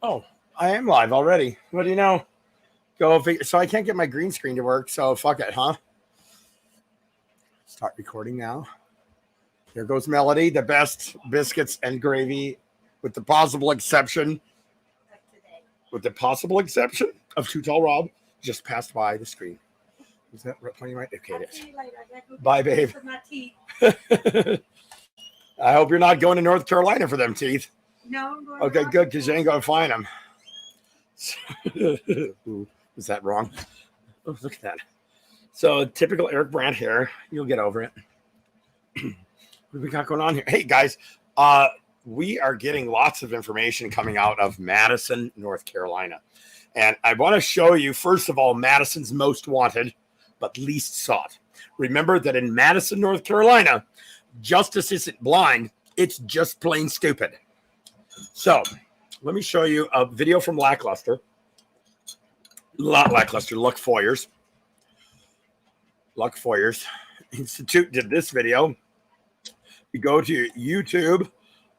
Oh, I am live already. What do you know? Go figure. So I can't get my green screen to work. So fuck it, huh? Start recording now. Here goes Melody, the best biscuits and gravy, with the possible exception of Too Tall Rob, just passed by the screen. Is that playing right? Okay, it is. Bye, babe. I hope you're not going to North Carolina for them teeth. No. Okay, good, because you ain't going to find them. Ooh, is that wrong? Oh, look at that. So typical Eric Brandt hair. You'll get over it. What do we got going on here? Hey, guys. We are getting lots of information coming out of Madison, North Carolina. And I want to show you, first of all, Madison's most wanted, but least sought. Remember that in Madison, North Carolina, justice isn't blind. It's just plain stupid. So let me show you a video from Luck Foyers. Luck Foyers Institute did this video. You go to YouTube,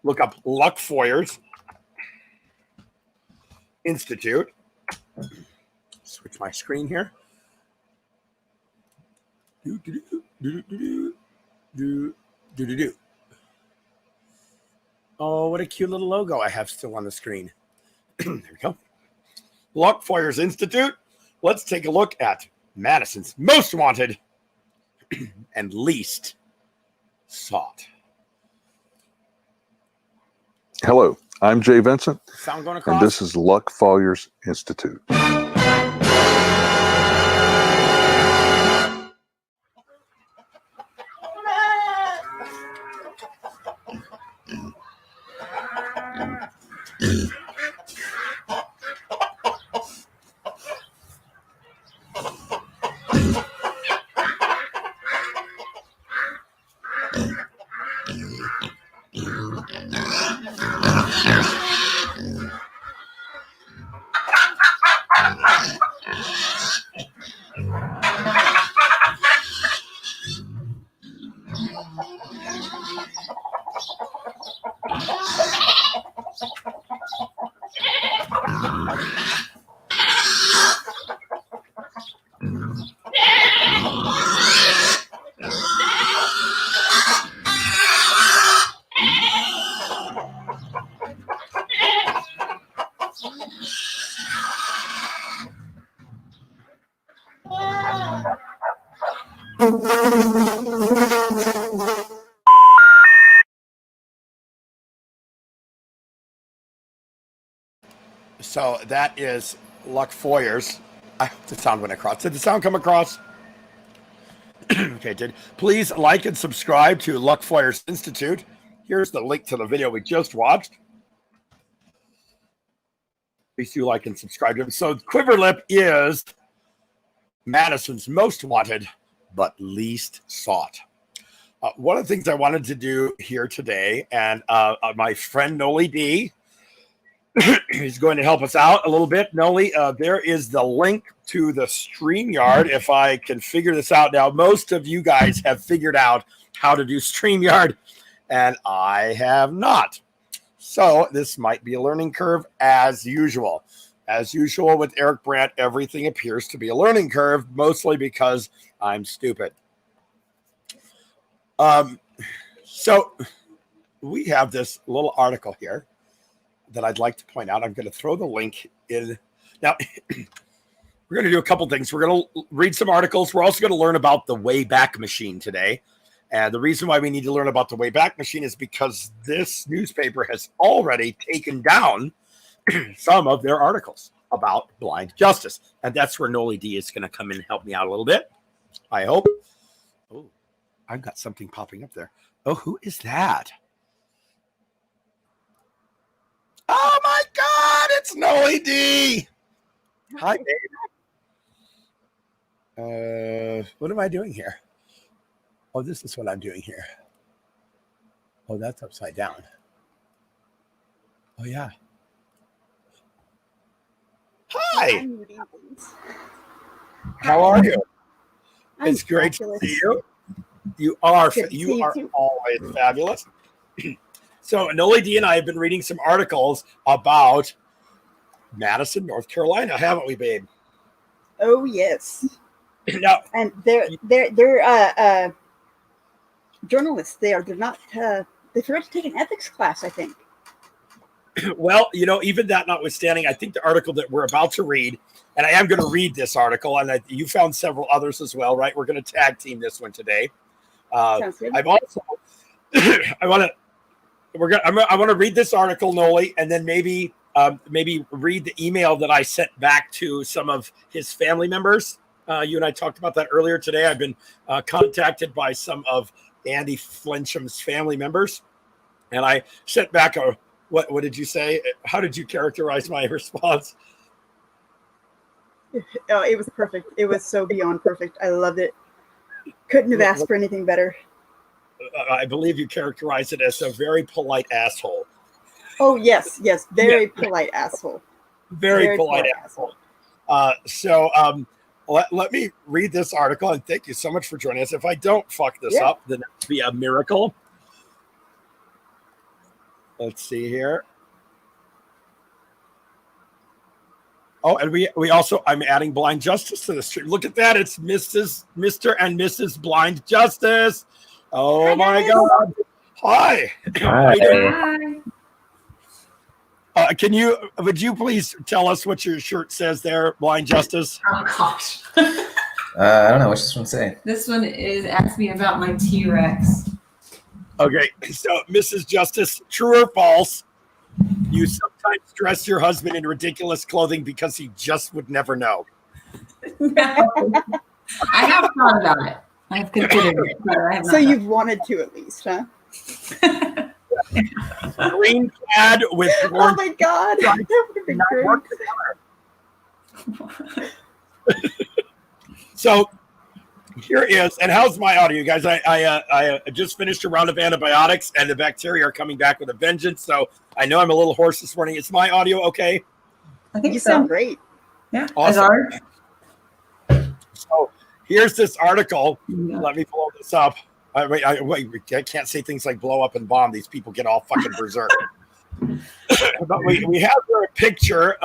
look up Luck Foyers Institute. Switch my screen here. Oh, what a cute little logo I have still on the screen. There we go. Luck Foyers Institute. Let's take a look at Madison's most wanted and least sought. Hello, I'm Jay Vincent, Sound going across? and this is Luck Foyers Institute. So that is Luck Foyers. I hope the sound went across. Did the sound come across? Okay, it did. Please like and subscribe to Luck Foyers Institute. Here's the link to the video we just watched. Please do like and subscribe to him. So Quiver-Lip is Madison's most wanted, but least sought. One of the things I wanted to do here today, and my friend Noli D, he's going to help us out a little bit. Noli, there is the link to the StreamYard. If I can figure this out now, most of you guys have figured out how to do StreamYard, and I have not. So this might be a learning curve as usual. As usual with Eric Brandt, everything appears to be a learning curve, mostly because I'm stupid. So we have this little article here that I'd like to point out. I'm going to throw the link in. Now, we're going to do a couple things. We're going to read some articles. We're also going to learn about the Wayback Machine today. And the reason why we need to learn about the Wayback Machine is because this newspaper has already taken down some of their articles about blind justice. And that's where Noli D is going to come in and help me out a little bit, I hope. Oh, I've got something popping up there. Oh, who is that? Oh my God, it's Noli D. Hi, babe. What am I doing here? Oh, this is what I'm doing here. Oh, that's upside down. Oh, yeah. Hi. How are you? It's great to see you. You are always fabulous. So Noli D and I have been reading some articles about Madison, North Carolina, haven't we, babe? Oh yes. Now, And they're journalists. They're not. They forgot to take an ethics class, I think. well, even that notwithstanding, I think the article that we're about to read, and I am going to read this article, and you found several others as well, right? We're going to tag team this one today. Sounds good. I've also, I want to read this article, Noli, and then maybe read the email that I sent back to some of his family members. You and I talked about that earlier today. I've been contacted by some of Andy Flincham's family members, and I sent back what did you say? How did you characterize my response? Oh, it was perfect. It was so beyond perfect. I loved it. Couldn't have asked for anything better. I believe you characterized it as a very polite asshole. Oh, yes. Very polite asshole. Very polite asshole. Let me read this article, and thank you so much for joining us. If I don't fuck this up, then it'll be a miracle. Let's see here. Oh, and we also, I'm adding Blind Justice to the stream. Look at that. It's Mr. and Mrs. Blind Justice. Oh, hi, my guys. God. Hi. Hi. Would you please tell us what your shirt says there, Blind Justice? Oh, gosh. I don't know. What's this one say? This one is Ask Me About My T-Rex. Okay, so Mrs. Justice, true or false? You sometimes dress your husband in ridiculous clothing because he just would never know. No. I have thought about it. I have considered it. But I have not So you've wanted to at least, huh? Green clad with Oh orange. my God. That would have been great. So here is, and how's my audio, guys? I just finished a round of antibiotics, and the bacteria are coming back with a vengeance. So I know I'm a little hoarse this morning. Is my audio okay? I think You so. sound great. Yeah. Awesome. So here's this article. Yeah. Let me blow this up. I can't say things like blow up and bomb. These people get all fucking berserk. But we have here a picture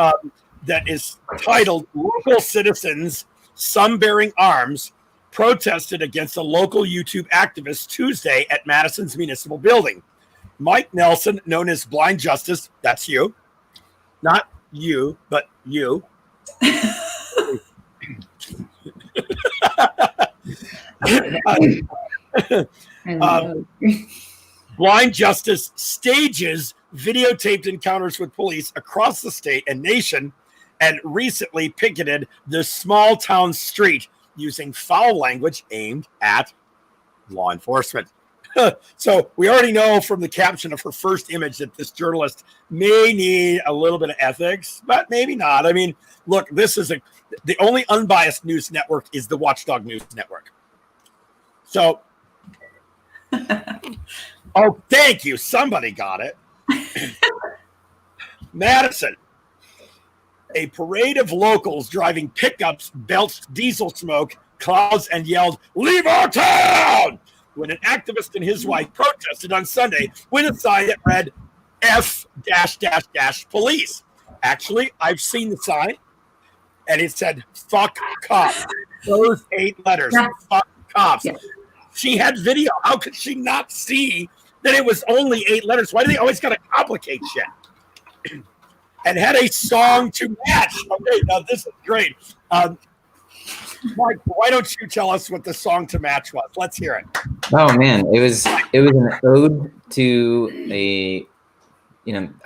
that is titled "Local Citizens, Some Bearing Arms, Protested Against a Local YouTube Activist Tuesday at Madison's Municipal Building." Mike Nelson, known as Blind Justice, that's you. Not you, but you. Blind Justice stages videotaped encounters with police across the state and nation, and recently picketed the small town street using foul language aimed at law enforcement. So we already know from the caption of her first image that this journalist may need a little bit of ethics, but maybe not. I mean, look, this is the only unbiased news network is the Watchdog News Network. So, oh, thank you. Somebody got it. Madison. A parade of locals driving pickups belched diesel smoke, clouds, and yelled, "Leave our town!" when an activist and his wife protested on Sunday with a sign that read F -- police. Actually, I've seen the sign, and it said, "Fuck cops." Those 8 letters, Yeah. Fuck cops. Yeah. She had video. How could she not see that it was only 8 letters? Why do they always got to complicate shit? And had a song to match. Okay, now this is great. Mike, why don't you tell us what the song to match was? Let's hear it. Oh man, it was an ode to a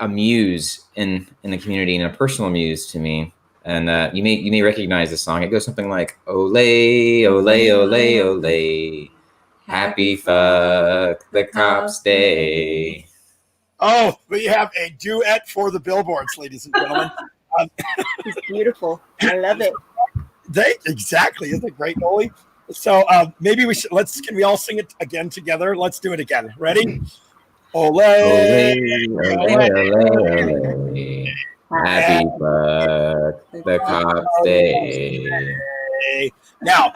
muse in the community and a personal muse to me. And you may recognize the song. It goes something like "Ole, ole, ole, ole, happy fuck the cops day." Oh, we have a duet for the billboards, ladies and gentlemen. It's beautiful. I love it. Exactly. Isn't it great, Noli? So maybe can we all sing it again together? Let's do it again. Ready? Ole, Ole, ole, ole, happy fuck the cops day. Now,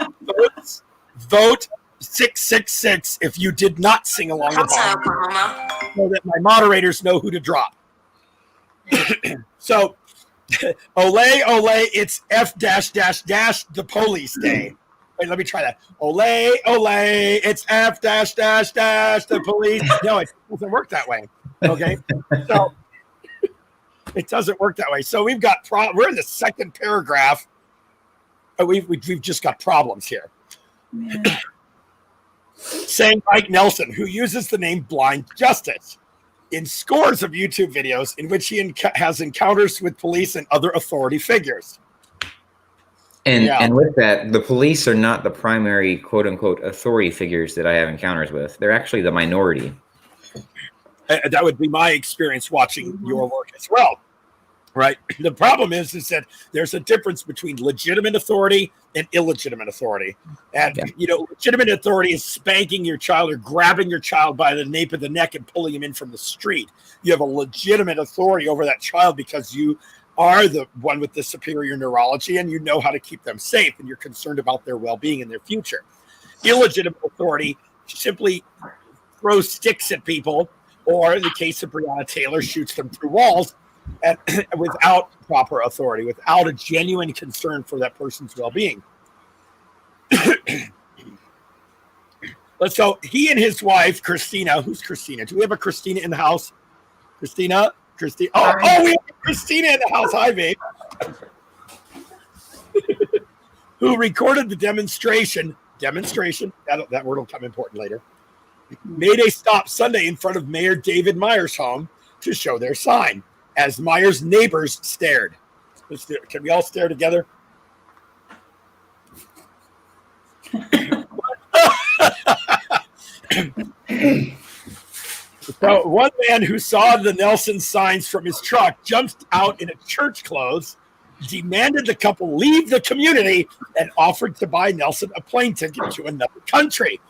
vote 666 if you did not sing along with that, so that my moderators know who to drop. So Olay, olay, it's F dash dash dash the police day. Wait, let me try that. Olay, olay, it's F dash dash dash the police. No, it doesn't work that way. Okay, so it doesn't work that way. So we've got we're in the second paragraph. We've just got problems here. Yeah. Saying Mike Nelson, who uses the name Blind Justice in scores of YouTube videos in which he has encounters with police and other authority figures. And with that, the police are not the primary quote unquote authority figures that I have encounters with. They're actually the minority. That would be my experience watching your work as well. Right. The problem is that there's a difference between legitimate authority and illegitimate authority. And, legitimate authority is spanking your child or grabbing your child by the nape of the neck and pulling him in from the street. You have a legitimate authority over that child because you are the one with the superior neurology and you know how to keep them safe and you're concerned about their well-being and their future. Illegitimate authority simply throws sticks at people, or in the case of Breonna Taylor, shoots them through walls. And without proper authority, without a genuine concern for that person's well-being. So he and his wife, Christina, who's Christina? Do we have a Christina in the house? Christina? Oh, we have Christina in the house. Hi, babe. Who recorded the demonstration, that word will come important later, made a stop Sunday in front of Mayor David Meyer's home to show their sign. As Meyer's neighbors stared. Can we all stare together? So one man who saw the Nelson signs from his truck jumped out in a church clothes, demanded the couple leave the community, and offered to buy Nelson a plane ticket to another country.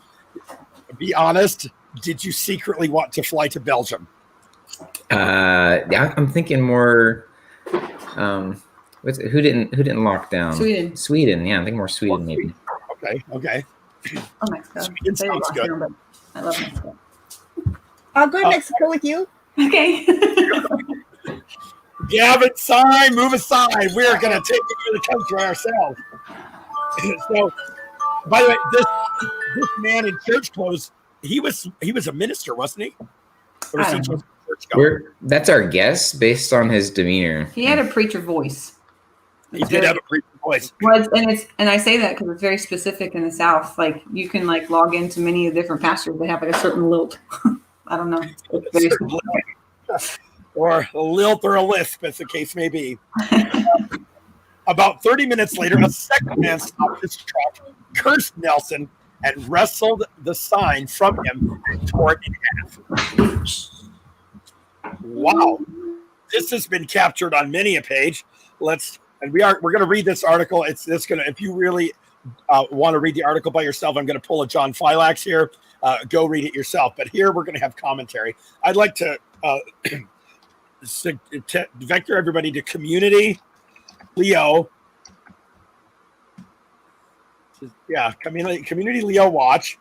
Be honest, did you secretly want to fly to Belgium? I'm thinking more. Who didn't lock down? Sweden. Yeah, I think more Sweden maybe. Okay. Oh, Mexico. Sweden sounds good. I love Mexico. I'll go to Mexico with you. Okay. Gavin, sign, move aside. We're going to take you to the country ourselves. So, by the way, this man in church clothes, he was a minister, wasn't he? Or was he just a church goer? That's our guess based on his demeanor. He had a preacher voice. He did have a preacher voice. And I say that because it's very specific in the South. Like you can log into many of the different pastors that have a certain lilt. I don't know. It's very specific. Or a lilt or a lisp, as the case may be. About 30 minutes later, a second man stopped his truck, cursed Nelson, and wrestled the sign from him and tore it in half. Wow. This has been captured on many a page. We're going to read this article. If you really want to read the article by yourself, I'm going to pull a John Phylax here. Go read it yourself. But here we're going to have commentary. I'd like to vector everybody to Community Leo. Yeah, Community Leo Watch.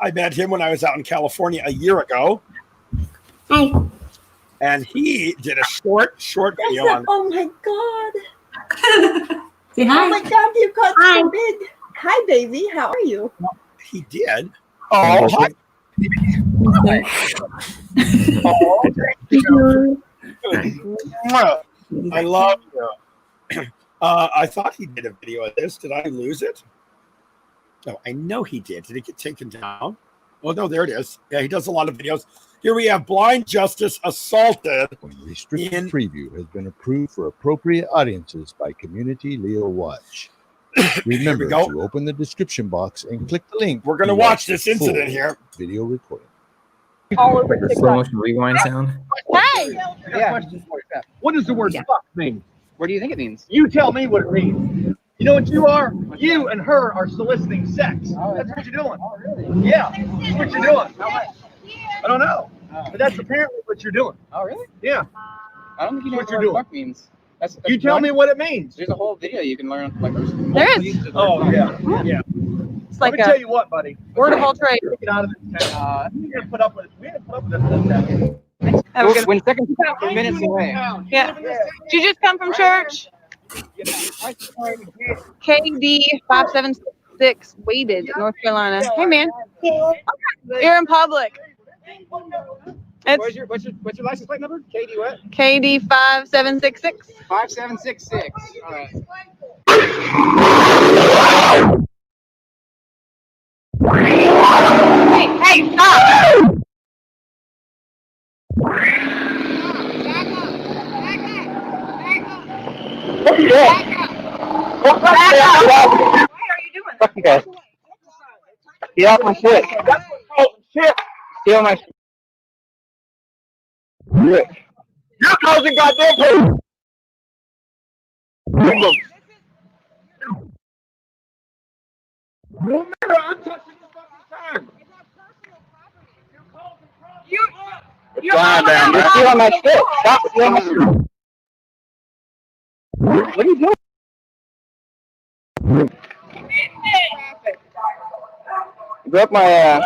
I met him when I was out in California a year ago. Hi. And he did a short video on. Oh my God. Say hi. Oh my God, you got so big. Hi, baby. How are you? He did. Oh, hi. Oh, thank you. I love you. I thought he did a video of this. Did I lose it? No, I know he did. Did it get taken down? Oh, no, there it is. Yeah, he does a lot of videos. Here we have Blind Justice assaulted. A restricted preview has been approved for appropriate audiences by Community Leo Watch. Remember to open the description box and click the link. We're going to watch this incident here. Video recording. All over The slow motion rewind sound. Hey! Yeah. Question for you. What does the word fuck mean? What do you think it means? You tell me what it means. You know what you are? You and her are soliciting sex. That's what you're doing. Oh, really? Yeah, that's what you're doing. How much? I don't know. But that's apparently what you're doing. Oh, really? Yeah. I don't think you know What what you're the word doing. fuck means. That's You tell me what it means. There's a whole video you can learn. There is. Oh, yeah. Yeah. It's Let like me tell you what, buddy. word of all trade. Get out of this town. We didn't put up with it. We didn't put up with this. Have a good When seconds are minutes away. Yeah. Did you just come from church? KD 576 Waited, North Carolina. Hey man. You're in public. What's It's your license plate number? KD what? KD 5766. 5766. All right. Hey, stop! Why are you doing that? Fuck you guys. Get off my shit. Oh shit. Get on my shit. You're causing goddamn pain. No matter, I'm touching this fucking time. You're Man. You're stealing my shit. Stop stealing my shit. What are you doing? Broke my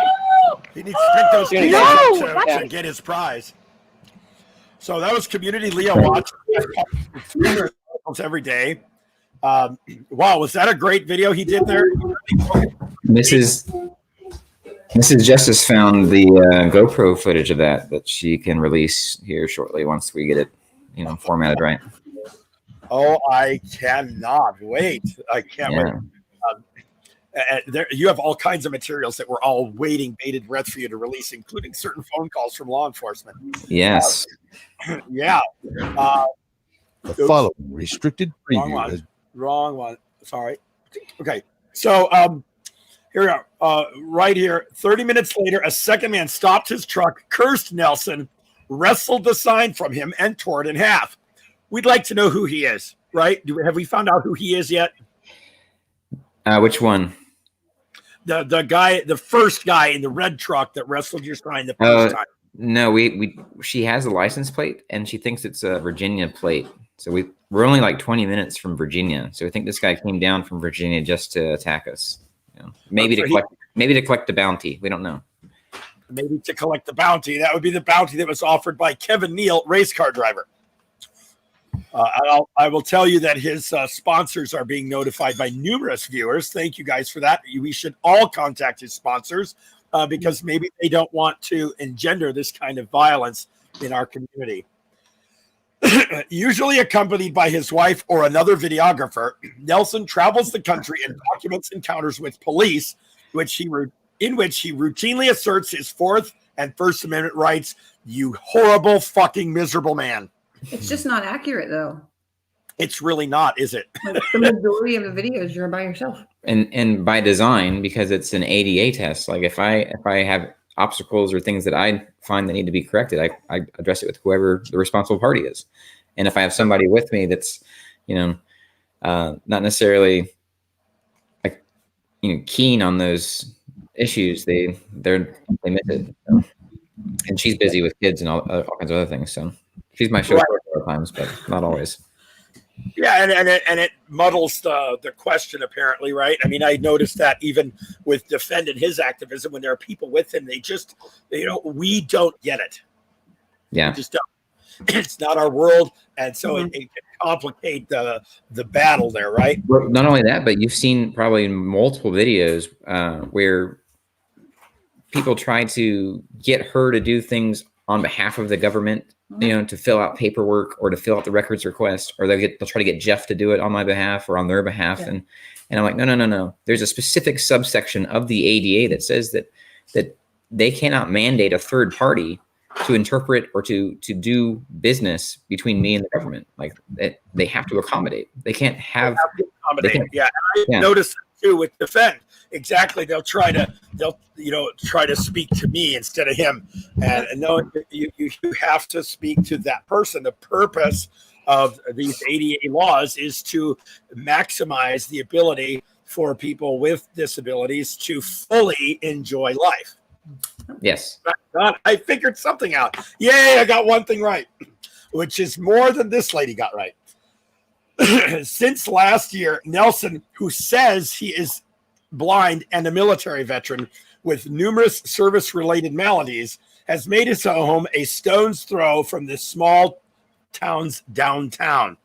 He needs to take those pieces No! to get his prize. So that was Community Leo Watch. Every day. Wow, was that a great video he did there? Mrs. Justice found the GoPro footage of that she can release here shortly once we get it, formatted right. Oh, I cannot wait. I can't wait. You have all kinds of materials that we're all waiting bated breath for you to release, including certain phone calls from law enforcement. Yes. Yeah. The following restricted preview. Wrong one. Sorry. Okay. So here we are. Right here. 30 minutes later, a second man stopped his truck, cursed Nelson, wrestled the sign from him, and tore it in half. We'd like to know who he is, right? Have we found out who he is yet? Which one? The guy, the first guy in the red truck that wrestled your sign the first time. No, she has a license plate and she thinks it's a Virginia plate. So we're only like 20 minutes from Virginia. So we think this guy came down from Virginia just to attack us. Maybe to collect the bounty. We don't know. Maybe to collect the bounty. That would be the bounty that was offered by Kevin Neal, race car driver. I will tell you that his sponsors are being notified by numerous viewers. Thank you guys for that. We should all contact his sponsors because maybe they don't want to engender this kind of violence in our community. Usually accompanied by his wife or another videographer, Nelson travels the country and documents encounters with police, in which he routinely asserts his Fourth and First Amendment rights. You horrible, fucking miserable man. It's just not accurate, though. It's really not, is it? The majority of the videos, you're by yourself. And by design, because it's an ADA test. Like if I have obstacles or things that I find that need to be corrected, I address it with whoever the responsible party is. And if I have somebody with me that's, not necessarily keen on those issues, they miss it. So. And she's busy with kids and all kinds of other things. So she's my show at times, but not always. Yeah, and it muddles the question apparently, right? I mean, I noticed that even with defending his activism, when there are people with him, we don't get it. Yeah, we just don't. It's not our world, and so it can complicate the battle there, right? Well, not only that, but you've seen probably multiple videos where people try to get her to do things on behalf of the government, to fill out paperwork or to fill out the records request, or they'll try to get Jeff to do it on my behalf or on their behalf. Yeah. And I'm like, no. There's a specific subsection of the ADA that says that they cannot mandate a third party to interpret or to do business between me and the government. Like they have to accommodate. They can't have. Yeah, and I noticed it too with defend. Exactly, they'll try to speak to me instead of him, and no, you have to speak to that person. The purpose of these ADA laws is to maximize the ability for people with disabilities to fully enjoy life. Yes, I figured something out. Yay! I got one thing right, which is more than this lady got right. Since last year, Nelson, who says he is blind and a military veteran with numerous service-related maladies, has made his home a stone's throw from this small town's downtown.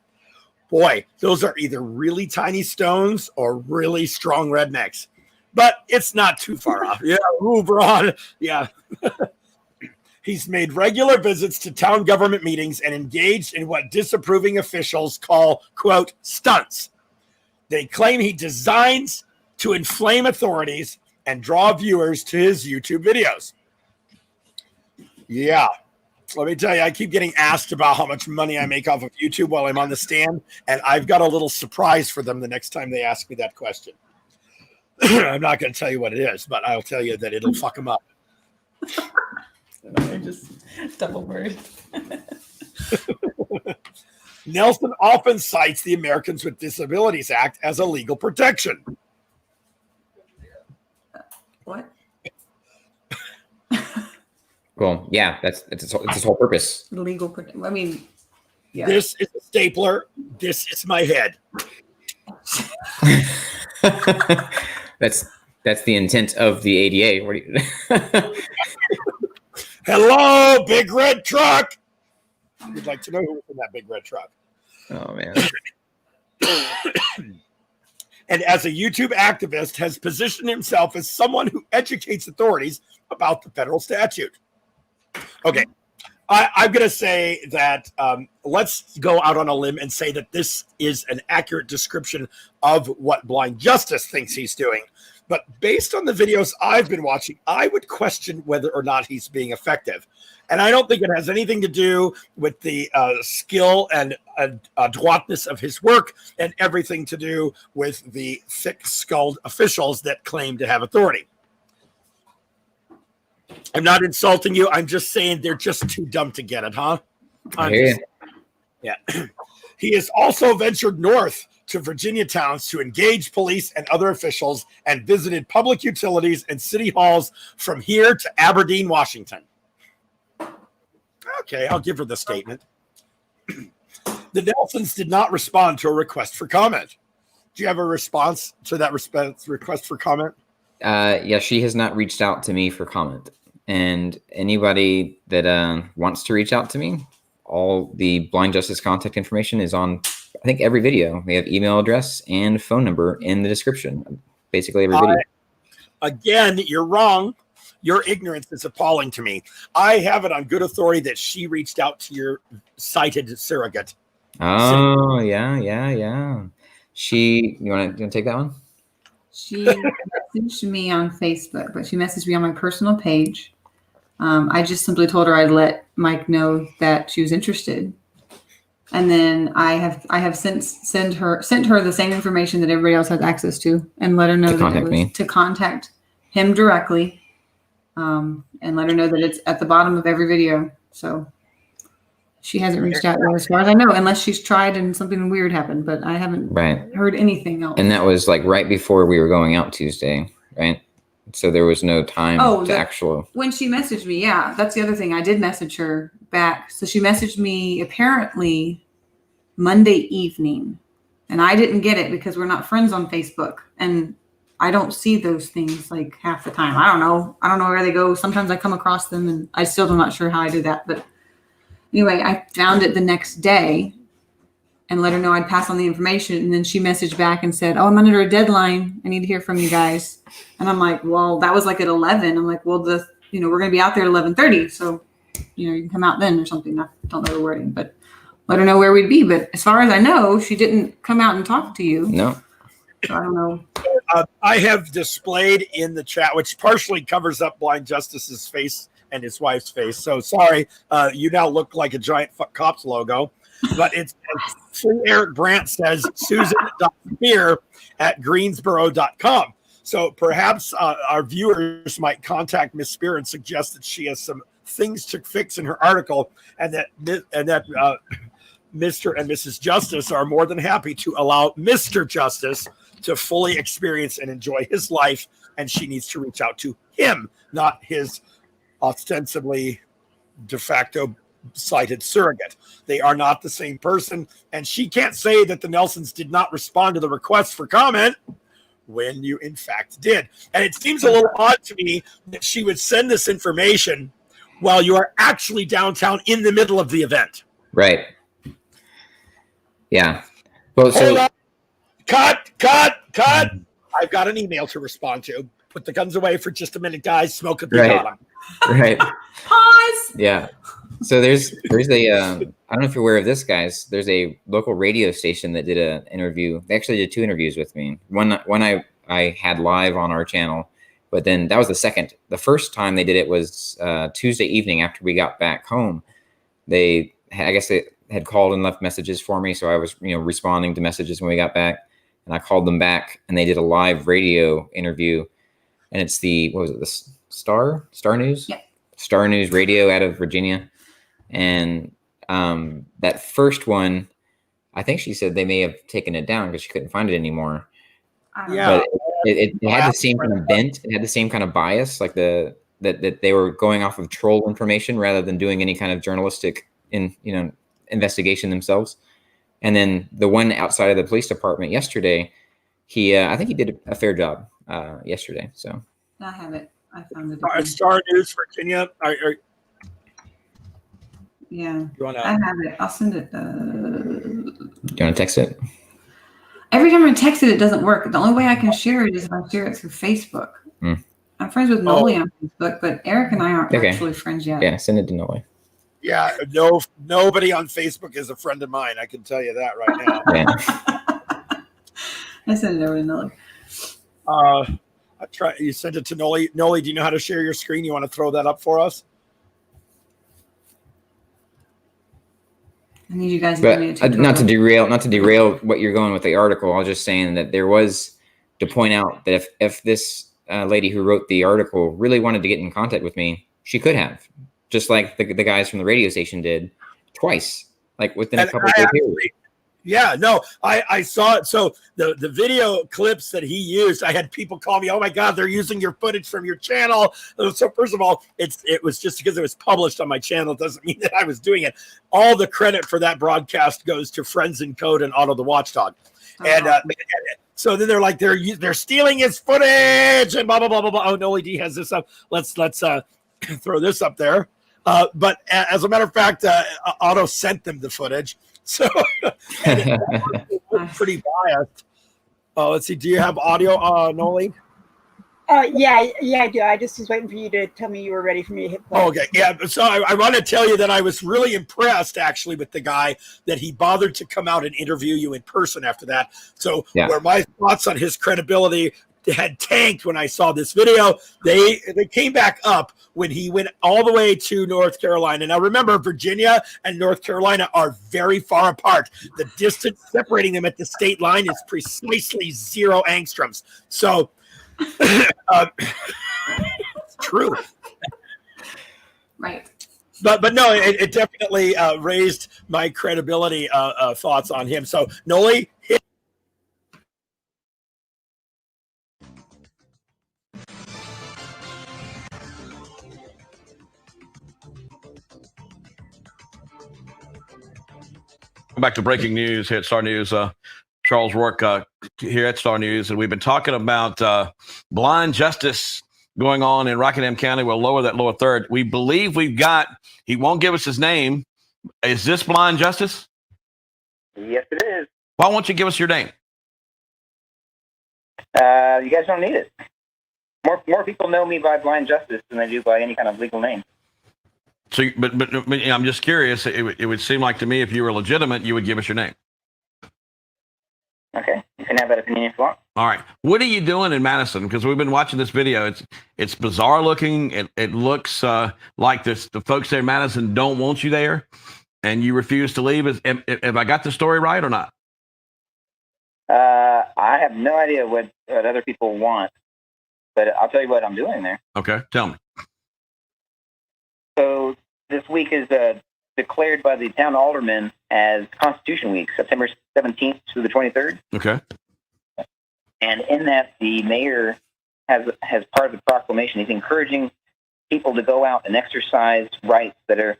Boy, those are either really tiny stones or really strong rednecks. But it's not too far off. Yeah, move on. Yeah. He's made regular visits to town government meetings and engaged in what disapproving officials call, quote, stunts. They claim he designs to inflame authorities and draw viewers to his YouTube videos. Yeah. Let me tell you, I keep getting asked about how much money I make off of YouTube while I'm on the stand, and I've got a little surprise for them the next time they ask me that question. I'm not going to tell you what it is, but I'll tell you that it'll fuck them up. They're just double bird. Nelson often cites the Americans with Disabilities Act as a legal protection. What? Well, yeah, that's its whole purpose. Legal. I mean, yeah. This is a stapler. This is my head. That's the intent of the ADA. What do you... Hello, big red truck. We'd like to know who was in that big red truck. Oh man. And as a YouTube activist, has positioned himself as someone who educates authorities about the federal statute. Okay, I'm going to say that let's go out on a limb and say that this is an accurate description of what Blind Justice thinks he's doing. But based on the videos I've been watching, I would question whether or not he's being effective. And I don't think it has anything to do with the skill and adroitness of his work, and everything to do with the thick-skulled officials that claim to have authority. I'm not insulting you. I'm just saying they're just too dumb to get it, huh? Yeah. He has also ventured north to Virginia towns to engage police and other officials, and visited public utilities and city halls from here to Aberdeen, Washington. Okay, I'll give her the statement. The Nelsons did not respond to a request for comment. Do you have a response to that request for comment? Yeah, she has not reached out to me for comment. And anybody that wants to reach out to me, all the Blind Justice contact information is on, I think, every video. We have email address and phone number in the description. Basically every video. Again, you're wrong. Your ignorance is appalling to me. I have it on good authority that she reached out to your cited surrogate. Oh, yeah. You want to take that one? She messaged me on Facebook, but she messaged me on my personal page. I just simply told her I'd let Mike know that she was interested. And then I have since sent her the same information that everybody else has access to, and let her know to contact him directly, and let her know that it's at the bottom of every video. So she hasn't reached out yet, as far as I know, unless she's tried and something weird happened, but I haven't heard anything else. And that was like right before we were going out Tuesday, right? So there was no time when she messaged me. Yeah, that's the other thing. I did message her back. So she messaged me apparently Monday evening, and I didn't get it because we're not friends on Facebook, and I don't see those things like half the time. I don't know where they go. Sometimes I come across them, and I still am not sure how I do that. But anyway, I found it the next day and let her know I'd pass on the information. And then she messaged back and said, "Oh, I'm under a deadline. I need to hear from you guys." And I'm like, well, that was like at 11. I'm like, well, we're going to be out there at 11:30. So, you can come out then or something. I don't know the wording, but let her know where we'd be. But as far as I know, she didn't come out and talk to you. No. So I don't know. I have displayed in the chat, which partially covers up Blind Justice's face and his wife's face. So sorry, you now look like a giant fuck cops logo. But it's Free Eric Brandt says Susan.Spear@Greensboro.com. So perhaps our viewers might contact Miss Spear and suggest that she has some things to fix in her article, and that Mr. and Mrs. Justice are more than happy to allow Mr. Justice to fully experience and enjoy his life, and she needs to reach out to him, not his ostensibly de facto cited surrogate. They are not the same person, and she can't say that the Nelsons did not respond to the request for comment when you in fact did. And it seems a little odd to me that she would send this information while you are actually downtown in the middle of the event. Right. Yeah. Well, Hold on. Cut. I've got an email to respond to. Put the guns away for just a minute, guys. Smoke a Right. Right. Pause. Yeah. So there's a I don't know if you're aware of this, guys. There's a local radio station that did an interview. They actually did 2 interviews with me. One I had live on our channel, but then that was the second. The first time they did it was Tuesday evening after we got back home. I guess they had called and left messages for me, so I was responding to messages when we got back, and I called them back, and they did a live radio interview, and it's the Star News? Yeah. Star News Radio out of Virginia. And that first one, I think she said they may have taken it down because she couldn't find it anymore. Yeah. But it had the same kind of bent. It had the same kind of bias, like that they were going off of troll information rather than doing any kind of journalistic investigation themselves. And then the one outside of the police department yesterday, I think he did a fair job yesterday. So I have it. I found it. Star News Virginia. Yeah. I have it. I'll send it. Do you want to text it? Every time I text it, it doesn't work. The only way I can share it is if I share it through Facebook. I'm friends with Noli on Facebook, but Eric and I aren't actually friends yet. Yeah, send it to Noli. Yeah, nobody on Facebook is a friend of mine. I can tell you that right now. Yeah. I sent it over to Noli. You sent it to Noli. Noli, do you know how to share your screen? You want to throw that up for us? I need you guys to but give me a tutorial. not to derail what you're going with the article. I was just saying that there was to point out that if this lady who wrote the article really wanted to get in contact with me, she could have, just like the guys from the radio station did twice, like within a couple of years. Yeah, no, I saw it. So the video clips that he used, I had people call me, oh my God, they're using your footage from your channel. So first of all, it was just because it was published on my channel. It doesn't mean that I was doing it. All the credit for that broadcast goes to Friends in Code and Otto the Watchdog. And so then they're like, they're stealing his footage and blah, blah, blah, blah, blah. Oh, Noli D has this up. Let's throw this up there. But as a matter of fact, Otto sent them the footage. So pretty biased. Let's see. Do you have audio, Noli? Yeah, I do. I just was waiting for you to tell me you were ready for me to hit play. Okay, yeah. So I want to tell you that I was really impressed, actually, with the guy that he bothered to come out and interview you in person after that. So where my thoughts on his credibility had tanked when I saw this video, they came back up when he went all the way to North Carolina. Now remember, Virginia and North Carolina are very far apart. The distance separating them at the state line is precisely 0 angstroms. So it's true. Right. But no, it definitely raised my credibility thoughts on him. So Noli, hit. Back to breaking news here at Star News. Charles Rourke here at Star News, and we've been talking about blind justice going on in Rockingham County. We'll lower that lower third. We believe we've got, he won't give us his name. Is this blind justice? Yes, it is. Why won't you give us your name? You guys don't need it. More people know me by blind justice than they do by any kind of legal name. So, but I'm just curious. It would seem like to me if you were legitimate, you would give us your name. Okay, you can have that opinion if you want. All right, what are you doing in Madison? Because we've been watching this video. It's bizarre looking. It looks like the folks there in Madison don't want you there, and you refuse to leave. Have I got the story right or not? I have no idea what other people want, but I'll tell you what I'm doing there. Okay, tell me. So this week is declared by the town aldermen as Constitution Week, September 17th through the 23rd. Okay. And in that, the mayor has part of the proclamation. He's encouraging people to go out and exercise rights that are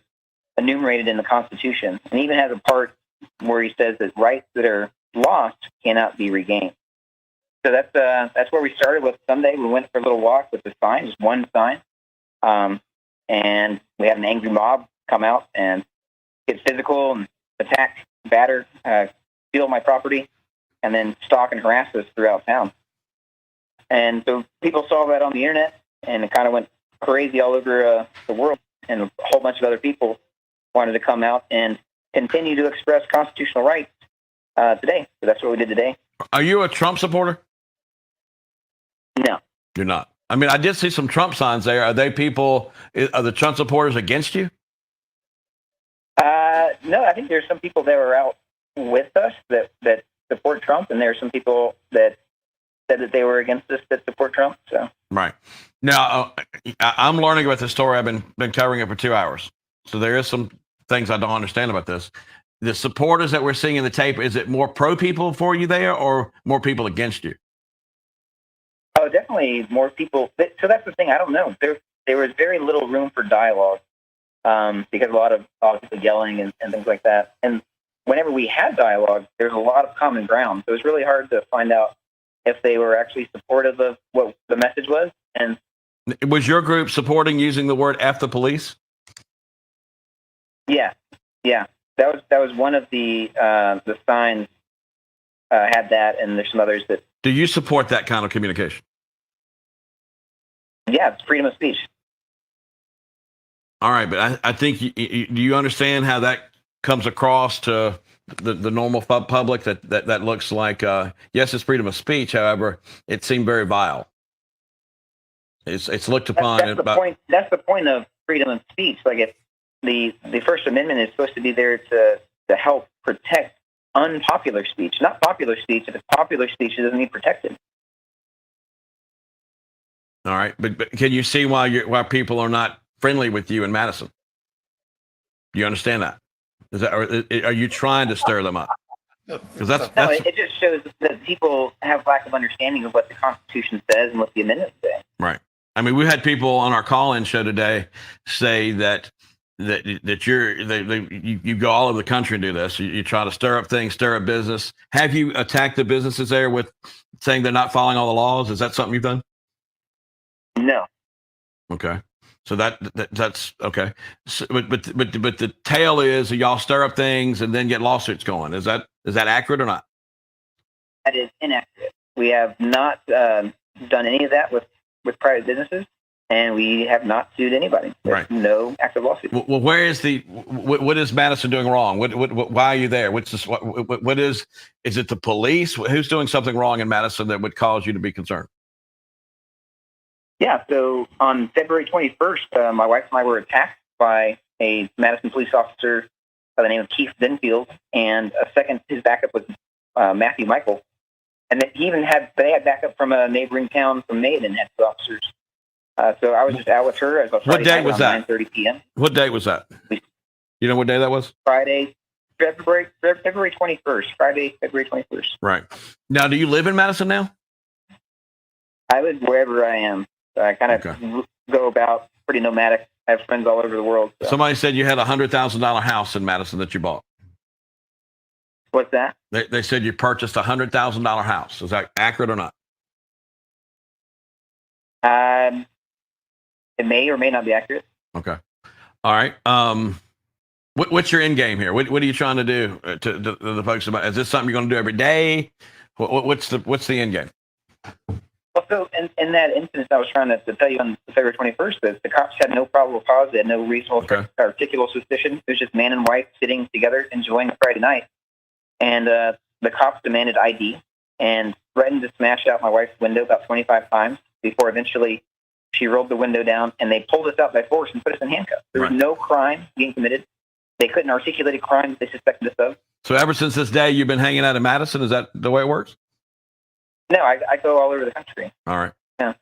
enumerated in the Constitution, and even has a part where he says that rights that are lost cannot be regained. So that's where we started with Sunday. We went for a little walk with the sign, just one sign. and we had an angry mob come out and get physical and attack, batter, steal my property, and then stalk and harass us throughout town. And so people saw that on the internet, and it kind of went crazy all over the world, and a whole bunch of other people wanted to come out and continue to express constitutional rights today. So that's what we did today. Are you a Trump supporter? No. You're not. I mean, I did see some Trump signs there. Are the Trump supporters against you? No, I think there's some people that were out with us that support Trump, and there are some people that said that they were against us that support Trump. So right now, I'm learning about this story. I've been covering it for 2 hours, so there is some things I don't understand about this. The supporters that we're seeing in the tape, is it more pro people for you there, or more people against you? Oh, definitely more people. So that's the thing. I don't know. There was very little room for dialogue because a lot of people yelling and things like that. And whenever we had dialogue, there's a lot of common ground. So it was really hard to find out if they were actually supportive of what the message was. And was your group supporting using the word "F the police"? Yeah. That was one of the signs had that, and there's some others that. Do you support that kind of communication? Yeah, it's freedom of speech. All right, but I think do you understand how that comes across to the normal public? That looks like yes, it's freedom of speech. However, it seemed very vile. It's looked upon. That's the point. That's the point of freedom of speech. Like if the First Amendment is supposed to be there to help protect unpopular speech, not popular speech. If it's popular speech, it doesn't need protected. All right, but can you see why people are not friendly with you in Madison? Do you understand that? Are you trying to stir them up? Because it just shows that people have lack of understanding of what the Constitution says and what the amendments say. Right. I mean, we had people on our call-in show today say that you go all over the country and do this. You try to stir up things, stir up business. Have you attacked the businesses there with saying they're not following all the laws? Is that something you've done? No. Okay. So that's okay. So, but the tale is y'all stir up things and then get lawsuits going. Is that accurate or not? That is inaccurate. We have not done any of that with private businesses, and we have not sued anybody. There's right. No active lawsuit. Well, where is what is Madison doing wrong? Why are you there? What's this? What is it the police? Who's doing something wrong in Madison that would cause you to be concerned? Yeah, so on February 21st, my wife and I were attacked by a Madison police officer by the name of Keith Denfield, and his backup was Matthew Michael. And they had backup from a neighboring town from Maiden, had two officers. So I was just out with her as a Friday What day was that? 9:30 p.m. What date was that? You know what day that was? Friday, February 21st. Friday, February 21st. Right. Now, do you live in Madison now? I live wherever I am. So I kind of go about pretty nomadic. I have friends all over the world. So. Somebody said you had a $100,000 house in Madison that you bought. What's that? They said you purchased a $100,000 house. Is that accurate or not? It may or may not be accurate. Okay. All right. What's your end game here? What are you trying to do to the folks about? Is this something you're going to do every day? What's the end game? Well, so in that instance, I was trying to tell you on February 21st that the cops had no probable cause. They had no reasonable articulable suspicion. It was just man and wife sitting together enjoying a Friday night. And the cops demanded ID and threatened to smash out my wife's window about 25 times before eventually she rolled the window down, and they pulled us out by force and put us in handcuffs. There was no crime being committed. They couldn't articulate a crime that they suspected us of. So ever since this day, you've been hanging out in Madison? Is that the way it works? No, I go all over the country. All right. Yeah.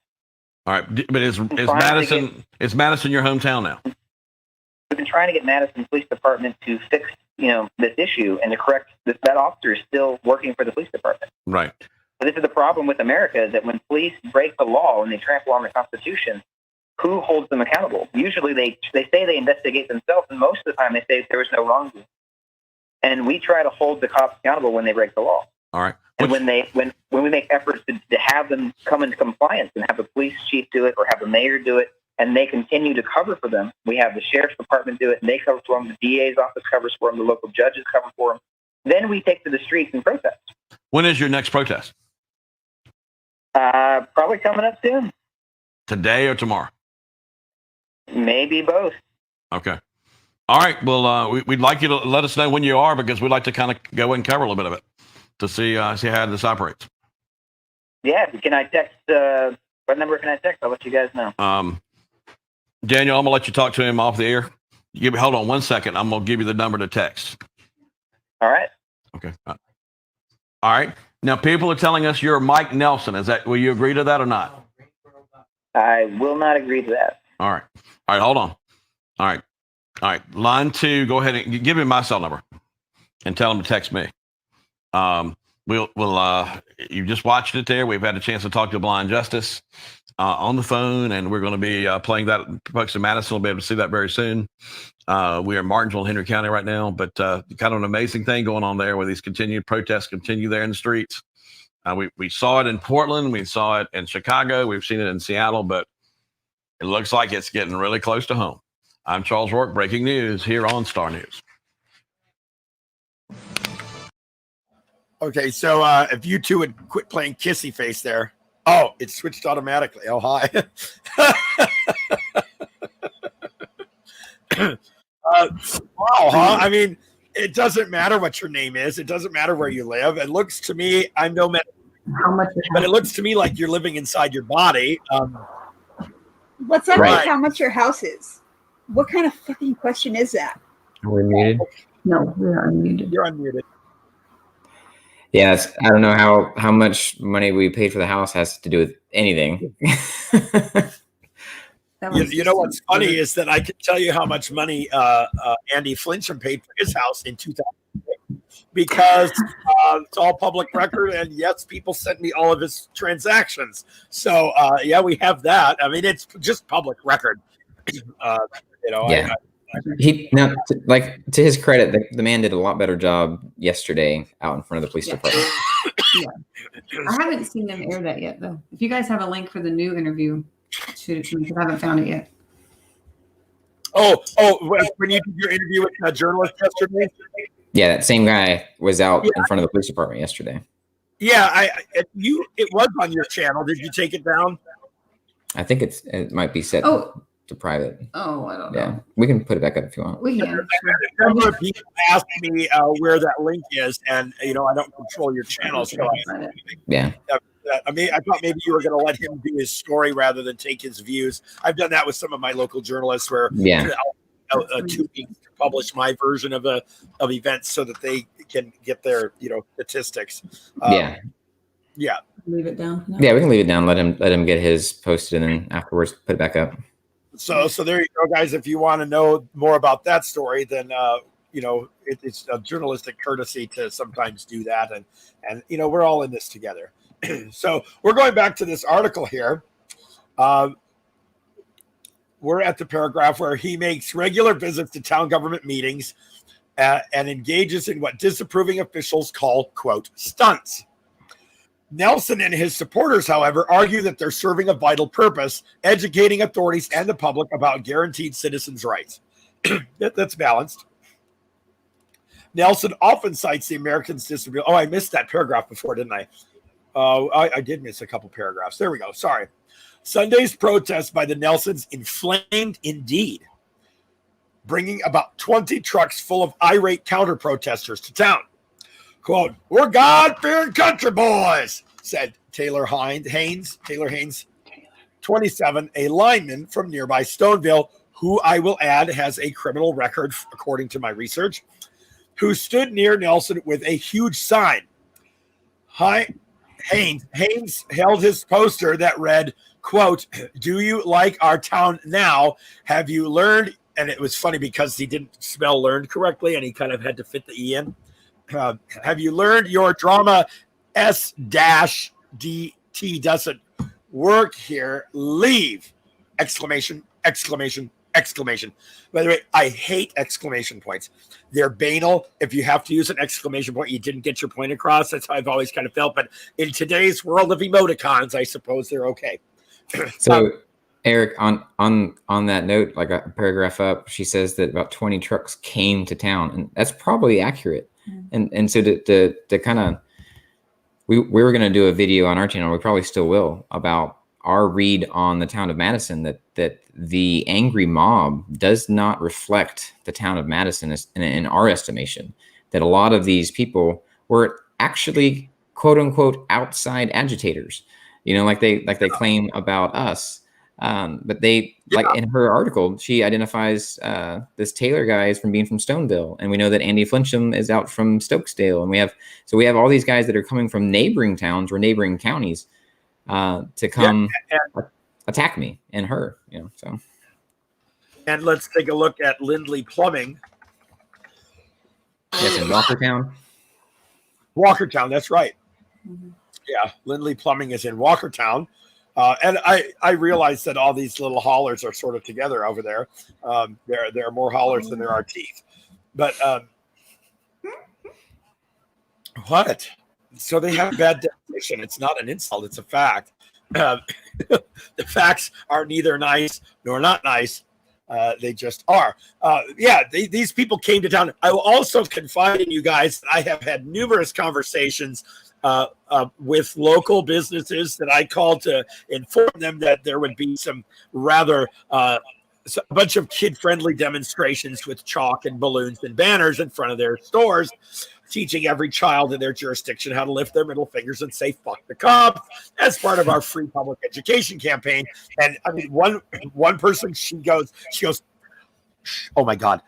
All right. But is Madison your hometown now? We've been trying to get Madison Police Department to fix, this issue and to correct this. That officer is still working for the police department. Right. So this is the problem with America, is that when police break the law and they trample on the Constitution, who holds them accountable? Usually they say they investigate themselves, and most of the time they say there was no wrongdoing. And we try to hold the cops accountable when they break the law. All right. And when we make efforts to have them come into compliance and have the police chief do it or have the mayor do it, and they continue to cover for them. We have the sheriff's department do it, and they cover for them. The DA's office covers for them. The local judges cover for them. Then we take to the streets and protest. When is your next protest? Probably coming up soon. Today or tomorrow? Maybe both. Okay. All right. Well, we'd like you to let us know when you are, because we'd like to kind of go and cover a little bit of it to see how this operates. Yeah. Can I text? What number can I text? I'll let you guys know. Daniel, I'm gonna let you talk to him off the air. Hold on 1 second. I'm gonna give you the number to text. All right. Okay. All right. Now, people are telling us you're Mike Nelson. Will you agree to that or not? I will not agree to that. All right. All right. Hold on. All right. All right. Line 2, go ahead and give me my cell number and tell them to text me. You just watched it there. We've had a chance to talk to Blind Justice on the phone, and we're going to be playing that. Folks in Madison will be able to see that very soon. We are in Martinsville, Henry County right now, but kind of an amazing thing going on there where these continued protests continue there in the streets. We saw it in Portland. We saw it in Chicago. We've seen it in Seattle, but it looks like it's getting really close to home. I'm Charles Rourke, breaking news here on Star News. Okay, so if you two would quit playing kissy face there. Oh, it switched automatically. Oh, hi. Wow, huh? I mean, it doesn't matter what your name is. It doesn't matter where you live. It looks to me, I'm no man, but it looks to me like you're living inside your body. What's that Right. like how much your house is? What kind of fucking question is that? We're muted. No, we are unmuted. You're unmuted. Yes, I don't know how much money we paid for the house has to do with anything. You know what's funny is that I can tell you how much money Andy Flincham paid for his house in 2006 because it's all public record, and yes, people sent me all of his transactions. So yeah, we have that. I mean, it's just public record. Yeah. To his credit, the man did a lot better job yesterday out in front of the police department. Yeah. I haven't seen them air that yet, though. If you guys have a link for the new interview, shoot it to me because I haven't found it yet. Oh, when you did your interview with a journalist yesterday? Yeah, that same guy was out in front of the police department yesterday. Yeah, it was on your channel. Did you take it down? I think it might be set to private. Oh, I don't know. Yeah, we can put it back up if you want. We can. A number of people asked me where that link is, and I don't control your channel, so Yeah. I mean, I thought maybe you were going to let him do his story rather than take his views. I've done that with some of my local journalists, where I'll 2 weeks to publish my version of events so that they can get their statistics. Yeah. Leave it down. No. Yeah, we can leave it down. Let him get his posted, and then afterwards put it back up. So there you go, guys. If you want to know more about that story, then it's a journalistic courtesy to sometimes do that, and we're all in this together. So we're going back to this article here. We're at the paragraph where he makes regular visits to town government meetings and engages in what disapproving officials call, quote, stunts. Nelson and his supporters, however, argue that they're serving a vital purpose, educating authorities and the public about guaranteed citizens' rights. That's balanced. Nelson often cites the Americans' Disability. Oh, I missed that paragraph before, didn't I? I did miss a couple paragraphs. There we go. Sorry. Sunday's protest by the Nelsons inflamed indeed, bringing about 20 trucks full of irate counter-protesters to town. Quote, "We're God-fearing country boys," said Taylor Haynes, 27, a lineman from nearby Stoneville, who I will add has a criminal record, according to my research, who stood near Nelson with a huge sign. Haynes held his poster that read, quote, "Do you like our town now? Have you learned?" And it was funny because he didn't spell learned correctly, and he kind of had to fit the E in. Have you learned your drama S-DT doesn't work here? Leave! Exclamation, exclamation, exclamation. By the way, I hate exclamation points. They're banal. If you have to use an exclamation point, you didn't get your point across. That's how I've always kind of felt. But in today's world of emoticons, I suppose they're okay. So Eric, on that note, like a paragraph up, she says that about 20 trucks came to town, and that's probably accurate. And so to kind of, we were going to do a video on our channel, we probably still will, about our read on the town of Madison, that the angry mob does not reflect the town of Madison in our estimation. That a lot of these people were actually quote unquote outside agitators, like they claim about us. But they, like in her article, she identifies this Taylor guy is from being from Stoneville, and we know that Andy Flincham is out from Stokesdale, and we have all these guys that are coming from neighboring towns or neighboring counties to come attack me and her. So. And let's take a look at Lindley Plumbing. Yes, in Walkertown. Walkertown, that's right. Mm-hmm. Yeah, Lindley Plumbing is in Walkertown. And I realize that all these little hollers are sort of together over there. There are more hollers than there are teeth. But what? So they have bad definition. It's not an insult. It's a fact. The facts are neither nice nor not nice. They just are. These people came to town. I will also confide in you guys that I have had numerous conversations with local businesses that I called to inform them that there would be some rather a bunch of kid-friendly demonstrations with chalk and balloons and banners in front of their stores, teaching every child in their jurisdiction how to lift their middle fingers and say "fuck the cops" as part of our free public education campaign. And I mean, one person, she goes, "Oh my God,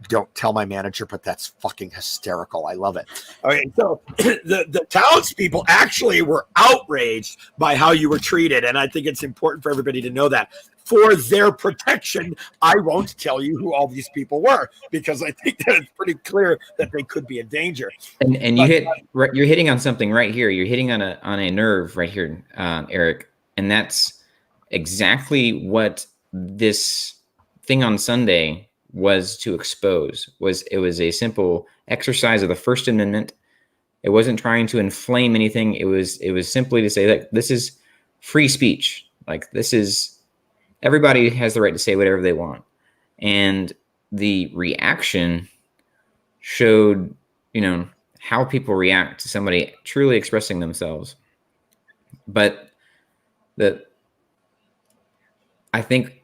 don't tell my manager, but that's fucking hysterical. I love it." Okay, so the townspeople actually were outraged by how you were treated, and I think it's important for everybody to know that. For their protection, I won't tell you who all these people were, because I think that it's pretty clear that they could be in danger. And you're hitting on something right here. You're hitting on a nerve right here, Eric, and that's exactly what this thing on Sunday was to expose. It was a simple exercise of the First Amendment. It wasn't trying to inflame anything. It was simply to say that this is free speech. Like, this is, everybody has the right to say whatever they want. And the reaction showed, how people react to somebody truly expressing themselves. But I think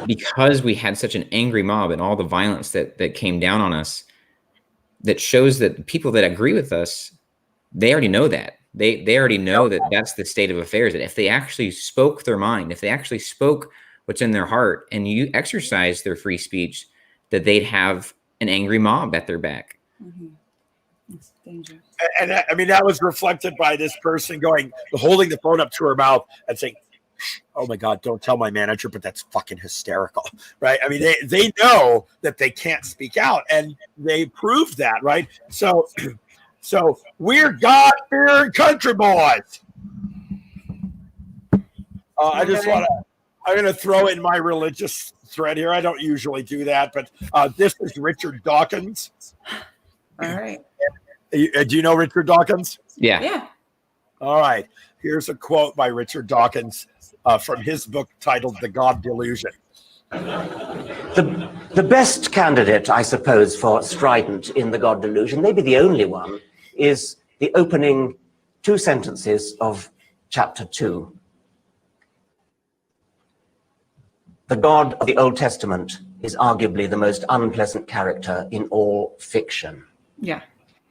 because we had such an angry mob and all the violence that came down on us, that shows that the people that agree with us, they already know that. They already know that that's the state of affairs. That if they actually spoke their mind, if they actually spoke what's in their heart, and you exercise their free speech, that they'd have an angry mob at their back. Mm-hmm. It's dangerous. And I mean, that was reflected by this person holding the phone up to her mouth and saying, "Oh my God, don't tell my manager, but that's fucking hysterical," right? I mean, they know that they can't speak out, and they proved that, right? So we're God-fearing country boys. I'm going to throw in my religious thread here. I don't usually do that, but this is Richard Dawkins. All right. Do you know Richard Dawkins? Yeah. All right. Here's a quote by Richard Dawkins from his book titled "The God Delusion." The best candidate, I suppose, for strident in The God Delusion, maybe the only one, is the opening 2 sentences of chapter 2. The God of the Old Testament is arguably the most unpleasant character in all fiction. Yeah.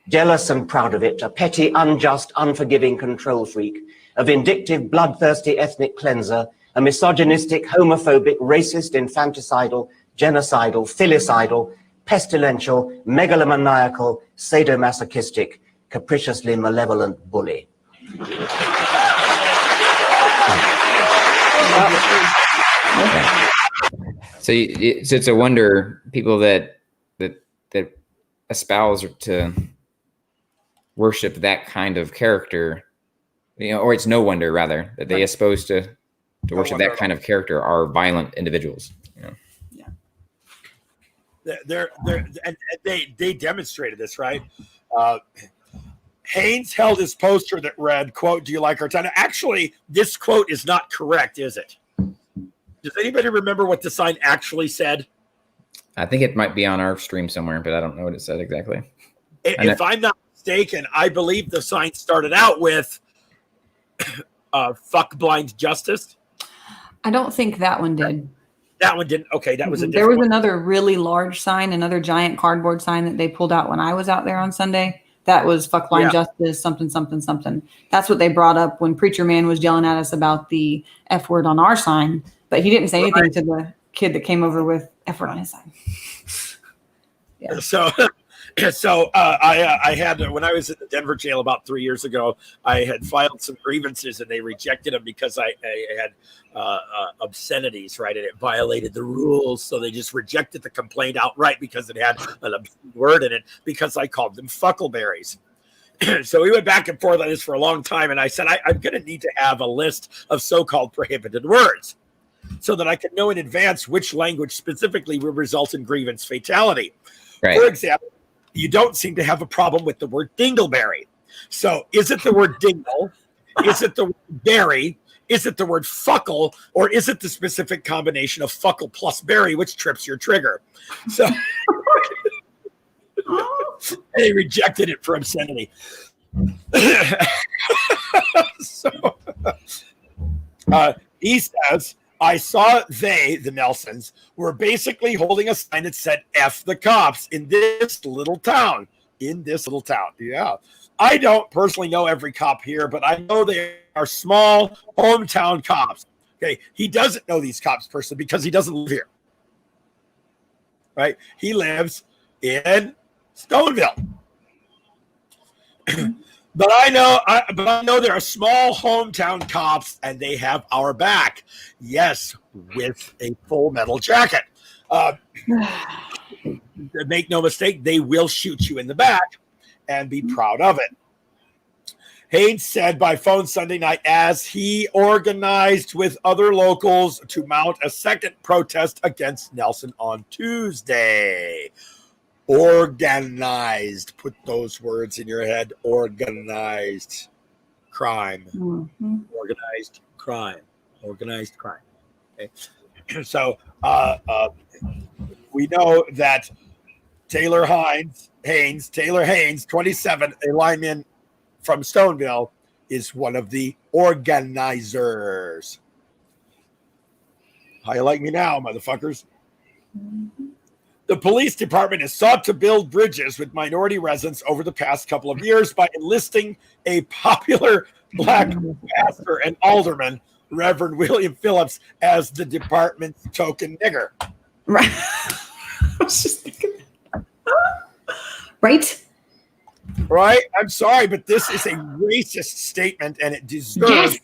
Jealous and proud of it, a petty, unjust, unforgiving control freak, a vindictive, bloodthirsty ethnic cleanser, a misogynistic, homophobic, racist, infanticidal, genocidal, filicidal, pestilential, megalomaniacal, sadomasochistic, capriciously malevolent bully. So it's a wonder people that espouse to worship that kind of character, or it's no wonder rather that they espouse to worship that kind of character are violent individuals. And they demonstrated this, right? Haynes held his poster that read, quote, "Do you like our town?" Actually, this quote is not correct, is it? Does anybody remember what the sign actually said? I think it might be on our stream somewhere, but I don't know what it said exactly. If I'm not mistaken, I believe the sign started out with "fuck blind justice." I don't think that one did. That one didn't. Okay, that was a different There was one. another really large sign, another giant cardboard sign that they pulled out when I was out there on Sunday. That was "fuck blind justice," something, something, something. That's what they brought up when Preacher Man was yelling at us about the F word on our sign, but he didn't say anything to the kid that came over with F word on his sign. Yeah. So I had, when I was in the Denver jail about 3 years ago, I had filed some grievances and they rejected them because I had obscenities, right? And it violated the rules. So they just rejected the complaint outright because it had an obscene word in it because I called them fuckleberries. So we went back and forth on this for a long time. And I said, I'm going to need to have a list of so-called prohibited words so that I can know in advance which language specifically will result in grievance fatality. Right. For example, you don't seem to have a problem with the word dingleberry. So is it the word dingle? Is it the word berry? Is it the word fuckle? Or is it the specific combination of fuckle plus berry, which trips your trigger? So they rejected it for obscenity. So he says, I saw the Nelsons, were basically holding a sign that said F the cops in this little town. Yeah. I don't personally know every cop here, but I know they are small hometown cops. Okay. He doesn't know these cops personally because he doesn't live here. Right? He lives in Stoneville. But I know there are small hometown cops, and they have our back. Yes, with a full metal jacket. Make no mistake, they will shoot you in the back, and be proud of it. Haynes said by phone Sunday night as he organized with other locals to mount a second protest against Nelson on Tuesday. Organized. Put those words in your head. Organized crime. Mm-hmm. Organized crime. Organized crime. Okay. So we know that Taylor Haynes, 27, a lineman from Stoneville, is one of the organizers. How you like me now, motherfuckers? Mm-hmm. The police department has sought to build bridges with minority residents over the past couple of years by enlisting a popular black pastor and alderman, Reverend William Phillips, as the department's token nigger. Right. I was just thinking. Right? Right? I'm sorry, but this is a racist statement and it deserves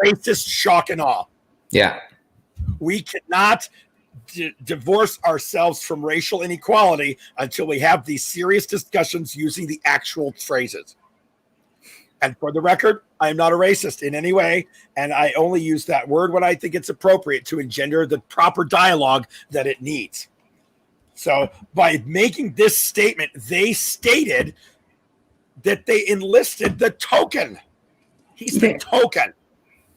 racist shock and awe. Yeah. We cannot divorce ourselves from racial inequality until we have these serious discussions using the actual phrases. And for the record, I am not a racist in any way, and I only use that word when I think it's appropriate to engender the proper dialogue that it needs. So by making this statement, they stated that they enlisted the token. He's the token.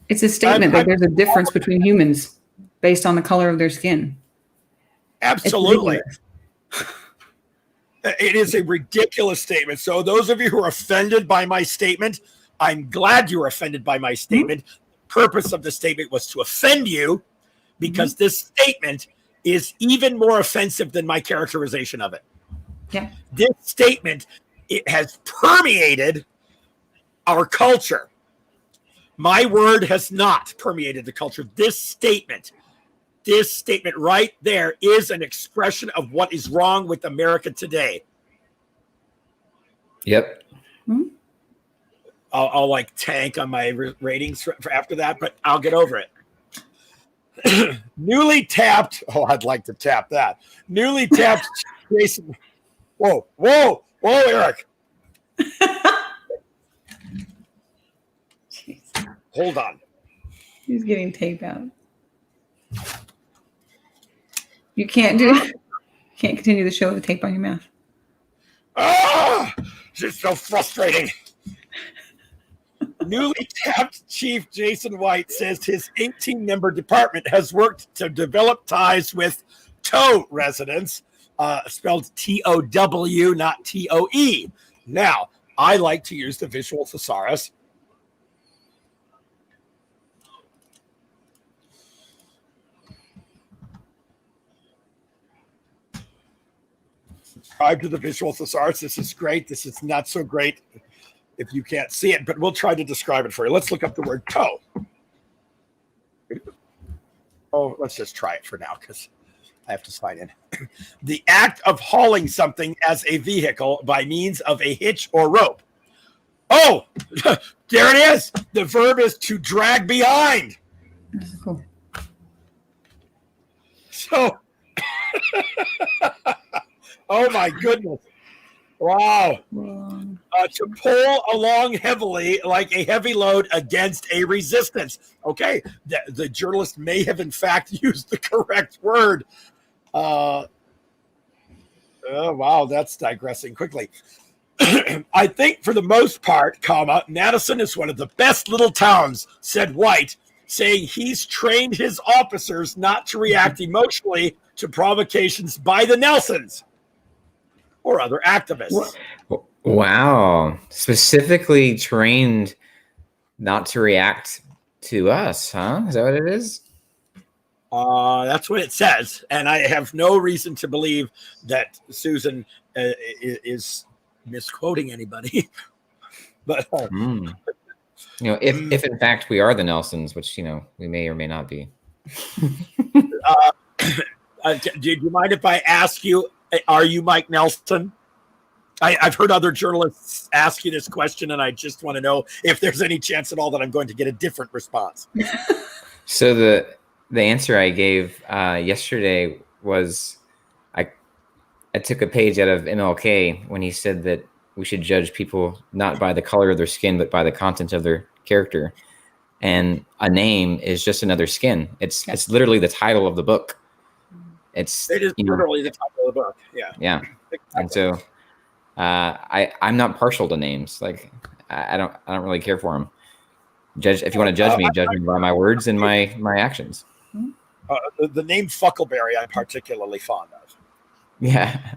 It's a statement that there's a difference between humans based on the color of their skin. Absolutely. It is a ridiculous statement. So those of you who are offended by my statement, I'm glad you were offended by my statement. Mm-hmm. The purpose of the statement was to offend you because this statement is even more offensive than my characterization of it. Yeah. This statement, it has permeated our culture. My word has not permeated the culture. This statement right there is an expression of what is wrong with America today. Yep. I'll like tank on my ratings for after that, but I'll get over it. Newly tapped. Oh, I'd like to tap that. Newly tapped Jason. Whoa, Eric. Hold on. He's getting tape out. You can't do it. Can't continue the show with tape on your mouth. Ah, it's just so frustrating. Newly tapped Chief Jason White says his 18-member department has worked to develop ties with TOW residents, spelled T-O-W, not T-O-E. Now, I like to use the visual thesaurus. Subscribe to the visual thesaurus. This is great. This is not so great if you can't see it, but we'll try to describe it for you. Let's look up the word tow. Oh, let's just try it for now because I have to sign in. The act of hauling something as a vehicle by means of a hitch or rope. Oh, there it is. The verb is to drag behind. Cool. So, oh my goodness. Wow. To pull along heavily like a heavy load against a resistance. Okay. The journalist may have, in fact, used the correct word. Oh, wow. That's digressing quickly. I think for the most part, Madison is one of the best little towns, said White, saying he's trained his officers not to react emotionally to provocations by the Nelsons or other activists. Wow. Specifically trained not to react to us, huh? Is that what it is? That's what it says. And I have no reason to believe that Susan is misquoting anybody. But you know, if in fact we are the Nelsons, which, you know, we may or may not be. Do you mind if I ask you, are you Mike Nelson? I've heard other journalists ask you this question, and I just want to know if there's any chance at all that I'm going to get a different response. So the answer I gave yesterday was I took a page out of MLK when he said that we should judge people not by the color of their skin, but by the content of their character. And a name is just another skin. It's literally the title of the book. It is literally the title of the book. Yeah. Yeah. And so I'm not partial to names. Like I don't really care for them. Judge if you want to judge me, judge me by my words and my actions. The name Fuckleberry I'm particularly fond of. Yeah.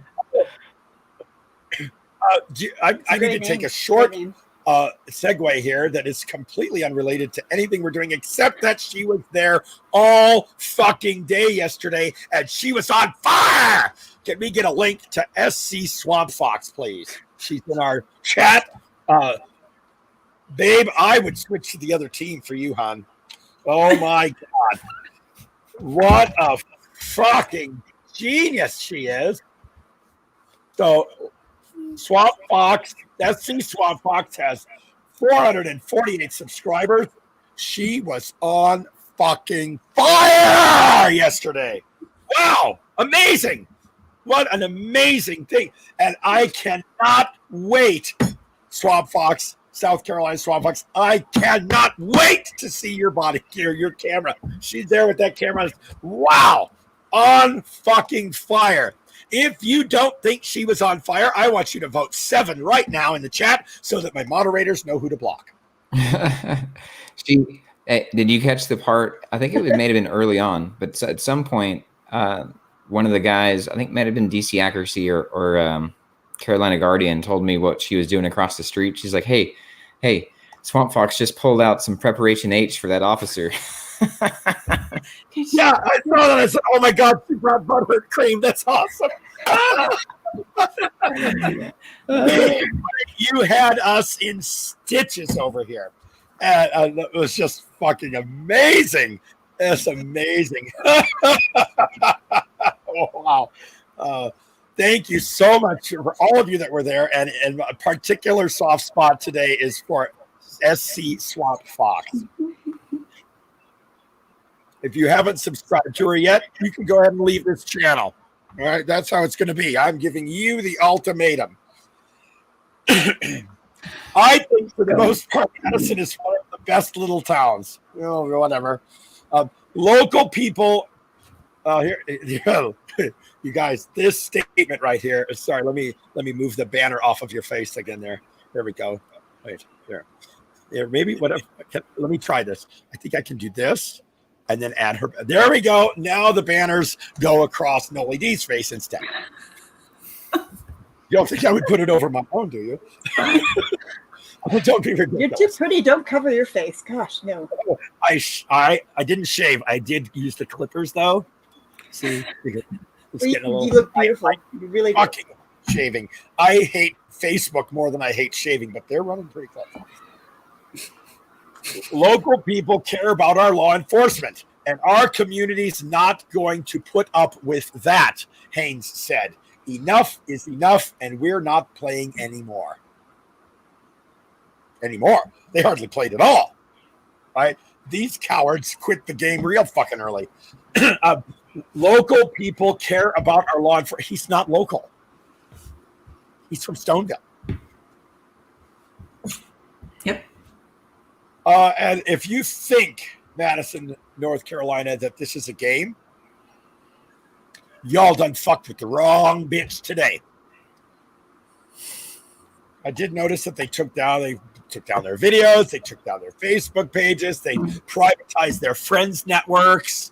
I need to take a short segue here that is completely unrelated to anything we're doing, except that she was there all fucking day yesterday and she was on fire. Can we get a link to SC Swamp Fox, please? She's in our chat. Babe, I would switch to the other team for you, hon. Oh my God. What a fucking genius she is. So Swamp Fox, SC Swamp Fox has 448 subscribers. She was on fucking fire yesterday. Wow, amazing. What an amazing thing. And I cannot wait, Swamp Fox, South Carolina Swamp Fox. I cannot wait to see your body gear, your camera. She's there with that camera. Wow, on fucking fire. If you don't think she was on fire, I want you to vote 7 right now in the chat so that my moderators know who to block. Did you catch the part? I think it may have been early on, but at some point, one of the guys, I think it might have been DC Accuracy or Carolina Guardian, told me what she was doing across the street. She's like, hey, Swamp Fox just pulled out some Preparation H for that officer. Yeah, I saw that. I said, oh my God, she brought buttermilk cream. That's awesome. You had us in stitches over here. And it was just fucking amazing. It's amazing. Oh, wow. Thank you so much for all of you that were there. And a particular soft spot today is for SC Swamp Fox. If you haven't subscribed to her yet, you can go ahead and leave this channel. All right, that's how it's going to be. I'm giving you the ultimatum. I think for the most part, Madison is one of the best little towns. Oh, whatever. Local people. Here, you guys. This statement right here. Sorry, let me move the banner off of your face again. There we go. Wait, there. Yeah, maybe whatever. Let me try this. I think I can do this and then add her. There we go. Now the banners go across Noli D's face instead. You don't think I would put it over my own, do you? Don't be ridiculous. You're too pretty. Don't cover your face. Gosh, no. I didn't shave. I did use the clippers though. See, it's getting a little. You look beautiful. You really do. Fucking shaving. I hate Facebook more than I hate shaving, but they're running pretty close. Local people care about our law enforcement, and our community's not going to put up with that, Haynes said. Enough is enough, and we're not playing anymore. They hardly played at all, right? These cowards quit the game real fucking early. Local people care about our law enforcement. He's not local. He's from Stoneville. Yep. And if you think, Madison, North Carolina, that this is a game, y'all done fucked with the wrong bitch today. I did notice that they took down their videos, they took down their Facebook pages, they privatized their friends' networks.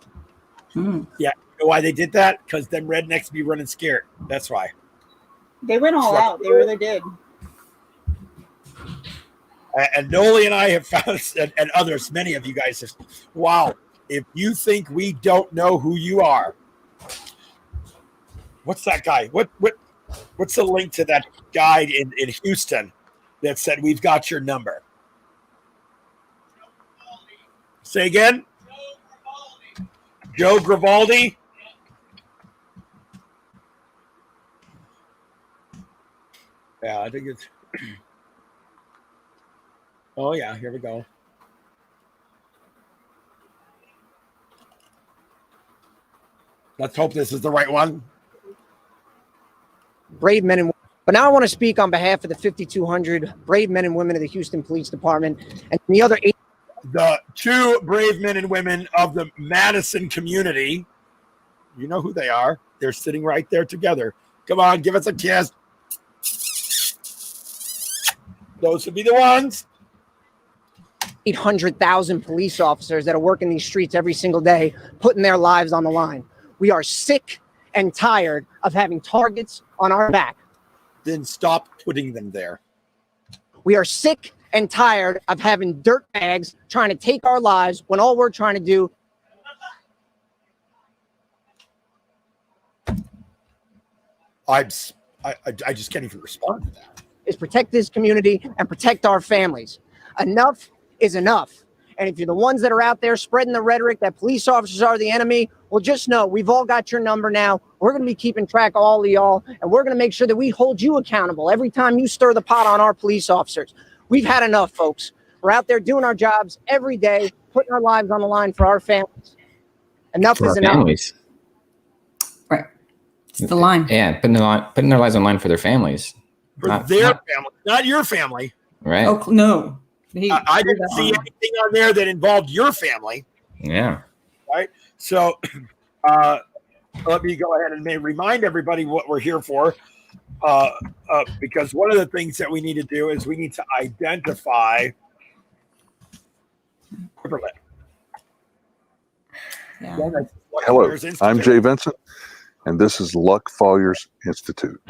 Yeah, you know why they did that? Because them rednecks be running scared. That's why. They went all out. They really did. And Noli and I have found, and others, many of you guys have, wow, if you think we don't know who you are, what's that guy? What's the link to that guy in Houston that said, we've got your number? Say again? Joe Grivaldi. Yeah, I think it's. Oh, yeah, here we go. Let's hope this is the right one. Brave men and women. But now I want to speak on behalf of the 5,200 brave men and women of the Houston Police Department and the other the two brave men and women of the Madison community. You know who they are. They're sitting right there together. Come on, give us a kiss. Those would be the ones. 800,000 police officers that are working these streets every single day, putting their lives on the line. We are sick and tired of having targets on our back. Then stop putting them there. We are sick and tired of having dirt bags trying to take our lives when all we're trying to do I just can't even respond to that. Is protect this community and protect our families. Enough is enough. And if you're the ones that are out there spreading the rhetoric that police officers are the enemy, well, just know we've all got your number now. We're going to be keeping track of all of y'all, and we're going to make sure that we hold you accountable every time you stir the pot on our police officers. We've had enough, folks. We're out there doing our jobs every day, putting our lives on the line for our families. Enough is enough. Families. Right. It's the line. Yeah, putting their lives on line for their families. For their family, not your family. Right. Oh, no. I didn't see anything on there that involved your family. Yeah. Right. So let me go ahead and remind everybody what we're here for. Because one of the things that we need to do is we need to identify Quiver-Lip. Yeah. Hello, I'm Jay Vincent, and this is Luck Fawyers Institute.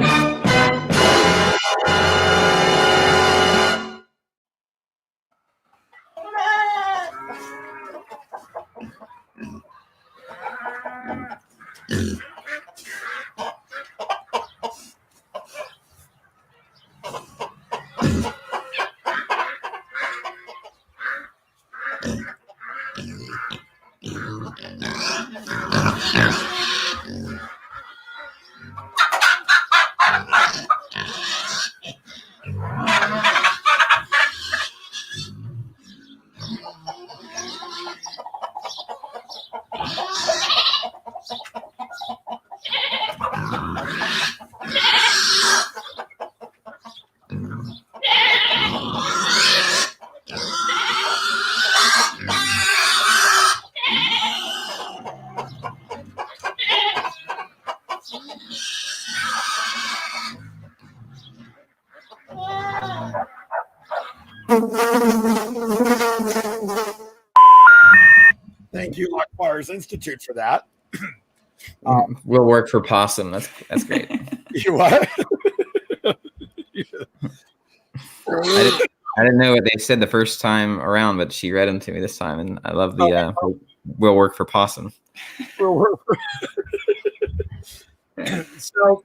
Flyers Institute for that. We'll work for Possum. That's great. You what? I didn't know what they said the first time around, but she read them to me this time, and I love the "We'll work for Possum." We'll work for So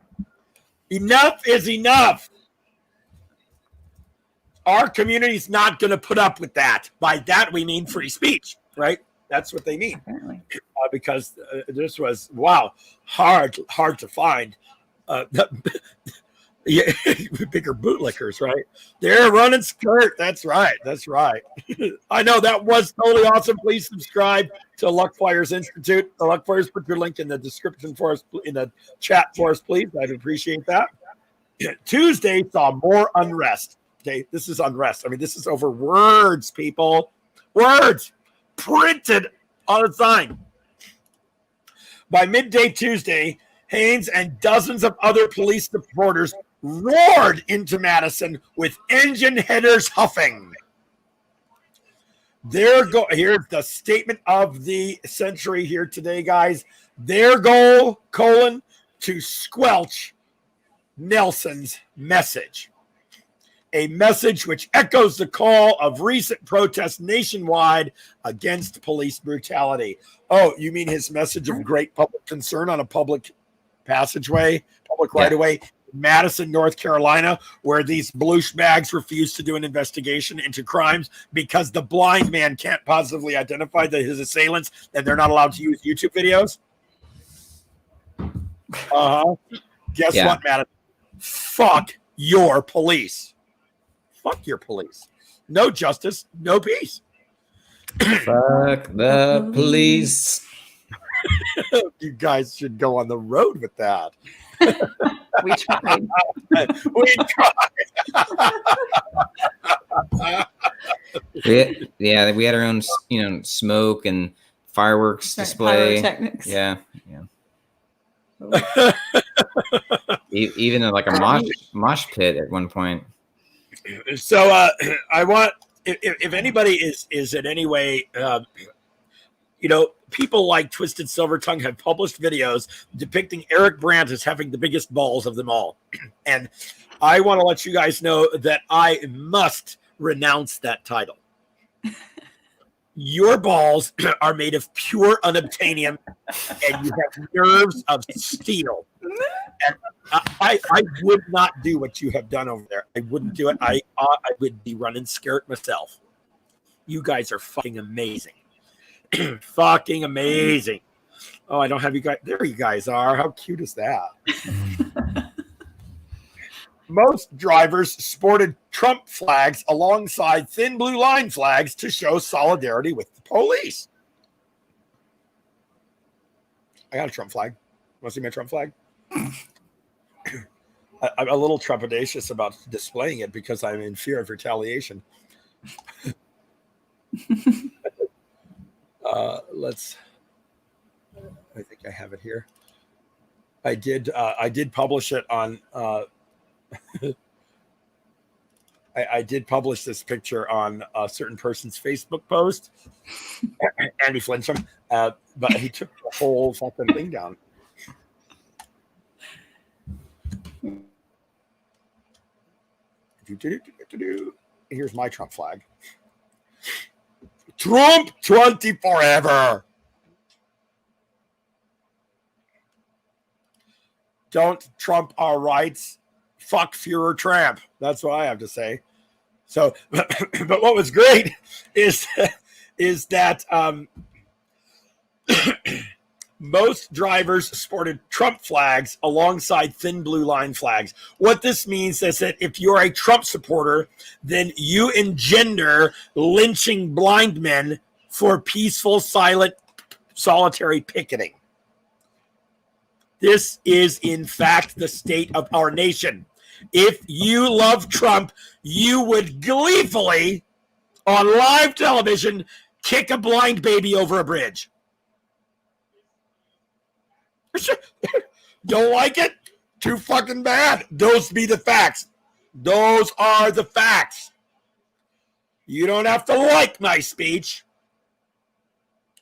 enough is enough. Our community's not going to put up with that. By that, we mean free speech, right? That's what they mean. Because this was, hard to find. Yeah, bigger bootlickers, right? They're running skirt. That's right. I know that was totally awesome. Please subscribe to Luck Flyers Institute. The Luck Flyers, put your link in the description for us, in the chat for us, please. I'd appreciate that. Tuesday saw more unrest. Okay, this is unrest. I mean, this is over words, people. Words printed on a sign. By midday Tuesday, Haynes and dozens of other police supporters roared into Madison with engine headers huffing. Here's the statement of the century here today, guys. Their goal, to squelch Nelson's message. A message which echoes the call of recent protests nationwide against police brutality. Oh, you mean his message of great public concern on a public passageway, public right-of-way, Madison, North Carolina, where these douchebags refuse to do an investigation into crimes because the blind man can't positively identify his assailants, and they're not allowed to use YouTube videos? Guess what, Madison? Fuck your police. Fuck your police. No justice, no peace. Fuck the police. You guys should go on the road with that. We tried. We tried. We had our own, smoke and fireworks display. Pyrotechnics. Yeah. Even like a mosh pit at one point. So I want, if anybody is in any way, people like Twisted Silver Tongue have published videos depicting Eric Brandt as having the biggest balls of them all. And I want to let you guys know that I must renounce that title. Your balls are made of pure unobtainium, and you have nerves of steel. And I would not do what you have done over there. I wouldn't do it. I would be running scared myself. You guys are fucking amazing. Fucking amazing. Oh, I don't have you guys. There you guys are. How cute is that? Most drivers sported Trump flags alongside thin blue line flags to show solidarity with the police. I got a Trump flag. Want to see my Trump flag? I'm a little trepidatious about displaying it because I'm in fear of retaliation. I think I have it here. I did publish it on I did publish this picture on a certain person's Facebook post, Andy Flincham, but he took the whole fucking thing down. Here's my Trump flag. Trump 20 forever. Don't trump our rights. Fuck Fuhrer Tramp. That's what I have to say. So, but what was great is that most drivers sported Trump flags alongside thin blue line flags. What this means is that if you're a Trump supporter, then you engender lynching blind men for peaceful, silent, solitary picketing. This is, in fact, the state of our nation. If you love Trump, you would gleefully, on live television, kick a blind baby over a bridge. Don't like it? Too fucking bad. Those be the facts. Those are the facts. You don't have to like my speech.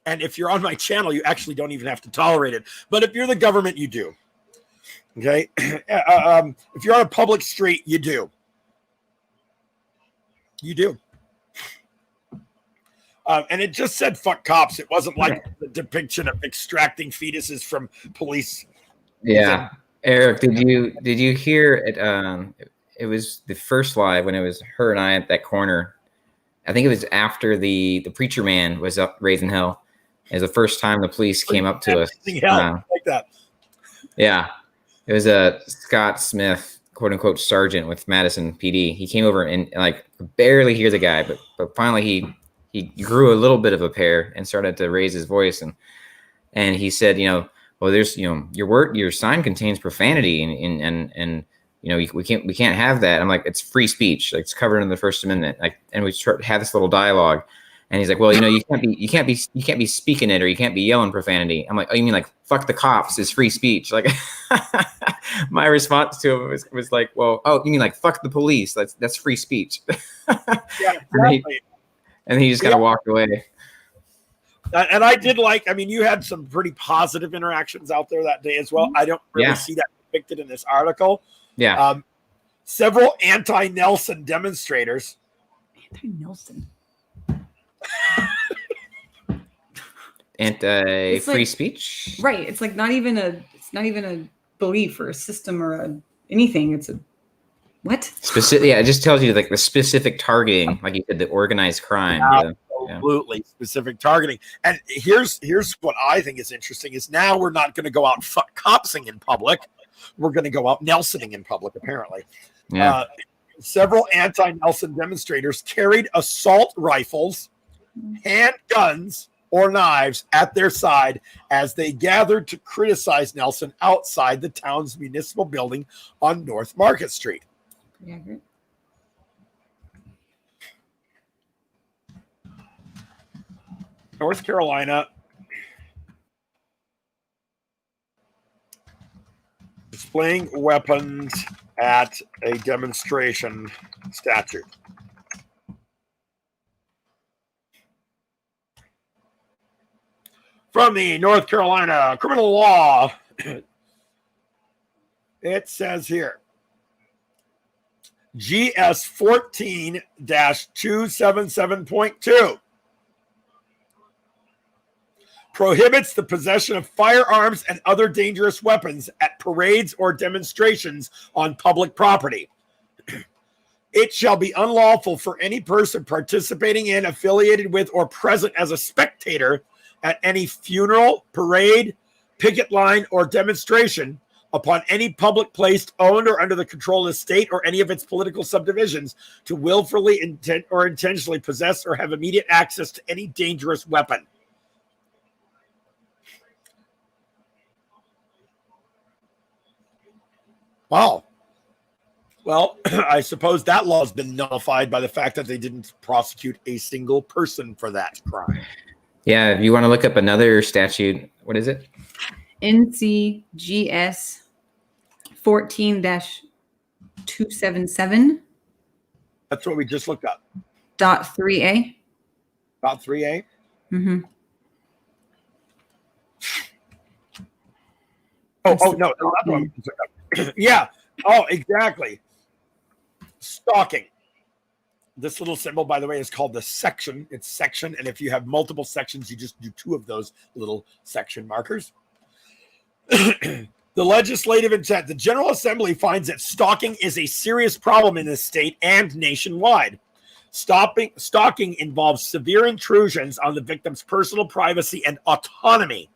And if you're on my channel, you actually don't even have to tolerate it. But if you're the government, you do. Okay? If you're on a public street, you do. You do. And it just said fuck cops. It wasn't like the depiction of extracting fetuses from police. Yeah. Eric, did you hear it? It was the first live when it was her and I at that corner. I think it was after the preacher man was up raising hell. It was the first time the police came up to us. Like that. Yeah. It was a Scott Smith, quote unquote, sergeant with Madison PD. He came over and like barely hear the guy, but finally he grew a little bit of a pair and started to raise his voice and he said, well, there's, your sign contains profanity and we can't have that. I'm like, it's free speech. Like, it's covered in the First Amendment. Like, and we have this little dialogue, and he's like, well, you can't be speaking it, or you can't be yelling profanity. I'm like, oh, you mean like fuck the cops is free speech? Like, my response to him was like, well, oh, you mean like fuck the police? That's free speech. Yeah, exactly. And he just kind of walked away. And I did you had some pretty positive interactions out there that day as well. I don't really see that depicted in this article. Yeah. Several anti-Nelson demonstrators. Anti-Nelson. Anti-free speech. Right. It's like not even a belief or a system or anything. It's a what? Specific. Yeah, it just tells you like the specific targeting, like you said, the organized crime. Absolutely specific targeting. And here's what I think is interesting is now we're not going to go out fuck copsing in public. We're going to go out Nelsoning in public, apparently. Yeah. Several anti-Nelson demonstrators carried assault rifles, handguns, or knives at their side as they gathered to criticize Nelson outside the town's municipal building on North Market Street. Yeah, great. North Carolina displaying weapons at a demonstration statute. From the North Carolina criminal law, it says here, GS 14-277.2 prohibits the possession of firearms and other dangerous weapons at parades or demonstrations on public property. It shall be unlawful for any person participating in, affiliated with, or present as a spectator at any funeral, parade, picket line, or demonstration upon any public place owned or under the control of the state or any of its political subdivisions to willfully or intentionally possess or have immediate access to any dangerous weapon. Wow. Well, I suppose that law has been nullified by the fact that they didn't prosecute a single person for that crime. Yeah, if you want to look up another statute, what is it? NCGS 14-277. That's what we just looked up. .3A. .3A? Mm-hmm. Oh, no. That's what we just looked up. Yeah. Oh, exactly. Stalking. This little symbol, by the way, is called the section. It's section. And if you have multiple sections, you just do two of those little section markers. The legislative intent. The General Assembly finds that stalking is a serious problem in this state and nationwide. Stalking involves severe intrusions on the victim's personal privacy and autonomy.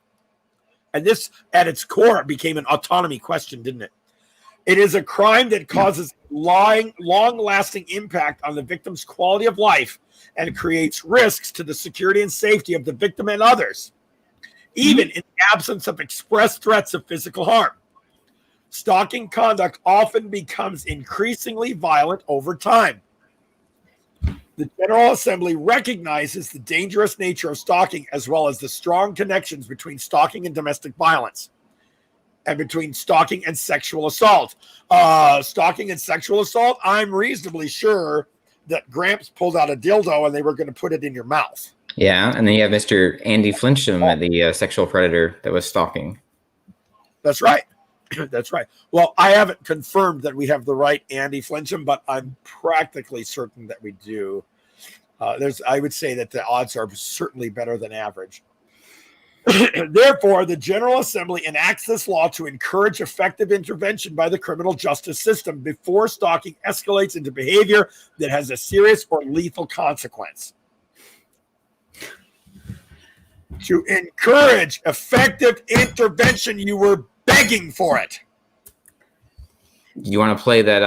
And this, at its core, became an autonomy question, didn't it? It is a crime that causes long-lasting impact on the victim's quality of life and creates risks to the security and safety of the victim and others, even in the absence of express threats of physical harm. Stalking conduct often becomes increasingly violent over time. The General Assembly recognizes the dangerous nature of stalking as well as the strong connections between stalking and domestic violence, and between stalking and sexual assault. Stalking and sexual assault, I'm reasonably sure that Gramps pulled out a dildo and they were going to put it in your mouth. Yeah, and then you have Mr. Andy Flincham, the sexual predator that was stalking. That's right. That's right. Well, I haven't confirmed that we have the right Andy Flincham, but I'm practically certain that we do. I would say that the odds are certainly better than average. Therefore, the General Assembly enacts this law to encourage effective intervention by the criminal justice system before stalking escalates into behavior that has a serious or lethal consequence. To encourage effective intervention, you were begging for it. You want to play that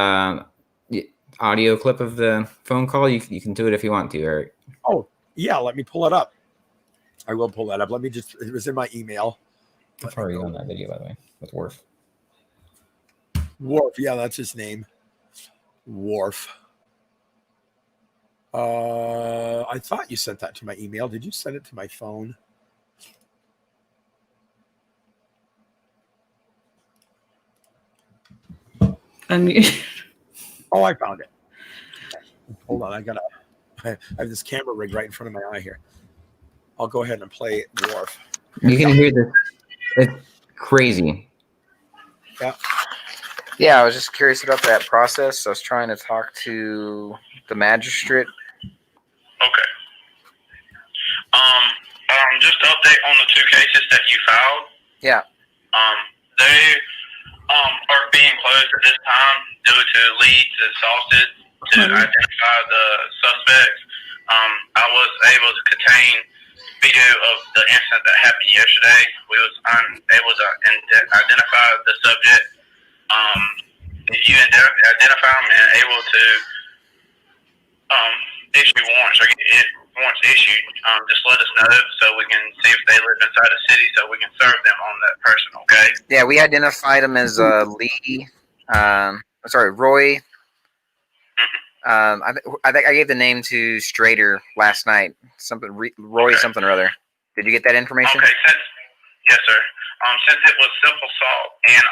audio clip of the phone call? You can do it if you want to, Eric. Oh, yeah, let me pull it up. I will pull that up. Let me just, it was in my email. How far are you on that video, by the way, with Worf? Worf, yeah, that's his name. Worf. I thought you sent that to my email. Did you send it to my phone? Oh, I found it. Hold on, I have this camera rig right in front of my eye here. I'll go ahead and play Worf. You can hear this. It's crazy. Yeah. Yeah, I was just curious about that process. I was trying to talk to the magistrate. Okay. Just to update on the 2 cases that you filed. Yeah. They are being closed at this time due to leads exhausted to identify the suspects. I was able to contain video of the incident that happened yesterday. We was unable to identify the subject. If you identify them and able to issue warrants or get warrants issued, just let us know so we can see if they live inside the city so we can serve them on that person, okay? Yeah, we identified him as Roy. I think I gave the name to Strader last night. Roy something or other. Did you get that information? Okay, yes, sir. Since it was simple assault and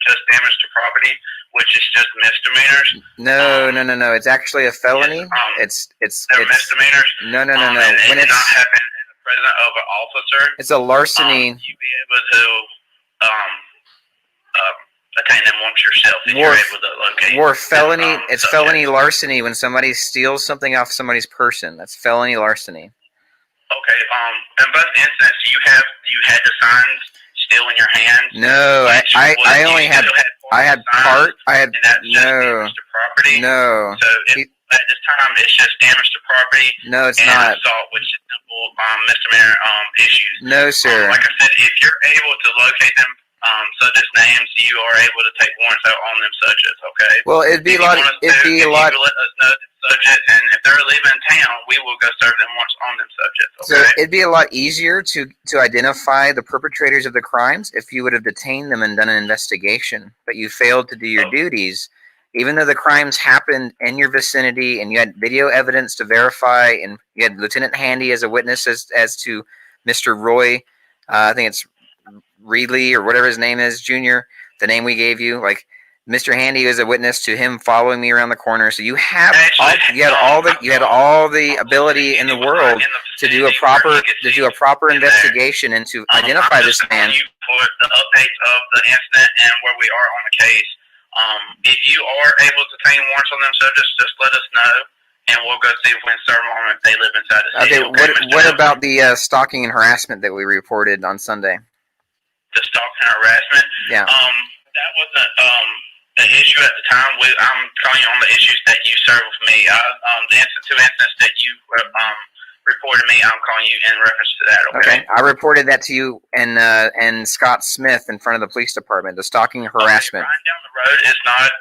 just damage to property, which is just misdemeanors. No. It's actually a felony. Yes, it's misdemeanors. No. And it did not happen in the presence of an officer. It's a larceny. You'd be able to attain them once yourself if you're able to locate. Or felony. It's felony larceny when somebody steals something off somebody's person. That's felony larceny. Okay. In both incidents, you had the signs still in your hand. No, I only had. I had part. I had no. Property. No. So at this time, it's just damage to property. No, it's and not. Assault, which is simple misdemeanor issues. No, sir. Like I said, if you're able to locate them, subjects' names, you are able to take warrants out on them subjects. Okay. Well, it'd be a lot. It'd be a lot. If you let us know the subject, and if they're leaving town, we will go serve them warrants on them subjects. Okay. So it'd be a lot easier to identify the perpetrators of the crimes if you would have detained them and done an investigation, but you failed to do your duties. Even though the crimes happened in your vicinity and you had video evidence to verify, and you had Lieutenant Handy as a witness as to Mr. Roy, I think it's Reedley or whatever his name is, Junior, the name we gave you, like Mr. Handy is a witness to him following me around the corner. So you had all the ability in the world to do a proper investigation and to identify this man. You for the updates of the incident and where we are on the case. If you are able to obtain warrants on them subjects, just let us know, and we'll go see if we can serve them on if they live inside the city. Okay, what about the stalking and harassment that we reported on Sunday? The stalking and harassment? Yeah. That wasn't an issue at the time. I'm calling you on the issues that you served with me. The two incidents that you reported me, I'm calling you in reference to that. Okay. I reported that to you and Scott Smith in front of the police department. The stalking and harassment. Riding down the road is not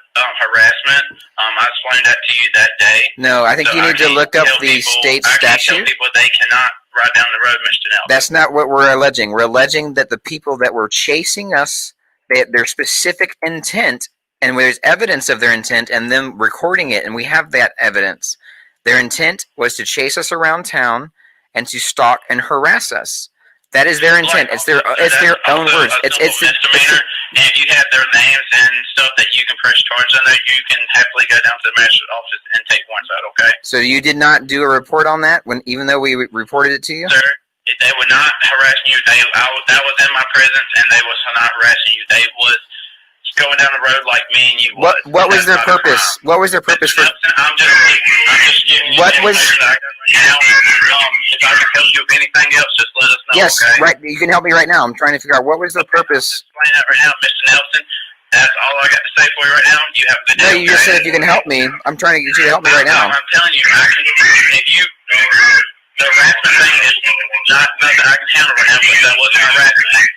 harassment. I explained that to you that day. No, I think you need to look up the state statute. I tell people they cannot ride down the road, Mr. Nelson. That's not what we're alleging. We're alleging that the people that were chasing us, their specific intent, and there's evidence of their intent and them recording it, and we have that evidence. Their intent was to chase us around town and to stalk and harass us. That is their intent. It's their own words. It's misdemeanor. And if you have their names and stuff that you can press charges on there, you can happily go down to the magistrate office and take warrants out. Okay. So you did not do a report on that even though we reported it to you? Sir, they were not harassing you. That was in my presence, and they was not harassing you. They was going down the road like me and you. What was their purpose? What was their purpose for? I'm just giving you What was? Now, if I can help you with anything else, just let us know. Yes, okay? right. You can help me right now. I'm trying to figure out what was the purpose. Explain that right now, Mr. Nelson. That's all I got to say for you right now. You have a good day. No, you just said if you can help me. I'm trying to get you to help me right now. I'm telling you, the harassment thing is not nothing I can handle right now, because that wasn't harassment.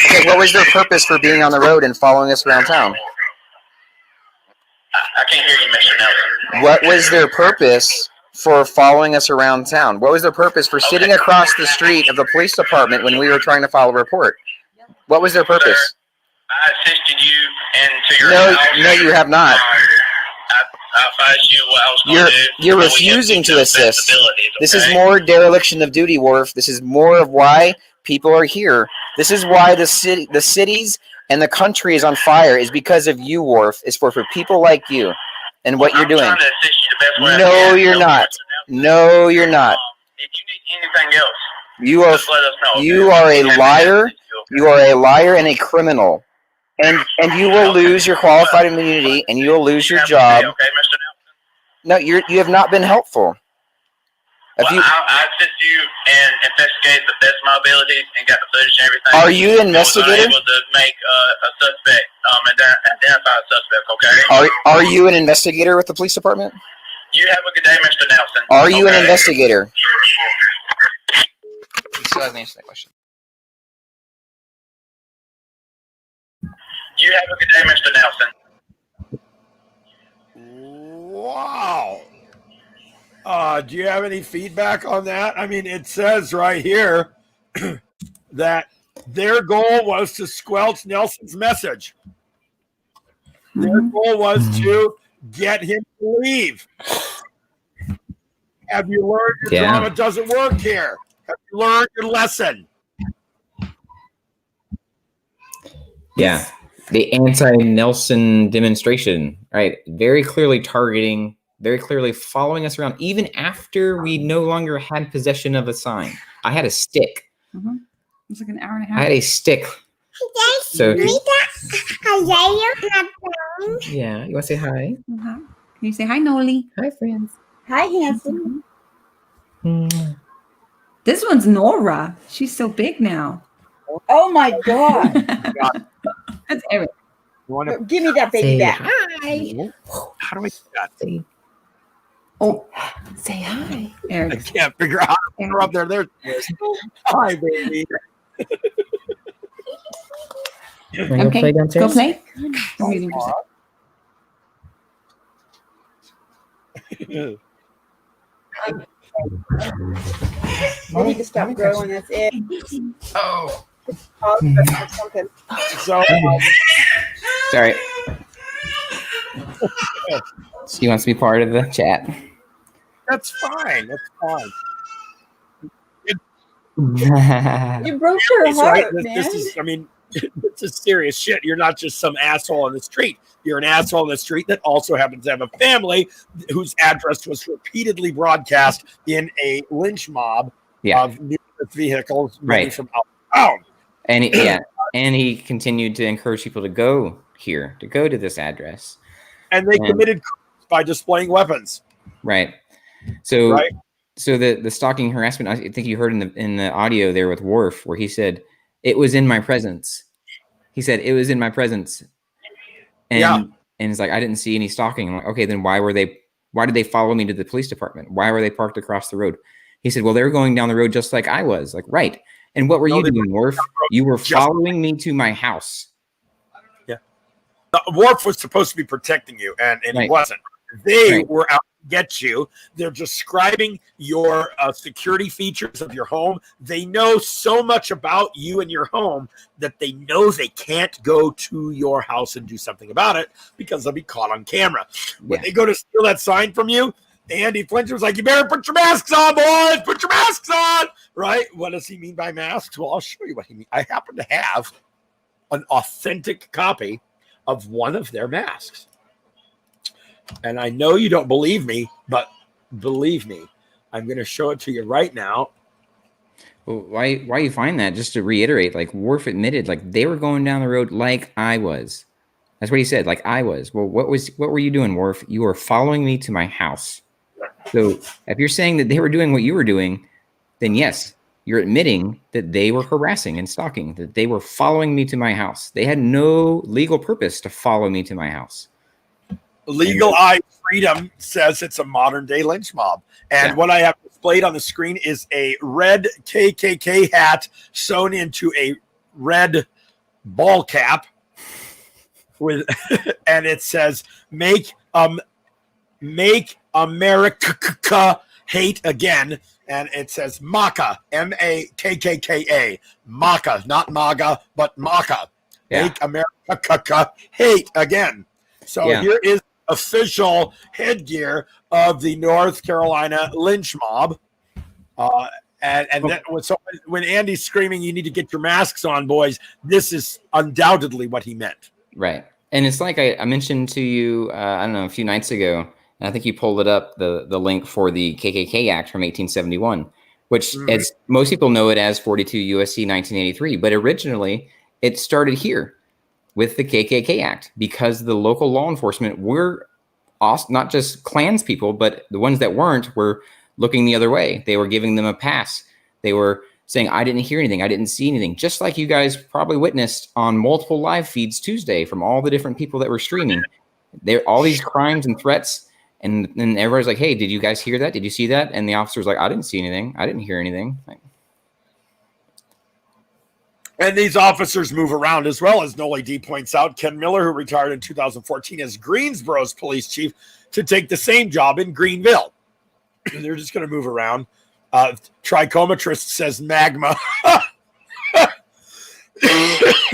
Okay, what was their purpose for being on the road and following us around town? I can't hear you, Mr. Nelson. What was their purpose for following us around town? What was their purpose for sitting across the street of the police department when we were trying to file a report? What was their purpose? I assisted you into your house. No, you have not. I advised you what I was going to do. You're refusing to assist. This is okay? more dereliction of duty, Worf. This is more of why people are here. This is why the cities and the country is on fire, is because of you, Worf. It's for people like you and what you're doing. I'm trying to assist you the best way I No, can. you're not. No, you're not. If you need anything else, You are just let us know. you are a liar. You are a liar and a criminal. And you will lose your qualified immunity, and you will lose your job. Okay, Mr. No, Nelson? you have not been helpful. Well, I assist you and investigated the best of my abilities and got the footage and everything. Are you an investigator? I was able to make a suspect, identify a suspect, okay? Are you an investigator with the police department? You have a good day, Mr. Nelson. Are you an investigator? You still haven't answered that question. You have a good day, Mr. Nelson. Wow. Do you have any feedback on that? I mean, it says right here that their goal was to squelch Nelson's message. Their goal was to get him to leave. Have you learned your drama doesn't work here? Have you learned your lesson? Yeah. The anti-Nelson demonstration, right? Very clearly targeting, very clearly following us around, even after we no longer had possession of a sign. I had a stick. Mm-hmm. It was like an hour and a half. I had a stick. So, yeah, you want to say hi? Uh-huh. Can you say hi, Noli? Hi, friends. Hi, handsome. Mm-hmm. This one's Nora. She's so big now. Oh my God. That's Eric. Give me that baby back. Hi. How do I do that? Oh, say hi, Eric. I can't figure out how to put her up there. There. Hi, baby. Okay, go play. I'm reading for I need to stop growing. That's it. Oh. Something. So, Sorry. She wants to be part of the chat. that's fine. That's fine. You broke her It's right. heart, man. This is, I mean, this is serious shit. You're not just some asshole on the street. You're an asshole on the street that also happens to have a family whose address was repeatedly broadcast in a lynch mob of numerous vehicles moving from out of town. And and he continued to encourage people to go here, to go to this address. And they committed crimes by displaying weapons. Right. So so the stalking harassment, I think you heard in the audio there with Worf, where he said, "It was in my presence." He said, "It was in my presence." And it's like, I didn't see any stalking. I'm like, okay, then why did they follow me to the police department? Why were they parked across the road? He said, well, they were going down the road just like I was. Like, right. And what were you doing, Worf? You were following me to my house. Yeah. Worf was supposed to be protecting you, and he wasn't. They were out to get you. They're describing your security features of your home. They know so much about you and your home that they know they can't go to your house and do something about it because they'll be caught on camera. When they go to steal that sign from you, Andy Flincher was like, you better put your masks on, boys. Put your masks on. Right? What does he mean by masks? Well, I'll show you what he means. I happen to have an authentic copy of one of their masks. And I know you don't believe me, but believe me, I'm going to show it to you right now. Well, why you find that? Just to reiterate, like Worf admitted, like they were going down the road like I was. That's what he said, like I was. Well, what were you doing, Worf? You were following me to my house. So if you're saying that they were doing what you were doing, then yes, you're admitting that they were harassing and stalking, that they were following me to my house. They had no legal purpose to follow me to my house. Legal Eye Freedom says it's a modern day lynch mob. And what I have displayed on the screen is a red KKK hat sewn into a red ball cap with, and it says, make America hate again. And it says Maka, M-A-K-K-K-A, Maka, not MAGA, but Maka. Yeah. Make America hate again. So here is official headgear of the North Carolina lynch mob. And that was, so when Andy's screaming, you need to get your masks on, boys, this is undoubtedly what he meant. Right. And it's like I mentioned to you, I don't know, a few nights ago, and I think you pulled it up, the link for the KKK Act from 1871, which as most people know it as 42 USC 1983. But originally, it started here with the KKK Act because the local law enforcement were not just Klans people, but the ones that weren't were looking the other way. They were giving them a pass. They were saying, I didn't hear anything. I didn't see anything. Just like you guys probably witnessed on multiple live feeds Tuesday from all the different people that were streaming. There, all these crimes and threats. And then everybody's like, hey, did you guys hear that? Did you see that? And the officer's like, I didn't see anything. I didn't hear anything. And these officers move around as well, as Noli D points out. Ken Miller, who retired in 2014 as Greensboro's police chief, to take the same job in Greenville. They're just going to move around. Trichometrist says magma.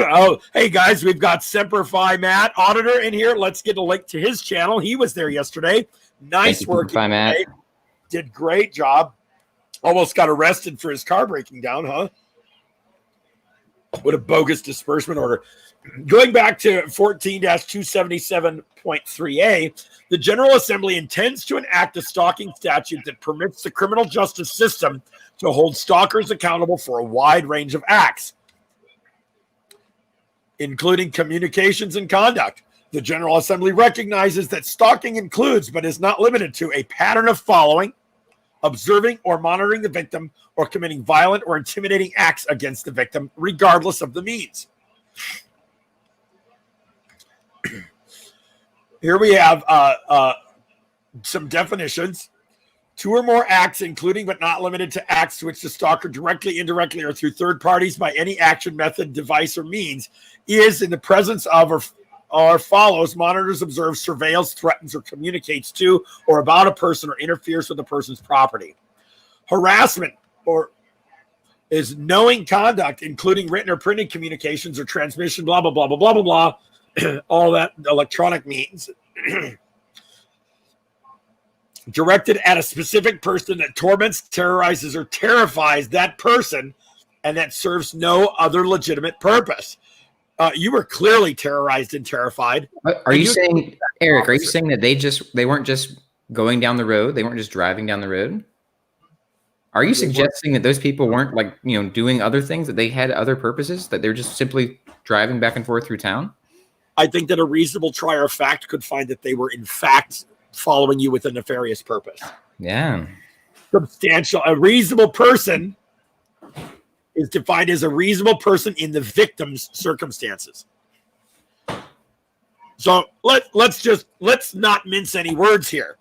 Oh, hey guys, we've got Semper Fi Matt, auditor, in here. Let's get a link to his channel. He was there yesterday. Nice work. Matt. Did great job. Almost got arrested for his car breaking down, huh? What a bogus disbursement order. Going back to 14-277.3a, the General Assembly intends to enact a stalking statute that permits the criminal justice system to hold stalkers accountable for a wide range of acts, including communications and conduct. The General Assembly recognizes that stalking includes, but is not limited to, a pattern of following, observing or monitoring the victim, or committing violent or intimidating acts against the victim, regardless of the means. Here we have some definitions. 2 or more acts, including but not limited to acts to which the stalker directly, indirectly, or through third parties by any action, method, device, or means is in the presence of or follows, monitors, observes, surveils, threatens, or communicates to or about a person or interferes with a person's property. Harassment is knowing conduct, including written or printed communications or transmission, blah, blah, blah, blah, blah, blah, blah. All that electronic means. Directed at a specific person that torments, terrorizes, or terrifies that person and that serves no other legitimate purpose. You were clearly terrorized and terrified. Are you saying, Eric, are you saying that they weren't just going down the road? They weren't just driving down the road? Are you suggesting that those people weren't doing other things, that they had other purposes, that they're just simply driving back and forth through town? I think that a reasonable trier of fact could find that they were in fact following you with a nefarious purpose. Yeah. Substantial. A reasonable person is defined as a reasonable person in the victim's circumstances. So let's not mince any words here.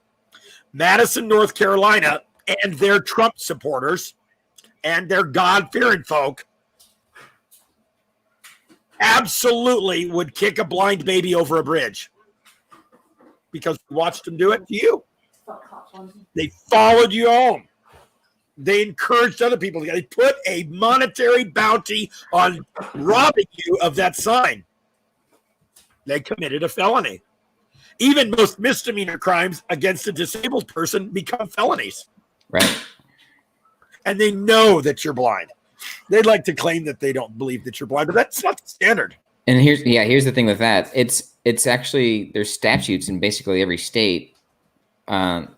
Madison, North Carolina, and their Trump supporters and their God-fearing folk absolutely would kick a blind baby over a bridge because we watched them do it to you. They followed you home. They encouraged other people. They put a monetary bounty on robbing you of that sign. They committed a felony. even most misdemeanor crimes against a disabled person become felonies. Right. And they know that you're blind. They'd like to claim that they don't believe that you're blind, but that's not the standard. And here's the thing with that. It's actually, there's statutes in basically every state that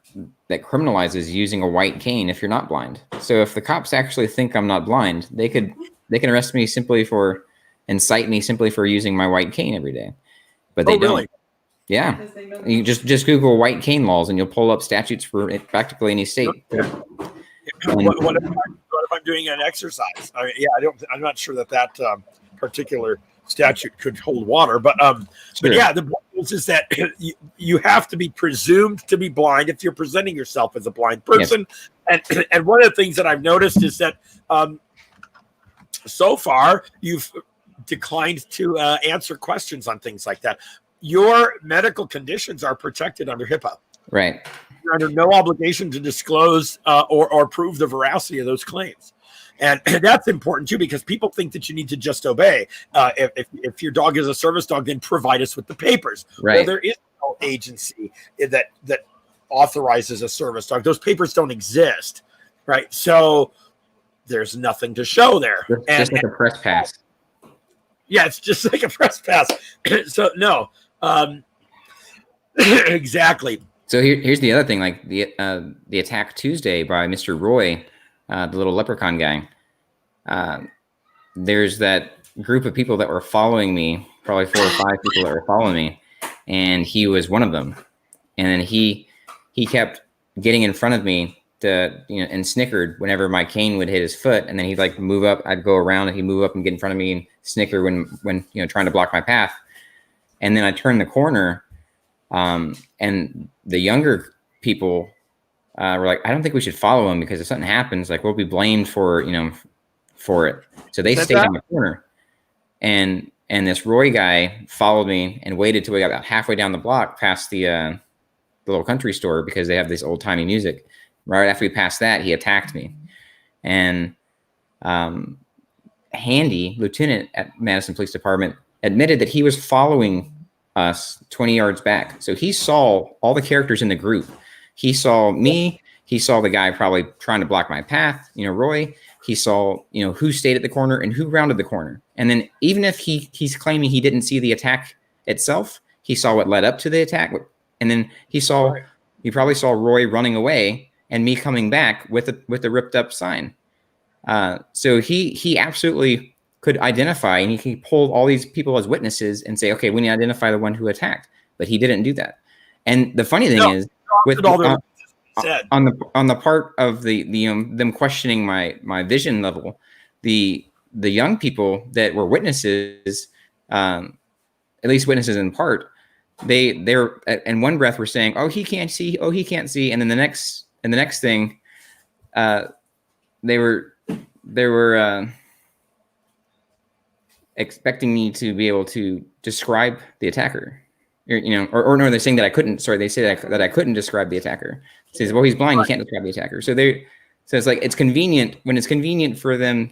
criminalizes using a white cane if you're not blind. So if the cops actually think I'm not blind, they can arrest me simply for and cite me simply for using my white cane every day. But they don't. Really? Yeah. You just Google white cane laws and you'll pull up statutes for practically any state. What if I'm doing an exercise? I'm not sure that particular statute could hold water, but yeah, the point is that you have to be presumed to be blind if you're presenting yourself as a blind person. Yes. And one of the things that I've noticed is that so far you've declined to answer questions on things like that. Your medical conditions are protected under HIPAA. Right. You're under no obligation to disclose or prove the veracity of those claims. And that's important too, because people think that you need to just obey. If your dog is a service dog, then provide us with the papers. Right. Well, there is no agency that authorizes a service dog. Those papers don't exist, right? So there's nothing to show there. Just like a press pass. Yeah, it's just like a press pass. So no, exactly. So here's the other thing, like the attack Tuesday by Mr. Roy, the little leprechaun guy. There's that group of people that were following me, probably 4 or 5 people that were following me, and he was one of them. And then he kept getting in front of me to, and snickered whenever my cane would hit his foot, and then he'd like move up. I'd go around and he'd move up and get in front of me and snicker when trying to block my path. And then I turned the corner, and the younger people were like, I don't think we should follow him because if something happens, like we'll be blamed for it. So they stayed in the corner, and this Roy guy followed me and waited till we got about halfway down the block past the little country store because they have this old timey music. Right after we passed that, he attacked me, and Handy, lieutenant at Madison Police Department, admitted that he was following us 20 yards back. So he saw all the characters in the group. He saw me. He saw the guy probably trying to block my path, Roy. He saw, who stayed at the corner and who rounded the corner. And then even if he's claiming he didn't see the attack itself, he saw what led up to the attack. And then he probably saw Roy running away and me coming back with the ripped up sign. So he absolutely could identify, and he pulled all these people as witnesses and say, okay, we need to identify the one who attacked. But he didn't do that. And the funny thing is, with on the part of the them questioning my vision level, the young people that were witnesses, at least witnesses in part, they're in one breath were saying, oh, he can't see, and then the next thing, they were expecting me to be able to describe the attacker, or no, they're saying that I couldn't. Sorry, they say that I couldn't describe the attacker. It says, well, he's blind, he can't describe the attacker. So it's like it's convenient when it's convenient for them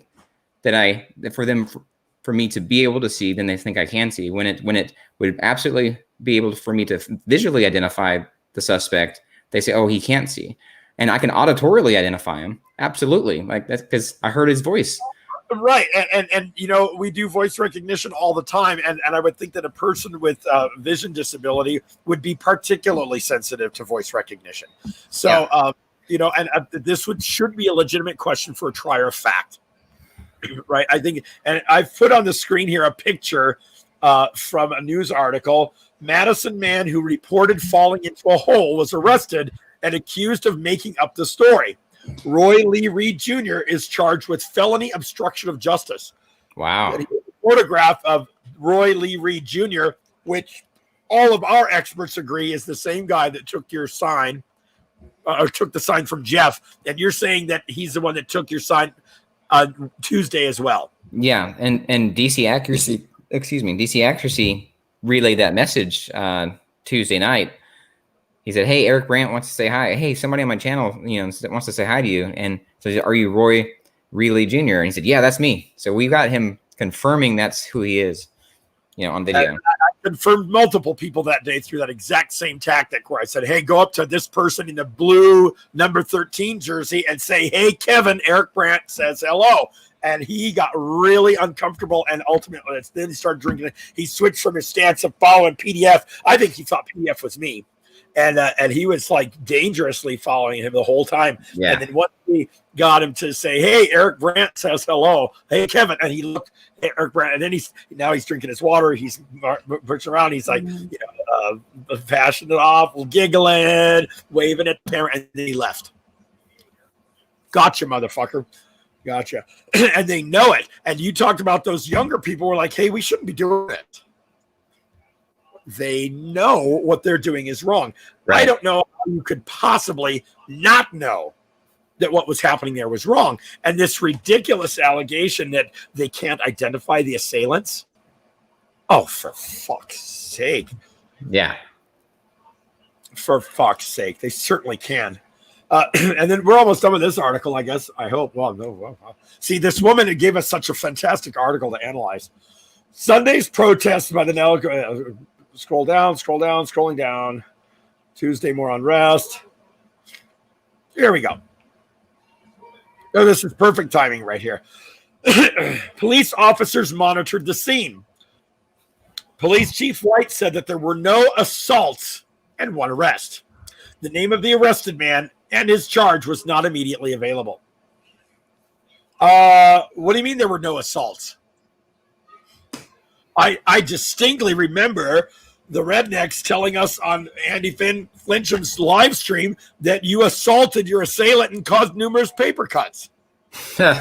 for me to be able to see, then they think I can see. When it would absolutely be able for me to visually identify the suspect, they say, oh, he can't see, and I can auditorily identify him. Absolutely, like that's because I heard his voice. Right. And we do voice recognition all the time. And I would think that a person with vision disability would be particularly sensitive to voice recognition. So, this should be a legitimate question for a trier of fact. Right. I think, and I've put on the screen here a picture from a news article. Madison man who reported falling into a hole was arrested and accused of making up the story. Roy Lee Reed Jr. is charged with felony obstruction of justice. Wow. And here's a photograph of Roy Lee Reed Jr., which all of our experts agree is the same guy that took your sign, or took the sign from Jeff. And you're saying that he's the one that took your sign Tuesday as well. Yeah. And DC Accuracy relayed that message Tuesday night. He said, hey, Eric Brandt wants to say hi. Hey, somebody on my channel, wants to say hi to you. And so, are you Roy Lee Jr.? And he said, yeah, that's me. So we got him confirming that's who he is, on video. I confirmed multiple people that day through that exact same tactic where I said, hey, go up to this person in the blue number 13 jersey and say, hey, Kevin, Eric Brandt says hello. And he got really uncomfortable, and ultimately then he started drinking it. He switched from his stance of following PDF. I think he thought PDF was me. And he was like dangerously following him the whole time. Yeah. And then once we got him to say, hey, Eric Brandt says hello. Hey, Kevin. And he looked at Eric Brandt, and then he's drinking his water. He's pushing around. He's like, passing it off, giggling, waving at the camera, and then he left. Gotcha, motherfucker. Gotcha. And they know it. And you talked about those younger people were like, hey, we shouldn't be doing it. They know what they're doing is wrong. Right. I don't know how you could possibly not know that what was happening there was wrong. And this ridiculous allegation that they can't identify the assailants. Oh, for fuck's sake. Yeah. For fuck's sake. They certainly can. And then we're almost done with this article, I guess. I hope. Well, no. Well. See, this woman gave us such a fantastic article to analyze. Sunday's protest by the scrolling down. Tuesday, more unrest. Here we go. Oh, this is perfect timing right here. Police officers monitored the scene. Police Chief White said that there were no assaults and one arrest. The name of the arrested man and his charge was not immediately available. What do you mean there were no assaults? I distinctly remember the rednecks telling us on Andy Flincham's live stream that you assaulted your assailant and caused numerous paper cuts. Did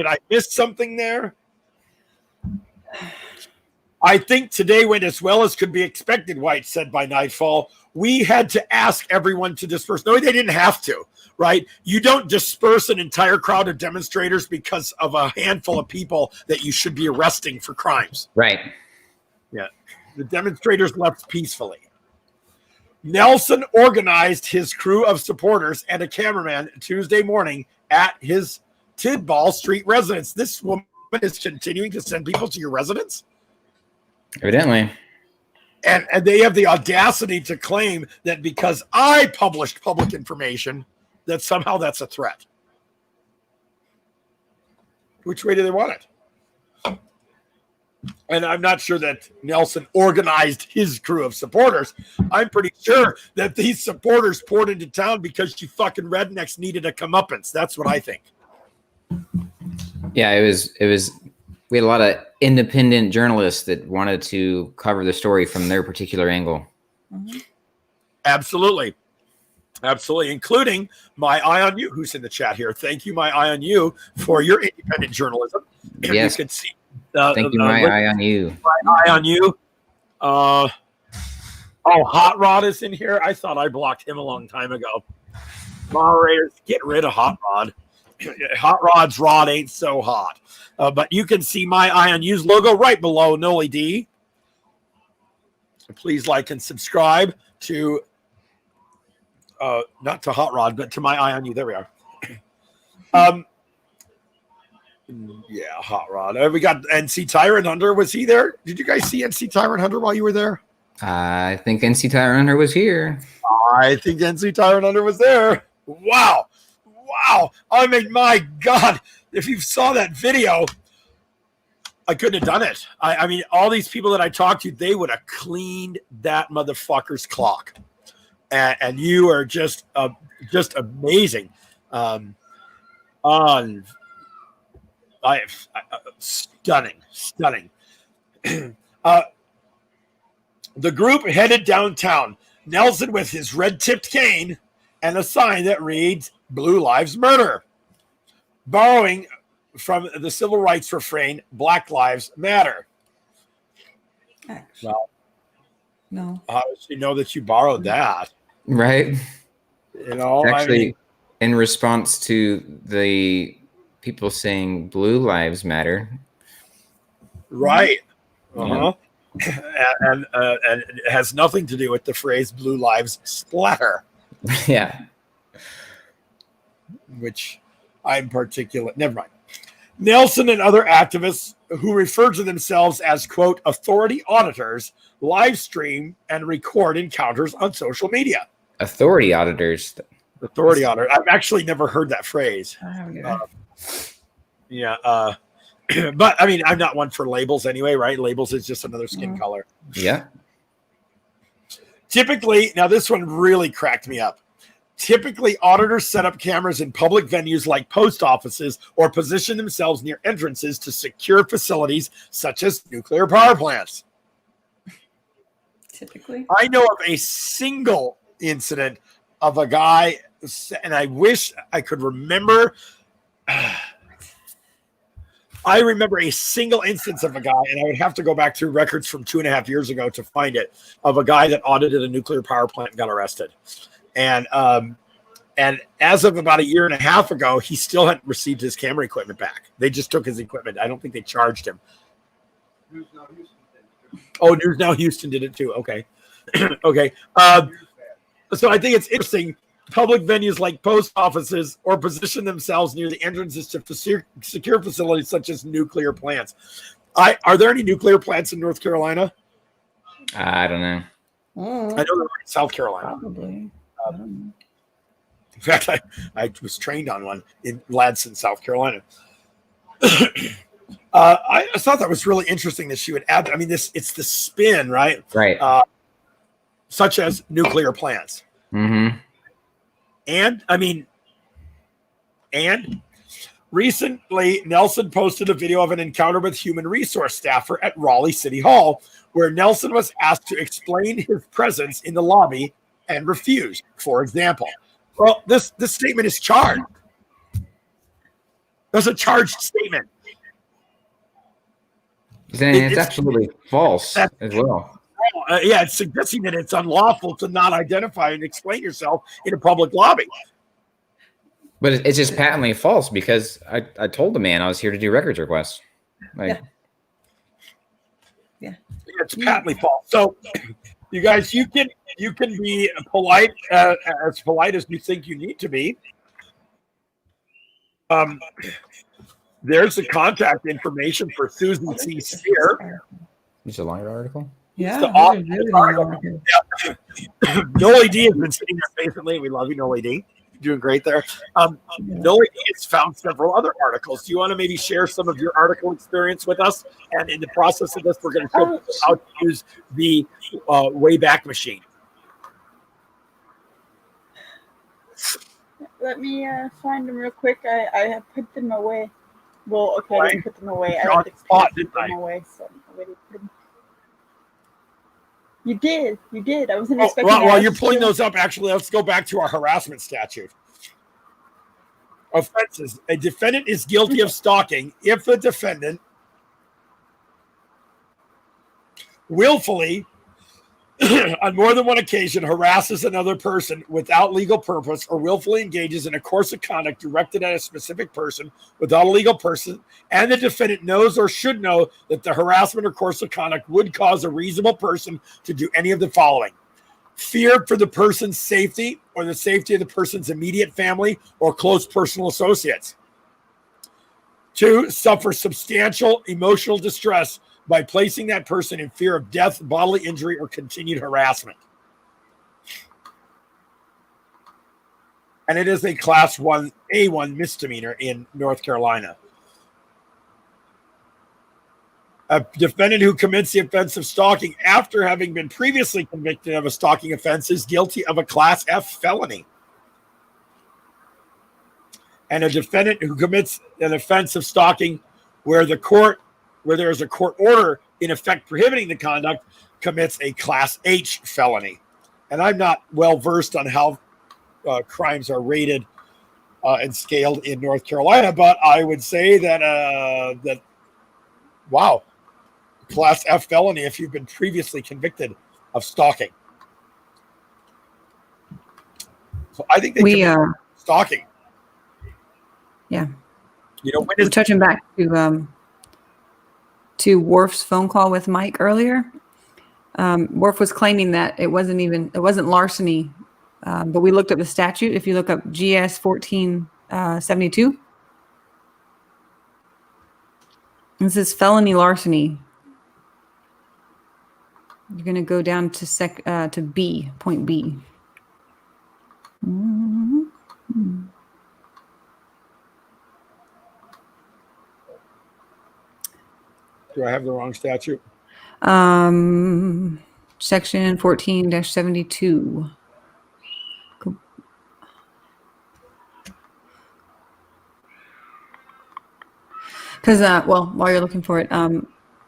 I miss something there? I think today went as well as could be expected, White said by nightfall. We had to ask everyone to disperse. No, they didn't have to, right? You don't disperse an entire crowd of demonstrators because of a handful of people that you should be arresting for crimes. Right. Yeah. The demonstrators left peacefully. Nelson organized his crew of supporters and a cameraman Tuesday morning at his Tidball Street residence. This woman is continuing to send people to your residence? Evidently. And they have the audacity to claim that because I published public information, that somehow that's a threat. Which way do they want it? And I'm not sure that Nelson organized his crew of supporters. I'm pretty sure that these supporters poured into town because you fucking rednecks needed a comeuppance. That's what I think. Yeah, it was. We had a lot of independent journalists that wanted to cover the story from their particular angle. Mm-hmm. Absolutely. Absolutely. Including my Eye on You, who's in the chat here. Thank you, my Eye on You, for your independent journalism. Yes. You can see. Thank you, my Eye on You. My Eye on You. Oh, Hot Rod is in here. I thought I blocked him a long time ago. Moderators, get rid of Hot Rod. Hot Rod's rod ain't so hot. But you can see my Eye on You's logo right below Noli D. Please like and subscribe to, not to Hot Rod, but to my Eye on You. There we are. Yeah, Hot Rod. We got NC Tyrant Hunter. Was he there? Did you guys see NC Tyrant Hunter while you were there? I think NC Tyrant Hunter was here. I think NC Tyrant Hunter was there. Wow. I mean, my God, if you saw that video, I couldn't have done it. I mean, all these people that I talked to, they would have cleaned that motherfucker's clock. And you are just amazing. Stunning. The group headed downtown. Nelson with his red-tipped cane and a sign that reads, Blue Lives Matter. Borrowing from the civil rights refrain, Black Lives Matter. Well, no. How does she know that you borrowed that? Right. You know, actually, in response to the people saying Blue Lives Matter. Right. Uh-huh. And it has nothing to do with the phrase Blue Lives Splatter. Yeah. Which I'm particular. Never mind. Nelson and other activists who refer to themselves as, quote, authority auditors live stream and record encounters on social media. Authority auditors. Authority auditor. I've actually never heard that phrase. But I mean, I'm not one for labels anyway, right? Labels is just another skin color. Yeah. Typically, now this one really cracked me up. Typically, auditors set up cameras in public venues like post offices or position themselves near entrances to secure facilities such as nuclear power plants. Typically, I know of a single incident of a guy, and I wish I could remember. I remember a single instance of a guy, and I would have to go back through records from 2.5 years ago to find it, of a guy that audited a nuclear power plant and got arrested. And as of about 1.5 years ago, he still hadn't received his camera equipment back. They just took his equipment. I don't think they charged him. Oh, News Now Houston did it too. Okay. Okay. So I think it's interesting. Public venues like post offices or position themselves near the entrances to secure facilities such as nuclear plants. Are there any nuclear plants in North Carolina? I don't know. I know they're in South Carolina. Probably. In fact, I was trained on one in Ladson, South Carolina. I thought that was really interesting that she would add. I mean, it's the spin, right? Right. Such as nuclear plants. Mm-hmm. And recently, Nelson posted a video of an encounter with human resource staffer at Raleigh City Hall, where Nelson was asked to explain his presence in the lobby and refused. For example, well, this statement is charged. That's a charged statement. It's absolutely false as well. Yeah, it's suggesting that it's unlawful to not identify and explain yourself in a public lobby. But it's just patently false because I told the man I was here to do records requests. Like, yeah, it's patently false. So, you guys, you can be polite, as polite as you think you need to be. There's the contact information for Susan C. Spear. It's a liar article. Yeah. Noli D has been sitting there patiently. We love you, Noli D. You're doing great there. Noli D has found several other articles. Do you want to maybe share some of your article experience with us? And in the process of this, we're going to show you how to use the Wayback Machine. Let me find them real quick. I have put them away. Well, okay, I didn't put them away. I didn't put them away. So I put them. You did. I wasn't expecting that. While you're pulling those up, actually, let's go back to our harassment statute. Offenses. A defendant is guilty of stalking if the defendant willfully, on more than one occasion, harasses another person without legal purpose or willfully engages in a course of conduct directed at a specific person without a legal person, and the defendant knows or should know that the harassment or course of conduct would cause a reasonable person to do any of the following: fear for the person's safety or the safety of the person's immediate family or close personal associates. 2, suffer substantial emotional distress by placing that person in fear of death, bodily injury, or continued harassment. And it is a class 1A1 misdemeanor in North Carolina. A defendant who commits the offense of stalking after having been previously convicted of a stalking offense is guilty of a class F felony. And a defendant who commits an offense of stalking where there is a court order in effect prohibiting the conduct commits a class H felony. And I'm not well versed on how crimes are rated and scaled in North Carolina, but I would say that wow, class F felony if you've been previously convicted of stalking. So I think they stalking. Yeah. You know, we're touching back to Worf's phone call with Mike earlier. Worf was claiming that it wasn't larceny, but we looked up the statute. If you look up GS 1472, This is felony larceny. You're going to go down to B, point B. Mm-hmm. Do I have the wrong statute? Section 14-72. Because, well, while you're looking for it,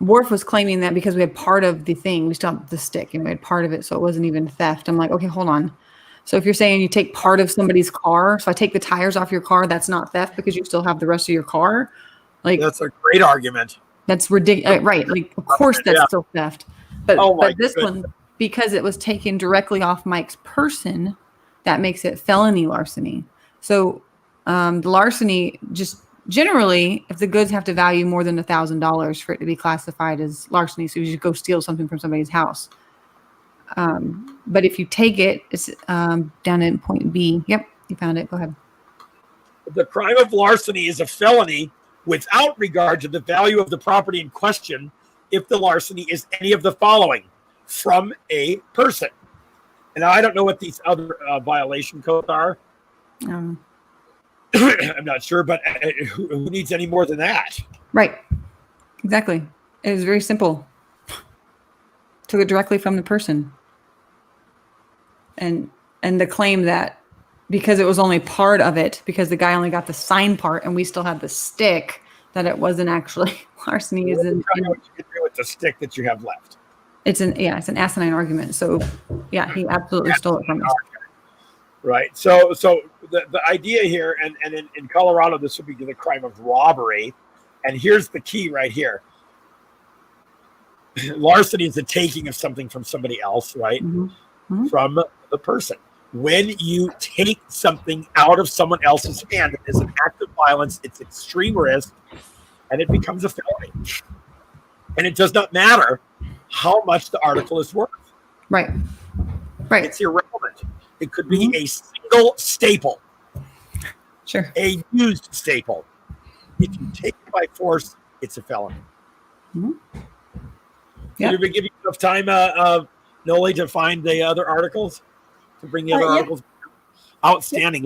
Worf was claiming that because we had part of the thing, we still have the stick, and we had part of it, so it wasn't even theft. I'm like, okay, hold on. So if you're saying you take part of somebody's car, so I take the tires off your car, that's not theft because you still have the rest of your car? Like, that's a great argument. That's ridiculous, right? Like, of course, that's still theft. But this one, because it was taken directly off Mike's person, that makes it felony larceny. So the larceny, just generally, if the goods have to value more than $1,000 for it to be classified as larceny, so you should go steal something from somebody's house. But if you take it, it's down in point B. Yep, you found it. Go ahead. The crime of larceny is a felony without regard to the value of the property in question if the larceny is any of the following: from a person. And I don't know what these other violation codes are. I'm not sure, but who needs any more than that? Right. Exactly. It was very simple. Took it directly from the person. And the claim that because it was only part of it, because the guy only got the sign part and we still had the stick, that it wasn't actually larceny. What you can do with the stick that you have left? It's an asinine argument. So yeah, he absolutely stole it from us. Right. So the idea here, and in Colorado, this would be the crime of robbery. And here's the key right here. Larceny is the taking of something from somebody else, right? Mm-hmm. From the person. When you take something out of someone else's hand, it is an act of violence. It's extreme risk, and it becomes a felony. And it does not matter how much the article is worth. Right. Right. It's irrelevant. It could be a single staple. Sure. A used staple. If you take it by force, it's a felony. Mm-hmm. Did we give you enough time, Noli, to find the other articles? To bring the other articles? Outstanding.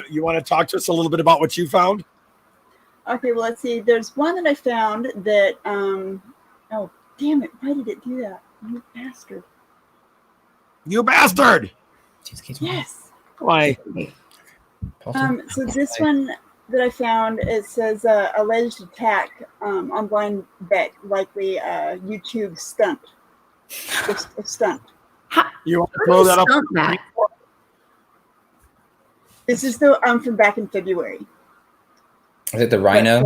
You want to talk to us a little bit about what you found? Okay, well, let's see. There's one that I found that, oh, damn it. Why did it do that? You bastard. You bastard! Yes. Why? So this one that I found, it says alleged attack on blind bet, likely YouTube stunt. A stunt. You want to throw that up? This is the from back in February. Is it the rhino?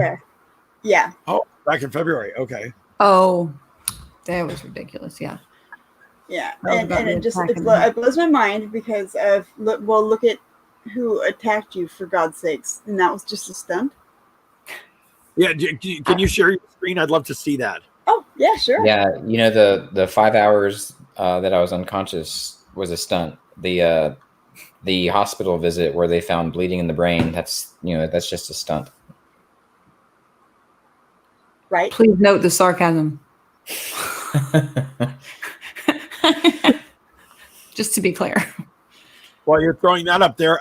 Yeah. Oh, back in February. Okay. Oh, that was ridiculous. Yeah. Yeah, and it just it blows my mind because of look at who attacked you, for God's sakes, and that was just a stunt. Yeah, can you share your screen? I'd love to see that. Oh yeah, sure. Yeah, you know the 5 hours that I was unconscious was a stunt. The hospital visit where they found bleeding in the brain, that's just a stunt. Right. Please note the sarcasm. Just to be clear. While you're throwing that up there,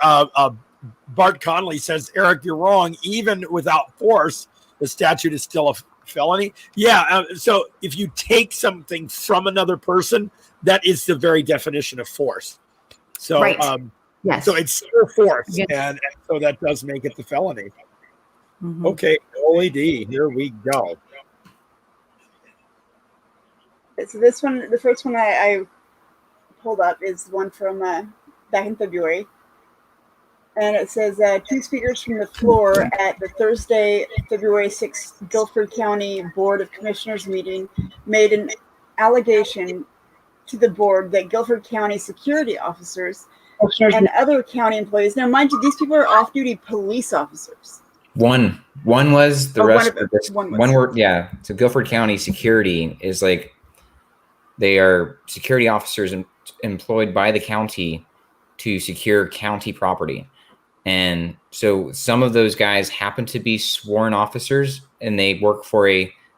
Bart Conley says, Eric, you're wrong. Even without force, the statute is still a felony. Yeah. So if you take something from another person, that is the very definition of force. So, right. Yes. So it's sheer force. Yes. And so that does make it the felony. Mm-hmm. Okay. OED, here we go. So this one, the first one I pulled up is one from back in February. And it says, two speakers from the floor at the Thursday, February 6th, Guilford County Board of Commissioners meeting made an allegation to the board that Guilford County security officers and other county employees, now mind you, these people are off-duty police officers. One was, the rest of this. One word, yeah. So Guilford County security is like, they are security officers employed by the county to secure county property. And so some of those guys happen to be sworn officers and they work for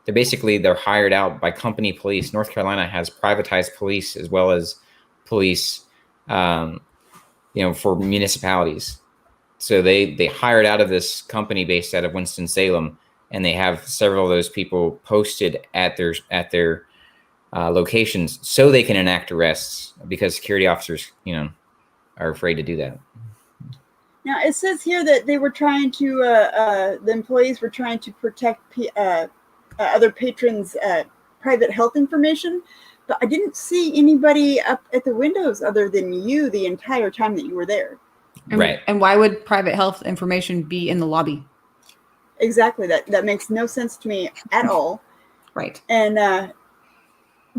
they're hired out by company police. North Carolina has privatized police as well as police, for municipalities. So they hired out of this company based out of Winston-Salem, and they have several of those people posted at their locations so they can enact arrests, because security officers, are afraid to do that. Now, it says here that they were trying to, the employees were trying to protect other patrons' private health information, but I didn't see anybody up at the windows other than you the entire time that you were there. Right. And why would private health information be in the lobby? Exactly. That makes no sense to me at all. Right. And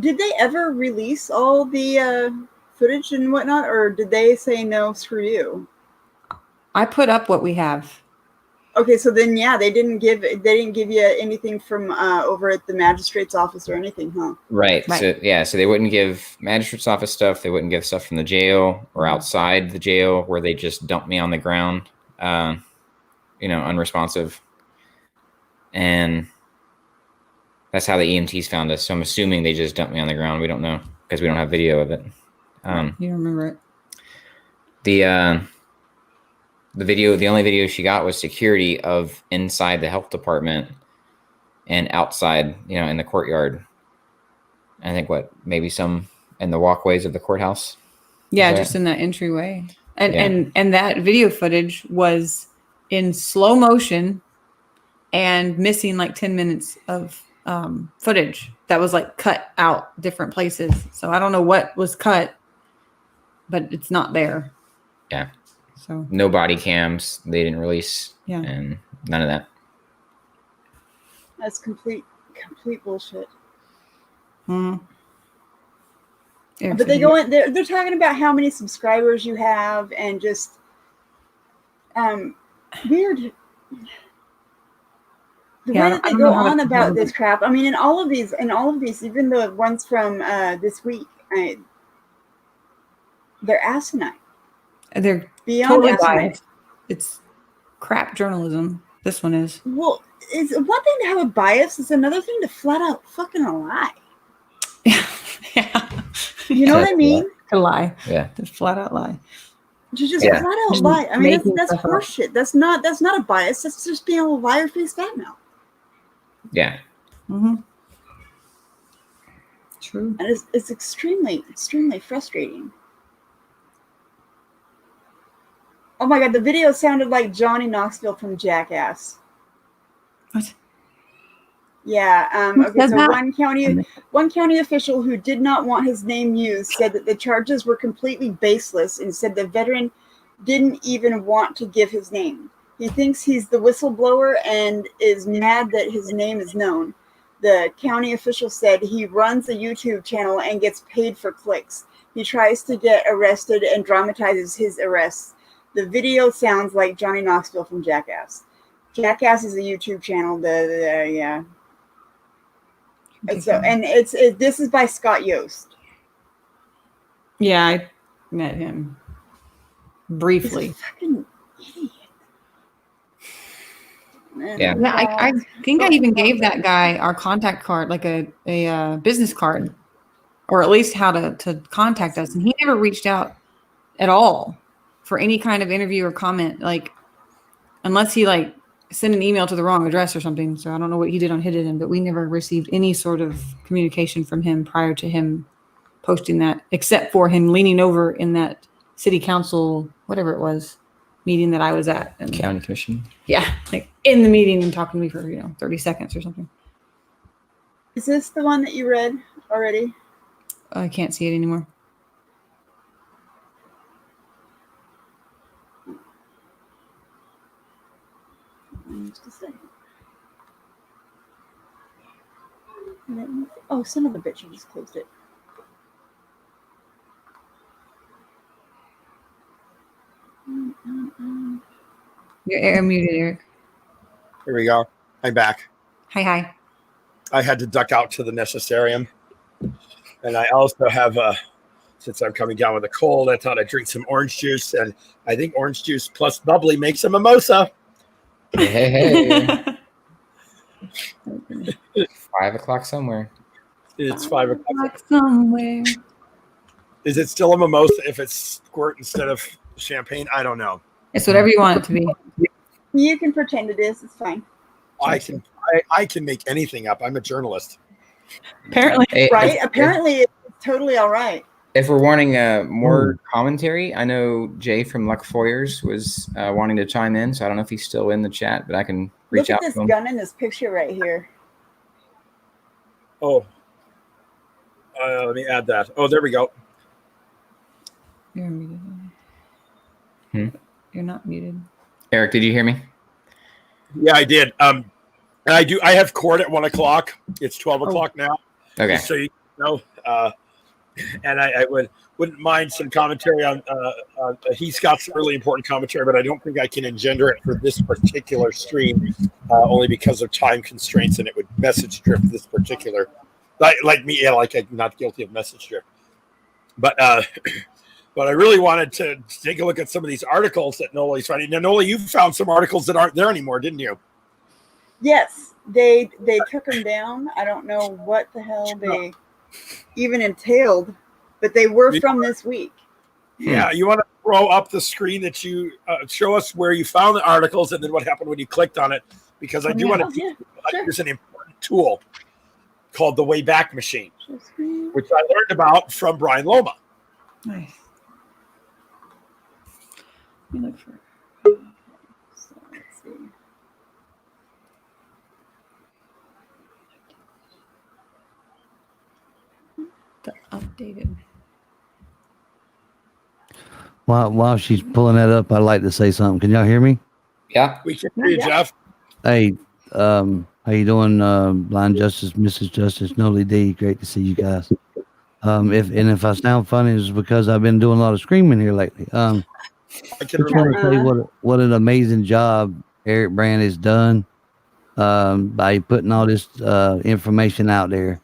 did they ever release all the footage and whatnot, or did they say no, screw you? I put up what we have. Okay, so then they didn't give you anything from over at the magistrate's office or anything, huh? Right. So they wouldn't give magistrate's office stuff. They wouldn't give stuff from the jail or outside the jail, where they just dumped me on the ground, unresponsive. And that's how the EMTs found us. So I'm assuming they just dumped me on the ground. We don't know, because we don't have video of it. You remember it? The only video she got was security of inside the health department and outside, in the courtyard. I think maybe some in the walkways of the courthouse. Yeah, just in that entryway. And that video footage was in slow motion and missing like 10 minutes of footage that was like cut out different places. So I don't know what was cut, but it's not there. Yeah. So no body cams. They didn't release. Yeah. And none of that. That's complete bullshit. Hmm. But they go in. They're talking about how many subscribers you have and just weird. The way that they go on about this crap. I mean, in all of these, even the ones from this week, they're asinine. They're beyond totally asinine. biased. It's crap journalism. This one is. Well, it's one thing to have a bias. It's another thing to flat out fucking lie. Yeah. You know what I mean? To lie. Yeah. To flat out lie. To just flat out lie. I mean, that's horseshit. That's not a bias. That's just being a liar face fat mouth. Yeah. Mm-hmm. True. And it's extremely, extremely frustrating. Oh my god, the video sounded like Johnny Knoxville from Jackass. What? Yeah. Okay. said So that? one county official who did not want his name used said that the charges were completely baseless and said the veteran didn't even want to give his name. He thinks he's the whistleblower and is mad that his name is known. The county official said he runs a YouTube channel and gets paid for clicks. He tries to get arrested and dramatizes his arrests. The video sounds like Johnny Knoxville from Jackass. Jackass is a YouTube channel. Yeah. And so, and this is by Scott Yost. Yeah, I met him briefly. He's a fucking idiot. Yeah. I think I even gave that guy our contact card, like a business card, or at least how to contact us, and he never reached out at all for any kind of interview or comment, like unless he like sent an email to the wrong address or something. So I don't know what he did on his end, but we never received any sort of communication from him prior to him posting that, except for him leaning over in that city council, whatever it was, meeting that I was at. And, County commission. yeah, like in the meeting and talking to me for 30 seconds or something. Is this the one that you read already? I can't see it anymore. Just a second. Oh, son of a bitch! I just closed it. You're muted, Eric. Here we go. I'm back. Hi. I had to duck out to the necessarium. And I also have, since I'm coming down with a cold, I thought I'd drink some orange juice. And I think orange juice plus bubbly makes a mimosa. Hey. 5 o'clock somewhere. It's 5 o'clock. Somewhere. Is it still a mimosa if it's squirt instead of champagne? I don't know. It's whatever you want it to be. You can pretend it is. It's fine. I can make anything up. I'm a journalist. Apparently, right? Apparently, it's totally all right. If we're wanting more commentary, I know Jay from Luck Foyers was wanting to chime in, so I don't know if he's still in the chat, but I can reach Look out at this to him. gun in this picture right here. Oh, let me add that. Oh, there we go. You're muted. You're not muted. Eric, did you hear me? Yeah, I did. And I have court at 1 o'clock. It's 12 o'clock now. Okay. So you know, and I wouldn't mind some commentary on. He's got some really important commentary, but I don't think I can engender it for this particular stream, only because of time constraints, and it would message drift this particular. Like me, yeah, like I'm not guilty of message drift, but I really wanted to take a look at some of these articles that Noli's finding. Now, Noli, you found some articles that aren't there anymore, didn't you? Yes, they took them down. I don't know what the hell they even entailed, but they were from this week. Yeah, you want to throw up the screen that you show us where you found the articles and then what happened when you clicked on it, because I do want to use an important tool called the Wayback Machine, which I learned about from Brian Loma. Nice. Let me look for. So let's see. The updated. While she's pulling that up, I'd like to say something. Can y'all hear me? Yeah. We can hear you, Jeff. Hey, how you doing, Blind Justice, Mrs. Justice, Noli D? Great to see you guys. If I sound funny, it's because I've been doing a lot of screaming here lately. I can just want to say what an amazing job Eric Brand has done by putting all this information out there.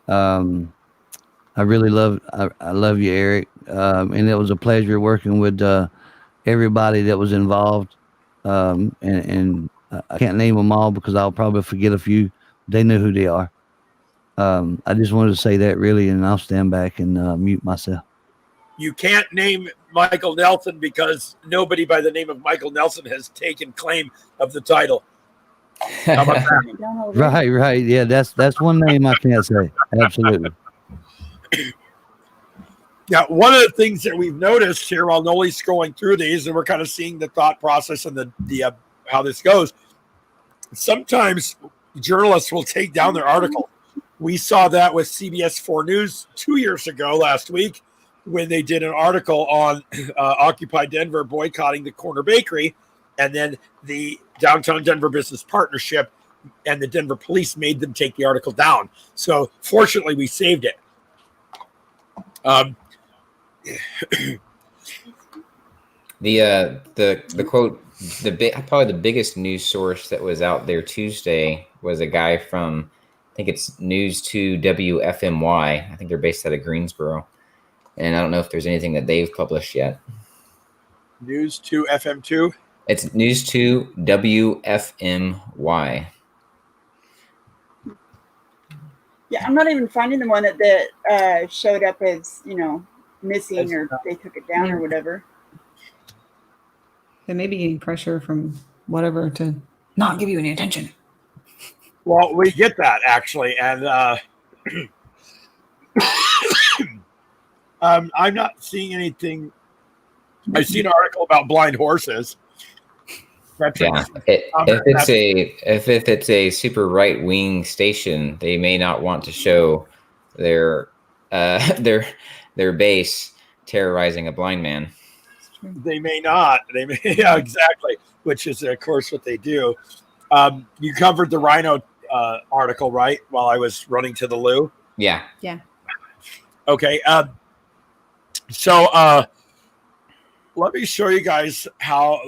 I really love you, Eric, and it was a pleasure working with everybody that was involved. And I can't name them all because I'll probably forget a few. They know who they are. I just wanted to say that really, and I'll stand back and mute myself. You can't name Michael Nelson because nobody by the name of Michael Nelson has taken claim of the title. How about that? Right. Yeah, that's one name I can't say. Absolutely. Yeah, one of the things that we've noticed here while Noli's scrolling through these, and we're kind of seeing the thought process and the how this goes. Sometimes journalists will take down their article. We saw that with CBS 4 News 2 years ago last week when they did an article on Occupy Denver boycotting the Corner Bakery, and then the Downtown Denver Business Partnership and the Denver police made them take the article down. So fortunately, we saved it. The quote, probably the biggest news source that was out there Tuesday was a guy from, I think it's News 2 WFMY. I think they're based out of Greensboro, and I don't know if there's anything that they've published yet. News 2 FM2. It's News 2 WFMY. Yeah, I'm not even finding the one that showed up as, missing or they took it down or whatever. They may be getting pressure from whatever to not give you any attention. Well, we get that actually, and I'm not seeing anything. I see an article about blind horses. Yeah, if it's a super right wing station, they may not want to show their base terrorizing a blind man. They may not. They may, yeah, exactly. Which is, of course, what they do. You covered the rhino article, right? While I was running to the loo. Yeah. Yeah. Okay. So let me show you guys how.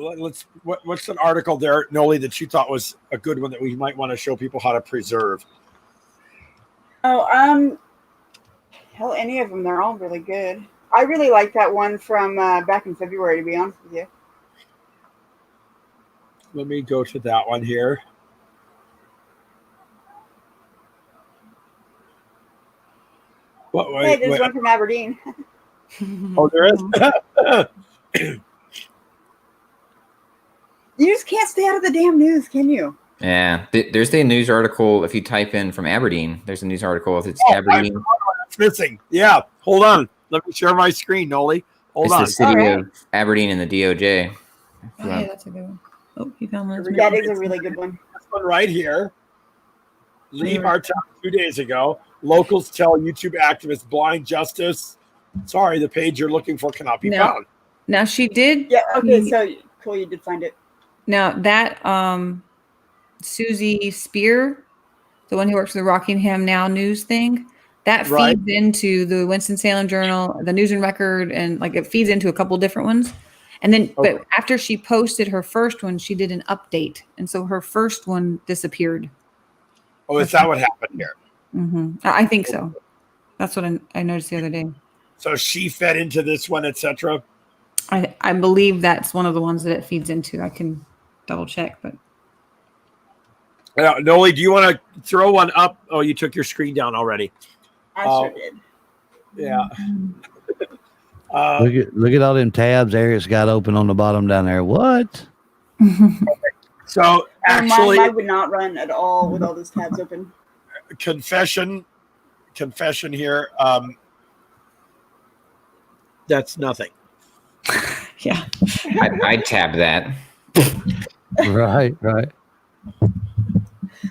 What's an article there, Noli, that you thought was a good one that we might want to show people how to preserve? Oh, hell, any of them. They're all really good. I really like that one from back in February, to be honest with you. Let me go to that one here. Hey, there's one from Aberdeen. Oh, there is. You just can't stay out of the damn news, can you? Yeah, there's the news article. If you type in from Aberdeen, there's a news article. If it's Aberdeen, It's missing. Yeah, hold on. Let me share my screen, Noli. Hold it's on. the city of Aberdeen and the DOJ. Oh, yeah, that's a good one. Oh, he found one. That is a really good one. This one right here. Leave our town 2 days ago. Locals tell YouTube activist Blind Justice. Sorry, the page you're looking for cannot be found. Now she did. Yeah. Okay. So cool. You did find it. Now that Susie Spear, the one who works for the Rockingham Now news thing, that feeds into the Winston-Salem Journal, the News and Record, and like it feeds into a couple different ones. And then, but after she posted her first one, she did an update, and so her first one disappeared. Oh, is that what happened here? Mm-hmm. I think so. That's what I noticed the other day. So she fed into this one, etc. I believe that's one of the ones that it feeds into. I can double check, but Noli, do you want to throw one up? Oh, you took your screen down already. I sure did. Yeah. Look at all them tabs Eric's got open on the bottom down there. What? So actually, mine would not run at all with all those tabs open. Confession here. That's nothing. Yeah. I'd tab that. Right.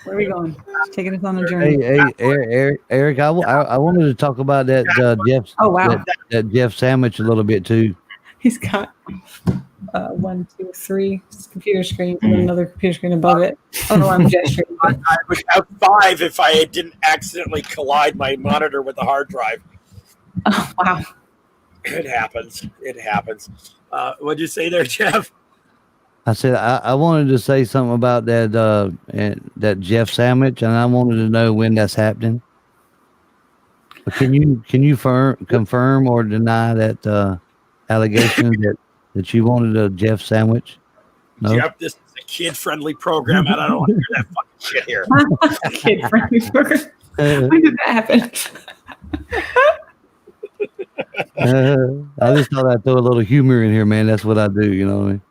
Where are we going? Taking us on a journey. Hey, Eric, I wanted to talk about that Jeff. Oh, wow. That Jeff sandwich a little bit too. He's got 1, 2, 3 computer screens and another computer screen above it. Oh no, I'm gesturing. I would have 5 if I didn't accidentally collide my monitor with the hard drive. Oh wow. It happens. What'd you say there, Jeff? I said I wanted to say something about that Jeff sandwich, and I wanted to know when that's happening. But can you confirm or deny that allegation that you wanted a Jeff sandwich? No? Jeff, this is a kid-friendly program, and I don't want to hear that fucking shit here. Kid-friendly program. When did that happen? I just thought I'd throw a little humor in here, man. That's what I do. You know what I mean?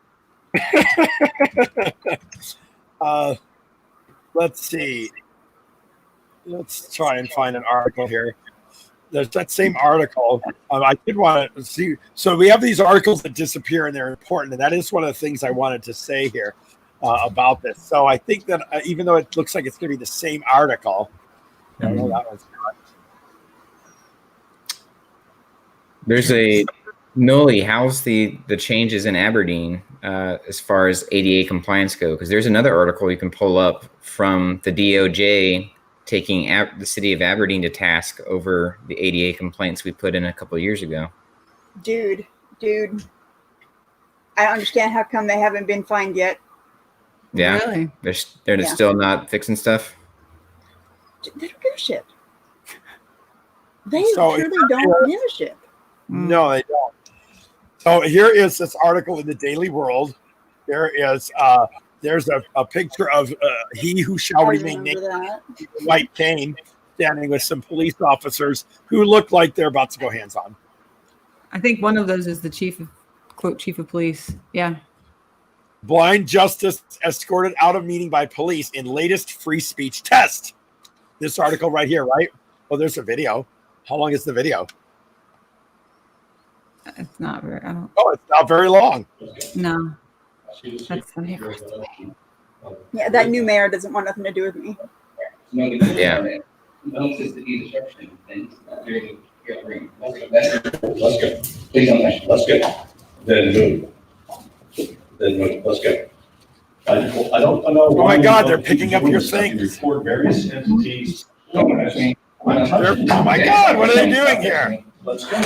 Let's see. Let's try and find an article here. There's that same article. I did want to see. So we have these articles that disappear, and they're important. And that is one of the things I wanted to say here about this. So I think that even though it looks like it's going to be the same article, I know that one's not. There's a Noli. How's the changes in Aberdeen as far as ADA compliance go? Because there's another article you can pull up from the DOJ taking the city of Aberdeen to task over the ADA complaints we put in a couple of years ago. Dude, I don't understand how come they haven't been fined yet. Yeah, really? They're still not fixing stuff. They don't give a shit. They truly don't give a shit. No, they don't. So here is this article in the Daily World. There's a picture of he who shall remain naked, white cane, standing with some police officers who look like they're about to go hands on. I think one of those is the chief of police. Yeah. Blind Justice escorted out of meeting by police in latest free speech test. This article right here, right? Oh, there's a video. How long is the video? It's not very. Oh, it's not very long. No. That's funny. Yeah, that new mayor doesn't want nothing to do with me. Yeah. Let's go. Please don't. Let's go. Then move. Let's go. I don't know. Oh my God, they're picking up your things. Record various entities. Oh my God, what are they doing here? Let's go. I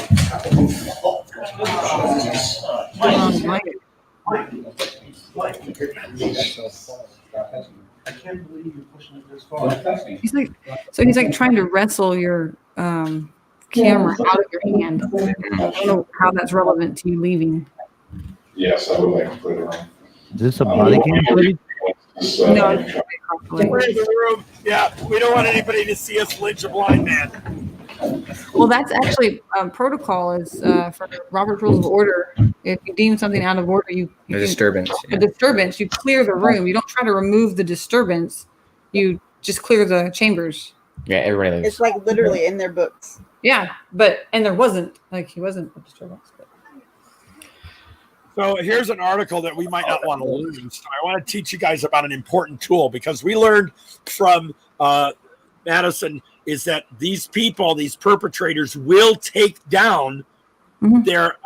can't believe you're pushing it this far. He's like trying to wrestle your camera out of your hand. I don't know how that's relevant to you leaving. Yes, I would like to put it on. Is this a body cam footage? No. We're in the room. Yeah, we don't want anybody to see us lynch a blind man. Well, that's actually protocol is for Robert's Rules of Order. If you deem something out of order, you A disturbance. a disturbance, you clear the room. You don't try to remove the disturbance. You just clear the chambers. Yeah, everybody leaves. It's like literally in their books. Yeah, and there wasn't he wasn't a disturbance. But. So here's an article that we might not want to lose. So I want to teach you guys about an important tool because we learned from Madison is that these people, these perpetrators, will take down their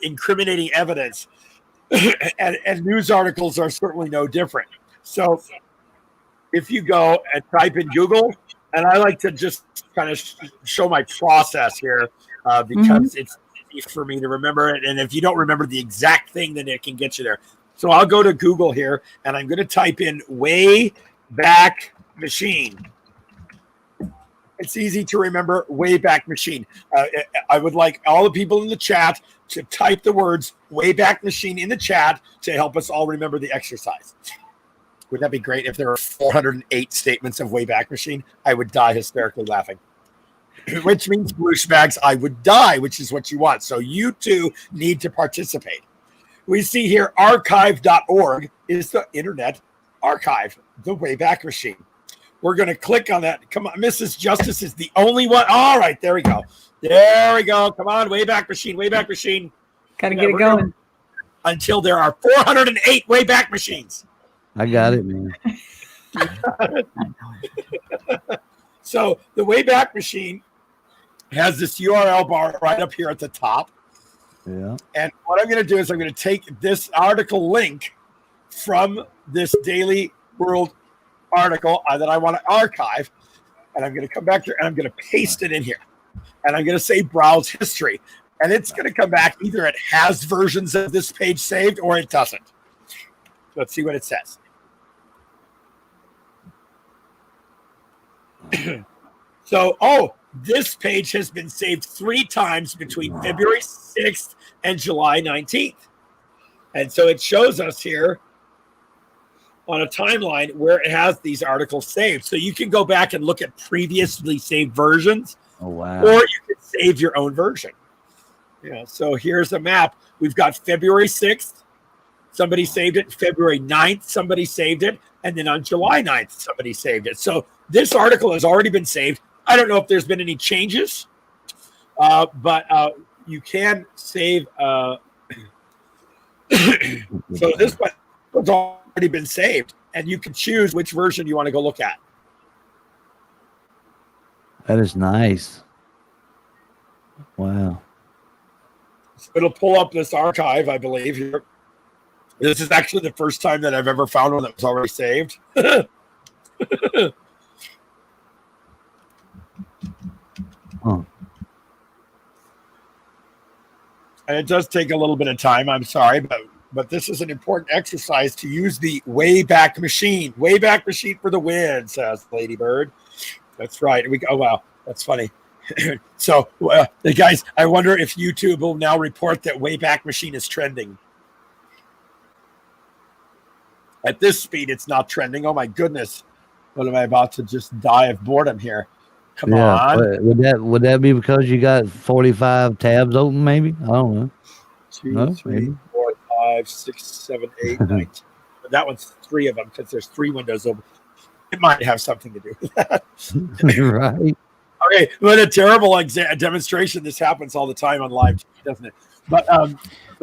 incriminating evidence, and news articles are certainly no different. So if you go and type in Google, and I like to just kind of show my process here because it's easy for me to remember it. And if you don't remember the exact thing, then it can get you there. So I'll go to Google here, and I'm going to type in Wayback Machine. It's easy to remember, Wayback Machine. I would like all the people in the chat to type the words Wayback Machine in the chat to help us all remember the exercise. Wouldn't that be great if there were 408 statements of Wayback Machine? I would die hysterically laughing. Which means, douchebags, I would die, which is what you want. So you too need to participate. We see here archive.org is the Internet Archive, the Wayback Machine. We're going to click on that. Come on, Mrs. Justice is the only one. All right, there we go. There we go. Come on, Wayback Machine, Wayback Machine. Got to get it going. Until there are 408 Wayback Machines. I got it, man. So the Wayback Machine has this URL bar right up here at the top. Yeah. And what I'm going to do is I'm going to take this article link from this Daily World article that I want to archive, and I'm going to come back here and I'm going to paste it in here, and I'm going to say browse history, and it's going to come back either it has versions of this page saved or it doesn't. Let's see what it says. So, this page has been saved 3 times between February 6th and July 19th. And so it shows us here on a timeline where it has these articles saved. So you can go back and look at previously saved versions. Oh, wow. Or you can save your own version. Yeah. So here's a map. We've got February 6th. Somebody saved it. February 9th, somebody saved it. And then on July 9th, somebody saved it. So this article has already been saved. I don't know if there's been any changes, but you can save. So this one's already been saved, and you can choose which version you want to go look at. That is nice. Wow. So it'll pull up this archive, I believe. Here. This is actually the first time that I've ever found one that was already saved. And it does take a little bit of time. I'm sorry, but this is an important exercise to use the Wayback Machine. Wayback Machine for the win, says Lady Bird. That's right. Oh, wow. That's funny. So, guys, I wonder if YouTube will now report that Wayback Machine is trending. At this speed, it's not trending. Oh, my goodness. What am I about to just die of boredom here? Come on. Would that be because you got 45 tabs open, maybe? I don't know. 2, 3, 4, 5, 6, 7, 8, 9. That one's 3 of them because there's 3 windows open. It might have something to do with that. Right. Okay, what a terrible demonstration. This happens all the time on live, doesn't it? But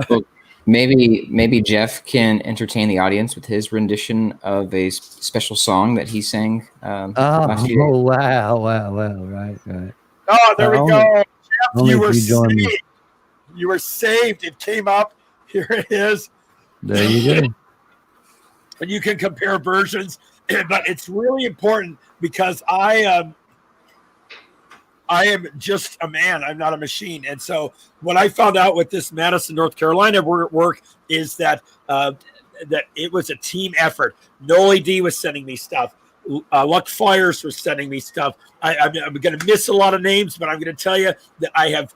well, maybe Jeff can entertain the audience with his rendition of a special song that he sang. Last year. Oh, wow. Right. Oh, there we go. Jeff, you were saved. Me. You were saved. It came up. Here it is. There you go. And you can compare versions, but it's really important because I am just a man. I'm not a machine. And so what I found out with this Madison, North Carolina work is that that it was a team effort. Noli D was sending me stuff. Luck Flyers was sending me stuff. I'm going to miss a lot of names, but I'm going to tell you that I have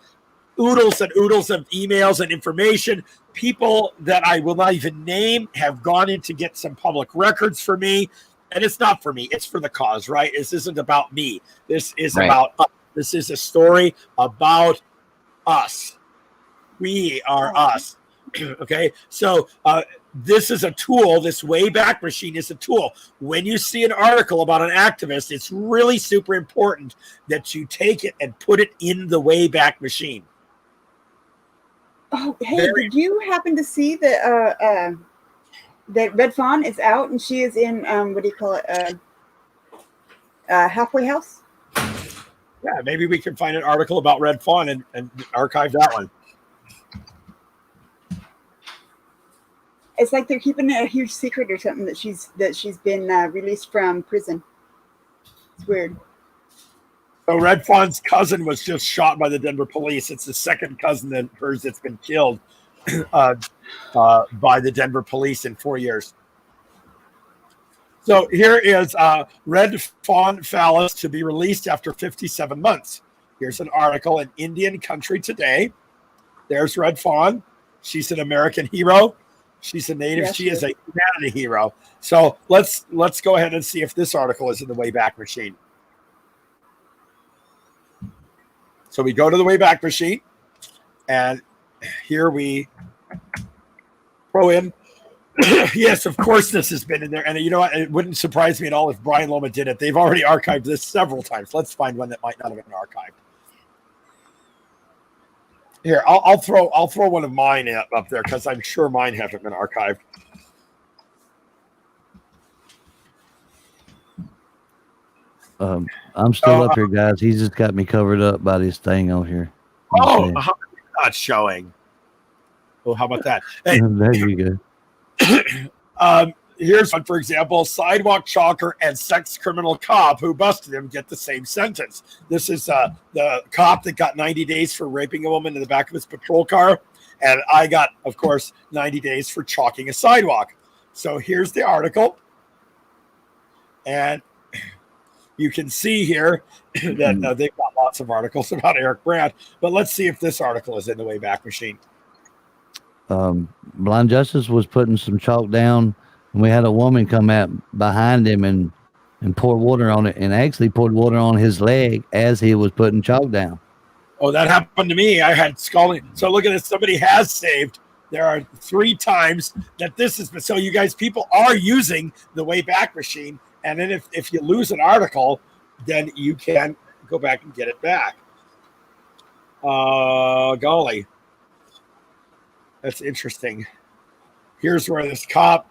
oodles and oodles of emails and information. People that I will not even name have gone in to get some public records for me. And it's not for me. It's for the cause, right? This isn't about me. This is about us. This is a story about us. We are us. Okay, so this is a tool. This Wayback Machine is a tool. When you see an article about an activist, it's really super important that you take it and put it in the Wayback Machine. Oh, hey, did you happen to see that that Red Fawn is out and she is in what do you call it? Halfway House? Yeah, maybe we can find an article about Red Fawn and archive that one. It's like they're keeping it a huge secret or something that she's been released from prison. It's weird. So Red Fawn's cousin was just shot by the Denver police. It's the second cousin of hers that's been killed by the Denver police in 4 years. So here is Red Fawn phallus to be released after 57 months. Here's an article in Indian Country Today. There's Red Fawn. She's an American hero. She's a native. Yes, she is a humanity hero. So let's go ahead and see if this article is in the Wayback Machine. So we go to the Wayback Machine, and here we throw in. Yes, of course this has been in there. And you know what? It wouldn't surprise me at all if Brian Loma did it. They've already archived this several times. Let's find one that might not have been archived. Here, I'll throw one of mine up there because I'm sure mine haven't been archived. I'm still up here, guys. He's just got me covered up by this thing over here. Oh, not showing. Oh, how about that? Hey, there you go. Here's one, for example: sidewalk chalker and sex criminal cop who busted him get the same sentence. This is the cop that got 90 days for raping a woman in the back of his patrol car, and I got, of course, 90 days for chalking a sidewalk. So here's the article, and you can see here that they've got lots of articles about Eric Brandt, but let's see if this article is in the Wayback Machine. Blind Justice was putting some chalk down, and we had a woman come out behind him and pour water on it, and actually poured water on his leg as he was putting chalk down. Oh, that happened to me. I had scalding. So look at this. Somebody has saved. There are 3 times that this has been. So you guys, people are using the Wayback Machine. And then if you lose an article, then you can go back and get it back. Golly. That's interesting. Here's where this cop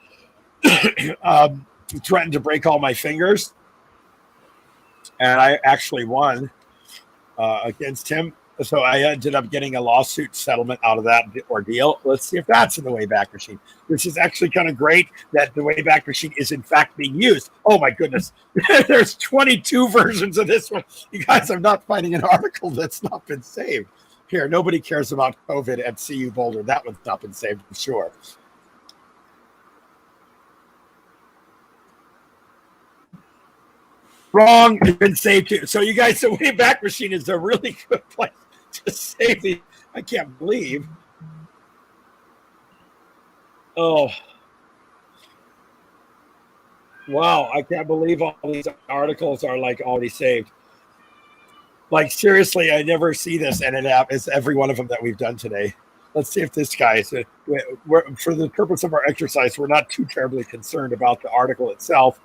threatened to break all my fingers. And I actually won against him. So I ended up getting a lawsuit settlement out of that ordeal. Let's see if that's in the Wayback Machine. This is actually kind of great that the Wayback Machine is in fact being used. Oh my goodness. There's 22 versions of this one. You guys, I'm not finding an article that's not been saved. Here, nobody cares about COVID at CU Boulder. That one's not been saved for sure. Wrong. It's been saved too. So you guys, the Wayback Machine is a really good place to save these. I can't believe. Oh. Wow. I can't believe all these articles are like already saved. Like seriously, I never see this, and it is every one of them that we've done today. Let's see if this guy is. For the purpose of our exercise, we're not too terribly concerned about the article itself.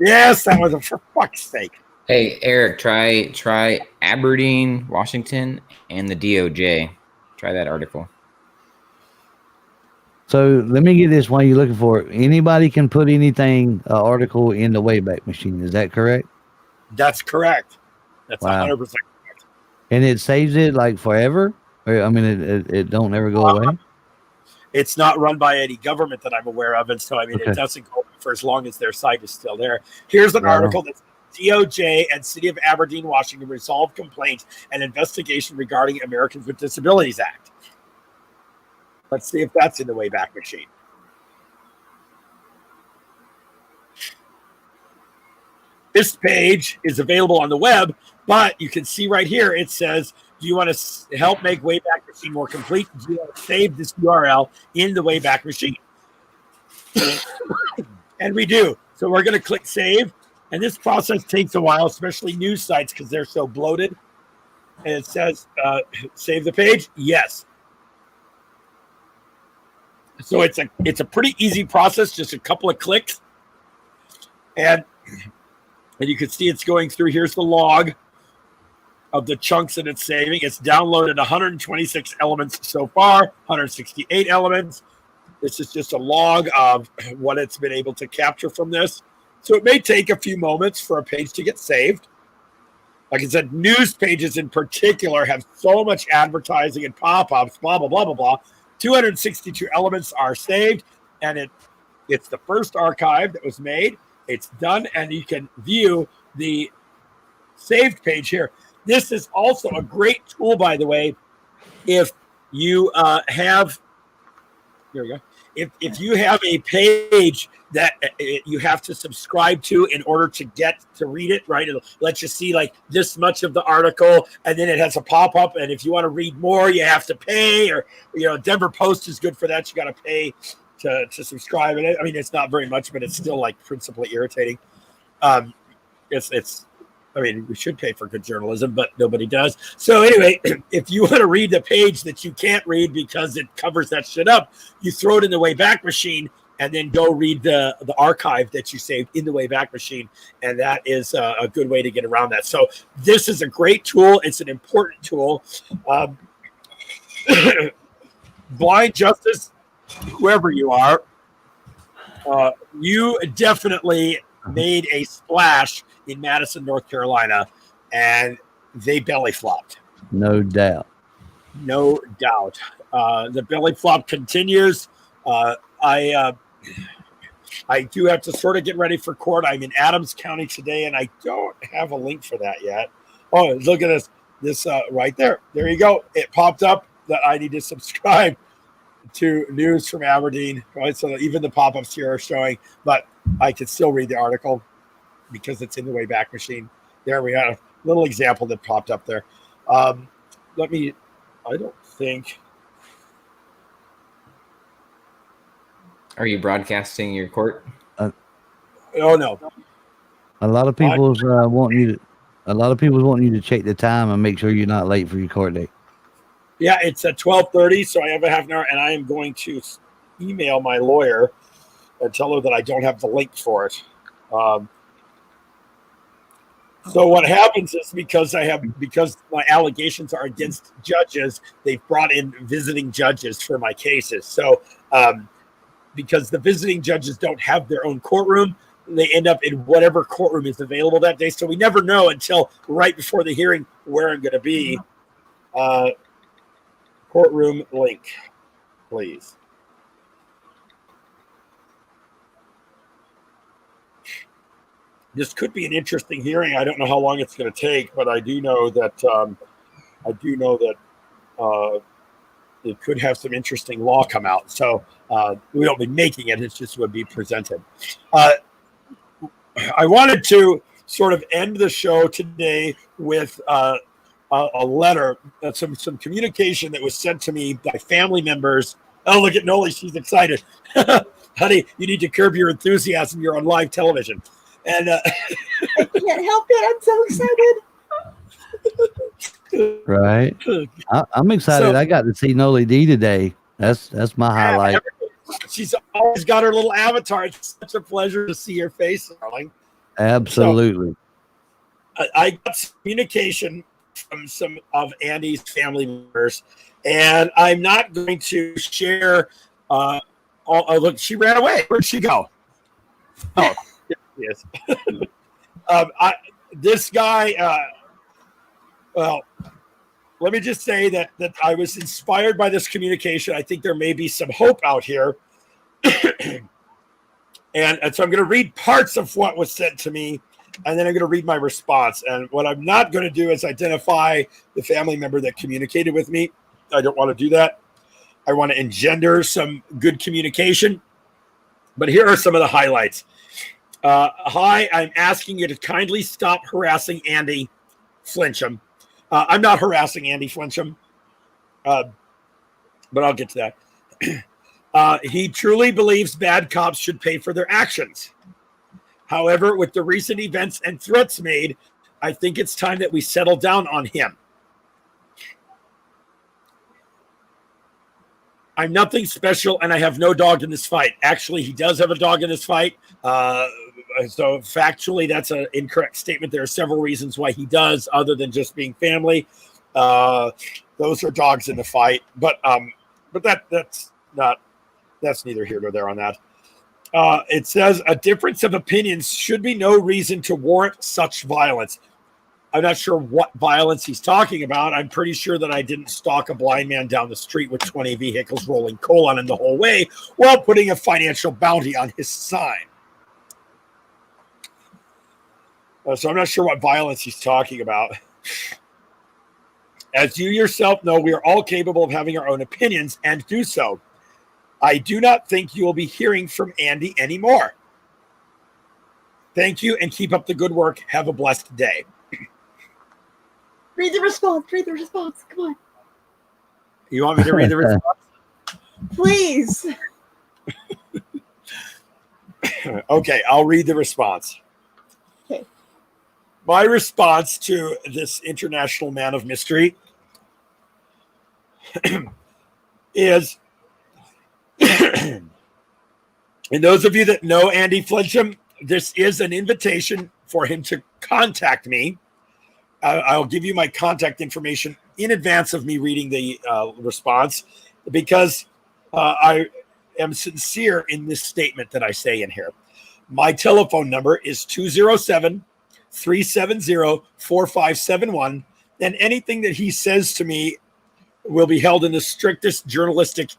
Yes, that was for fuck's sake. Hey, Eric, try Aberdeen, Washington, and the DOJ. Try that article. So let me get this while you're looking for it. Anybody can put anything, article in the Wayback Machine. Is that correct? That's correct. That's Wow. 100% correct. And it saves it like forever? Or, I mean, it don't ever go away? It's not run by any government that I'm aware of, and so I mean, Okay. it doesn't go for as long as their site is still there. Here's an Wow. article that's DOJ and City of Aberdeen, Washington resolve complaints and investigation regarding Americans with Disabilities Act. Let's see if that's in the Wayback Machine. This page is available on the web, but you can see right here it says, do you want to help make Wayback Machine more complete? Do you want to save this URL in the Wayback Machine? And we do. So we're going to click save. And this process takes a while, especially news sites because they're so bloated. And it says, save the page. Yes. So it's a pretty easy process, just a couple of clicks. And you can see it's going through. Here's the log of the chunks that it's saving. It's downloaded 126 elements so far, 168 elements. This is just a log of what it's been able to capture from this. So it may take a few moments for a page to get saved. Like I said, news pages in particular have so much advertising and pop-ups, blah, blah, blah, blah, blah. 262 elements are saved, and it's the first archive that was made. It's done, and you can view the saved page here. This is also a great tool, by the way, if you have, here we go. If you have a page that you have to subscribe to in order to get to read it, right? It'll let you see like this much of the article, and then it has a pop-up. And if you want to read more, you have to pay. Or Denver Post is good for that. You got to pay to subscribe. And I mean, it's not very much, but it's still like principally irritating. I mean, we should pay for good journalism, but nobody does. So anyway, if you want to read the page that you can't read because it covers that shit up, you throw it in the Wayback Machine and then go read the archive that you saved in the Wayback Machine. And that is a good way to get around that. So this is a great tool. It's an important tool. Blind Justice, whoever you are, you definitely made a splash in Madison, North Carolina, and they belly flopped. No doubt. No doubt. The belly flop continues. I do have to sort of get ready for court. I'm in Adams County today, and I don't have a link for that yet. Oh, look at this. This right there. There you go. It popped up that I need to subscribe to News from Aberdeen. Right, so even the pop-ups here are showing, but I can still read the article because it's in the Wayback Machine. There we have a little example that popped up there. I don't think. Are you broadcasting your court? Oh no. A lot of people want you to check the time and make sure you're not late for your court date. Yeah, it's at 12:30, so I have a half an hour, and I am going to email my lawyer and tell her that I don't have the link for it. So what happens is because my allegations are against judges, they've brought in visiting judges for my cases. So because the visiting judges don't have their own courtroom, they end up in whatever courtroom is available that day. So we never know until right before the hearing where I'm going to be. Courtroom link, please. This could be an interesting hearing. I don't know how long it's going to take, but I do know that it could have some interesting law come out. So we won't be making it; it's just would be presented. I wanted to sort of end the show today with a letter, some communication that was sent to me by family members. Oh, look at Noli; she's excited. Honey, you need to curb your enthusiasm. You're on live television. And I can't help it. I'm so excited. Right. I'm excited. So- I got to see Noli D today. That's my highlight. She's always got her little avatar. It's such a pleasure to see your face, darling. Absolutely. I got some communication from some of Andy's family members, and I'm not going to share. Look, she ran away. Where'd she go? Oh. Yes. This guy, well, let me just say that I was inspired by this communication. I think there may be some hope out here. and so I'm going to read parts of what was sent to me, and then I'm going to read my response. And what I'm not going to do is identify the family member that communicated with me. I don't want to do that. I want to engender some good communication. But here are some of the highlights. Hi, I'm asking you to kindly stop harassing Andy Flincham. I'm not harassing Andy Flincham, but I'll get to that. He truly believes bad cops should pay for their actions. However, with the recent events and threats made, I think it's time that we settle down on him. I'm nothing special, and I have no dog in this fight. Actually, he does have a dog in this fight. So factually, that's an incorrect statement. There are several reasons why he does, other than just being family. Those are dogs in the fight, but that's neither here nor there on that. It says a difference of opinions should be no reason to warrant such violence. I'm not sure what violence he's talking about. I'm pretty sure that I didn't stalk a blind man down the street with 20 vehicles rolling coal on him the whole way while putting a financial bounty on his sign. So I'm not sure what violence he's talking about. As you yourself know, we are all capable of having our own opinions and do so. I do not think you will be hearing from Andy anymore. Thank you and keep up the good work. Have a blessed day. Read the response. Read the response. Come on. You want me to read the response? Please. Okay, I'll read the response. Okay. My response to this international man of mystery is, and those of you that know Andy Flincham, this is an invitation for him to contact me. I'll give you my contact information in advance of me reading the response, because I am sincere in this statement that I say in here. My telephone number is 207-370-4571, and anything that he says to me will be held in the strictest journalistic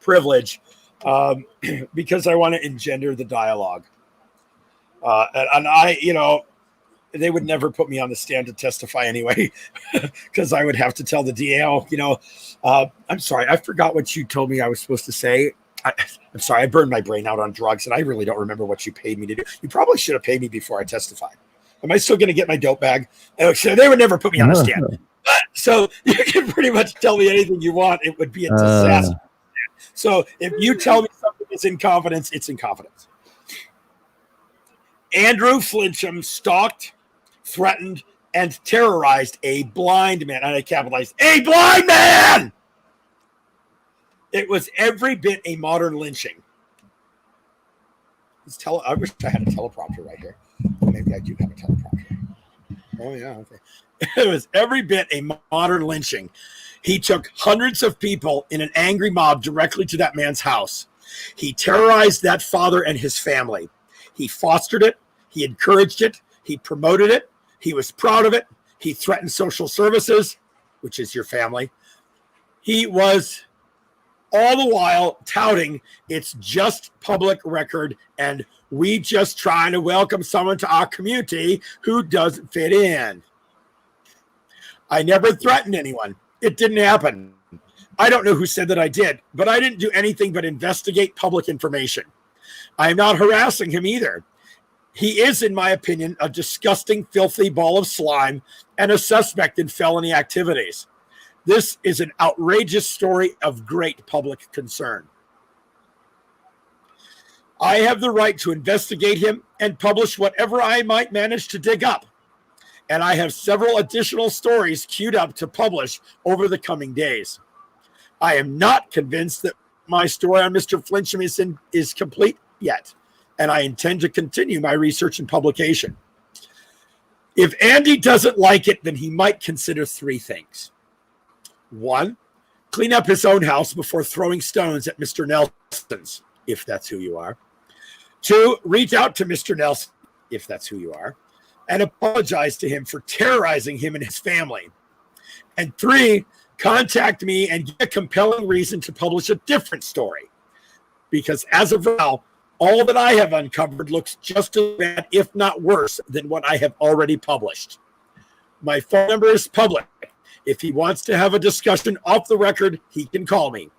privilege, because I want to engender the dialogue. And I, they would never put me on the stand to testify anyway, because I would have to tell the DA, I'm sorry, I forgot what you told me I was supposed to say. I'm sorry, I burned my brain out on drugs, and I really don't remember what you paid me to do. You probably should have paid me before I testified. Am I still going to get my dope bag? So they would never put me on the stand. So you can pretty much tell me anything you want. It would be a disaster. So if you tell me something is in confidence, it's in confidence. Andrew Flincham stalked, threatened, and terrorized a blind man. And I capitalized, a blind man! It was every bit a modern lynching. I wish I had a teleprompter right here. Maybe I do have a teleprompter. Oh, yeah. Okay. It was every bit a modern lynching. He took hundreds of people in an angry mob directly to that man's house. He terrorized that father and his family. He fostered it. He encouraged it. He promoted it. He was proud of it. He threatened social services, which is your family. He was all the while touting it's just public record, and we just trying to welcome someone to our community who doesn't fit in. I never threatened anyone. It didn't happen. I don't know who said that I did, but I didn't do anything but investigate public information. I am not harassing him either. He is, in my opinion, a disgusting, filthy ball of slime and a suspect in felony activities. This is an outrageous story of great public concern. I have the right to investigate him and publish whatever I might manage to dig up. And I have several additional stories queued up to publish over the coming days. I am not convinced that my story on Mr. Flincham is complete yet, and I intend to continue my research and publication. If Andy doesn't like it, then he might consider three things. 1, clean up his own house before throwing stones at Mr. Nelson's, if that's who you are. 2, reach out to Mr. Nelson, if that's who you are, and apologize to him for terrorizing him and his family. And 3, contact me and get a compelling reason to publish a different story. Because as of now, all that I have uncovered looks just as bad, if not worse, than what I have already published. My phone number is public. If he wants to have a discussion off the record, he can call me.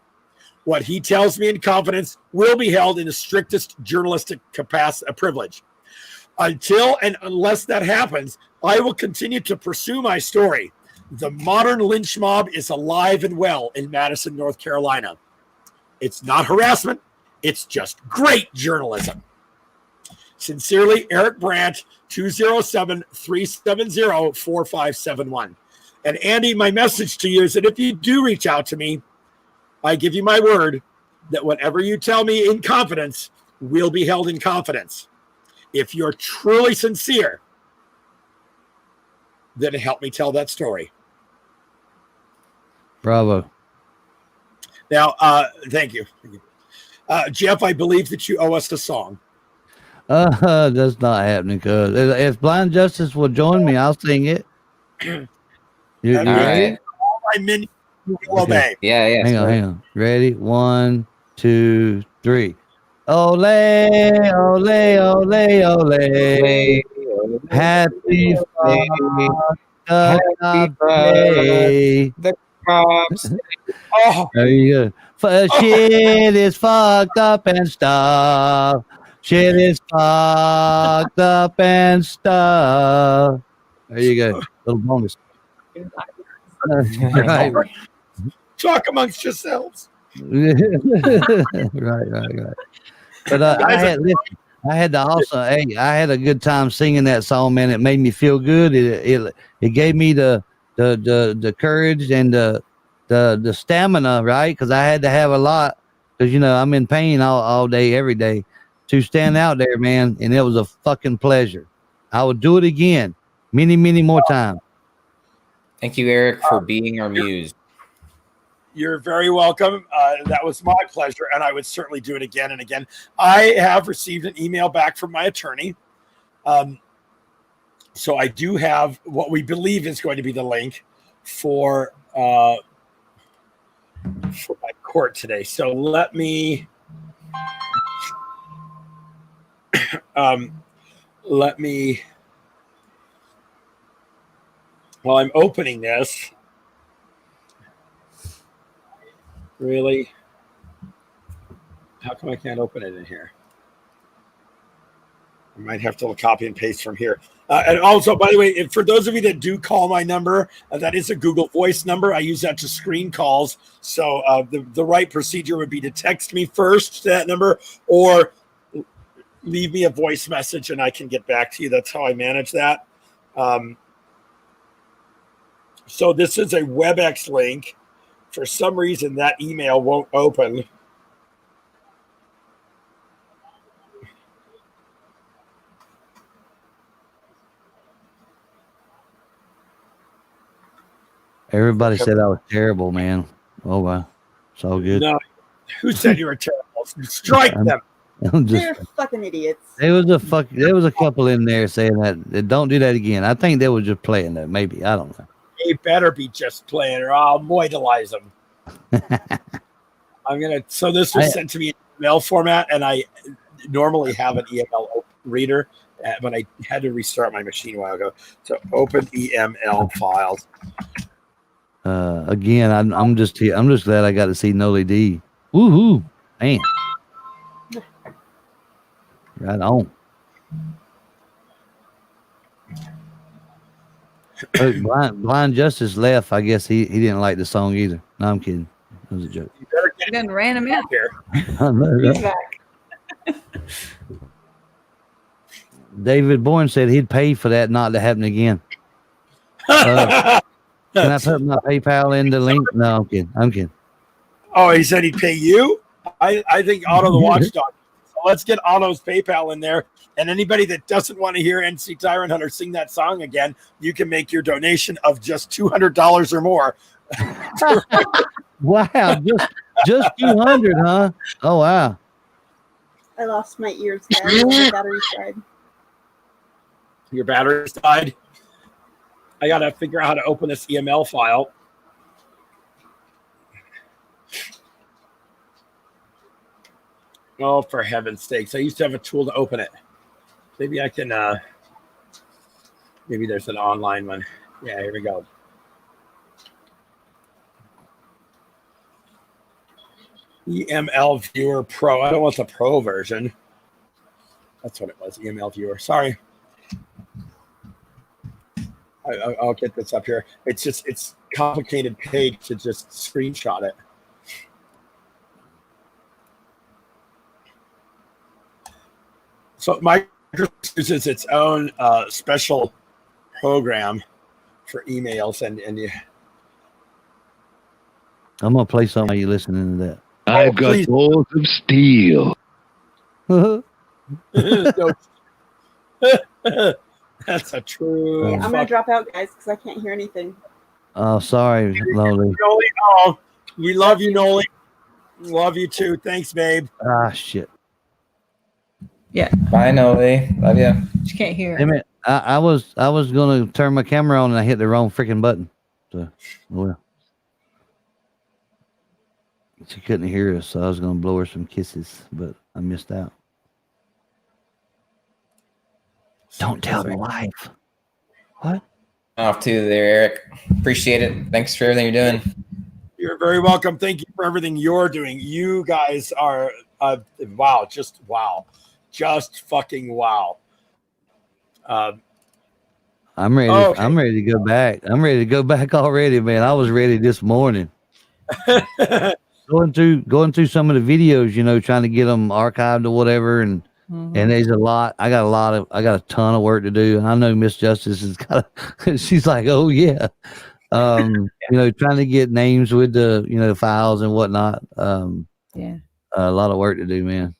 What he tells me in confidence will be held in the strictest journalistic privilege. Until and unless that happens, I will continue to pursue my story. The modern lynch mob is alive and well in Madison, North Carolina. It's not harassment. It's just great journalism. Sincerely, Eric Brandt, 207-370-4571. And Andy, my message to you is that if you do reach out to me, I give you my word that whatever you tell me in confidence will be held in confidence. If you're truly sincere, then help me tell that story. Bravo. Now, thank you. Jeff, I believe that you owe us a song. That's not happening, cuz. If Blind Justice will join me, I'll sing it. You ready? Okay. Yeah. Hang on. Ready? 1, 2, 3. Ole, ole, ole, ole. Happy Father's Day. The crops. There you go. Shit is fucked up and stuff. Shit is fucked up and stuff. There you go. Little bonus. Right. Talk amongst yourselves. right. But I had to also. Hey, I had a good time singing that song, man. It made me feel good. It gave me the courage and the stamina, right? Because I had to have a lot. Because I'm in pain all day, every day. To stand out there, man, and it was a fucking pleasure. I would do it again, many more times. Thank you, Eric, for being our muse. You're very welcome. That was my pleasure, and I would certainly do it again and again. I have received an email back from my attorney. So I do have what we believe is going to be the link for my court today. So let me while I'm opening this. Really? How come I can't open it in here? I might have to copy and paste from here. And also, by the way, for those of you that do call my number, that is a Google Voice number. I use that to screen calls. So the right procedure would be to text me first to that number or leave me a voice message and I can get back to you. That's how I manage that. So this is a WebEx link. For some reason, that email won't open. Everybody said I was terrible, man. Oh, wow. It's all good. No, who said you were terrible? Strike them. They're fucking idiots. There was a couple in there saying that don't do that again. I think they were just playing that. Maybe. I don't know. They better be just playing or I'll moidalize them. So this was sent to me in email format, and I normally have an EML reader, but I had to restart my machine a while ago. So open EML files. Again, I'm just glad I got to see Noli D. Woohoo, man! Right on. Blind Justice left. I guess he didn't like the song either. No, I'm kidding. It was a joke. You done ran him out here. He's back. David Bourne said he'd pay for that not to happen again. Can I put my PayPal in the link? No, I'm kidding. Oh, he said he'd pay you? I think Otto the Watchdog. So let's get Otto's PayPal in there. And anybody that doesn't want to hear NC Tyrant Hunter sing that song again, you can make your donation of just $200 or more. Wow, just 200, huh? Oh wow. I lost my ears. My battery died. Your battery's died. I gotta figure out how to open this EML file. Oh, for heaven's sakes. I used to have a tool to open it. Maybe I can maybe there's an online one. Yeah, here we go. EML Viewer Pro. I don't want the Pro version. That's what it was, EML Viewer. Sorry. I'll get this up here. It's complicated page to just screenshot it. So Microsoft uses its own special program for emails, and you. I'm gonna play something while you listening to I've got balls of steel. that. That's a true. I'm gonna drop out, guys, because I can't hear anything. Oh, sorry, Loli. Noli, oh, we love you, Noli. Love you too. Thanks, babe. Ah, shit. Yeah. Bye, Noli. Love you. She can't hear. Hey, man, I was gonna turn my camera on and I hit the wrong freaking button. So, well, she couldn't hear us, so I was gonna blow her some kisses, but I missed out. Don't tell the wife. What? Off to there, Eric. Appreciate it. Thanks for everything you're doing. You're very welcome. Thank you for everything you're doing. You guys are wow, just fucking wow. I'm ready. Okay. I'm ready to go back. I'm ready to go back already, man. I was ready this morning. going through some of the videos, you know, trying to get them archived or whatever, and there's a lot. I got a ton of work to do. I know Miss Justice has got. She's like, oh yeah, you know, trying to get names with the files and whatnot. Yeah, a lot of work to do, man.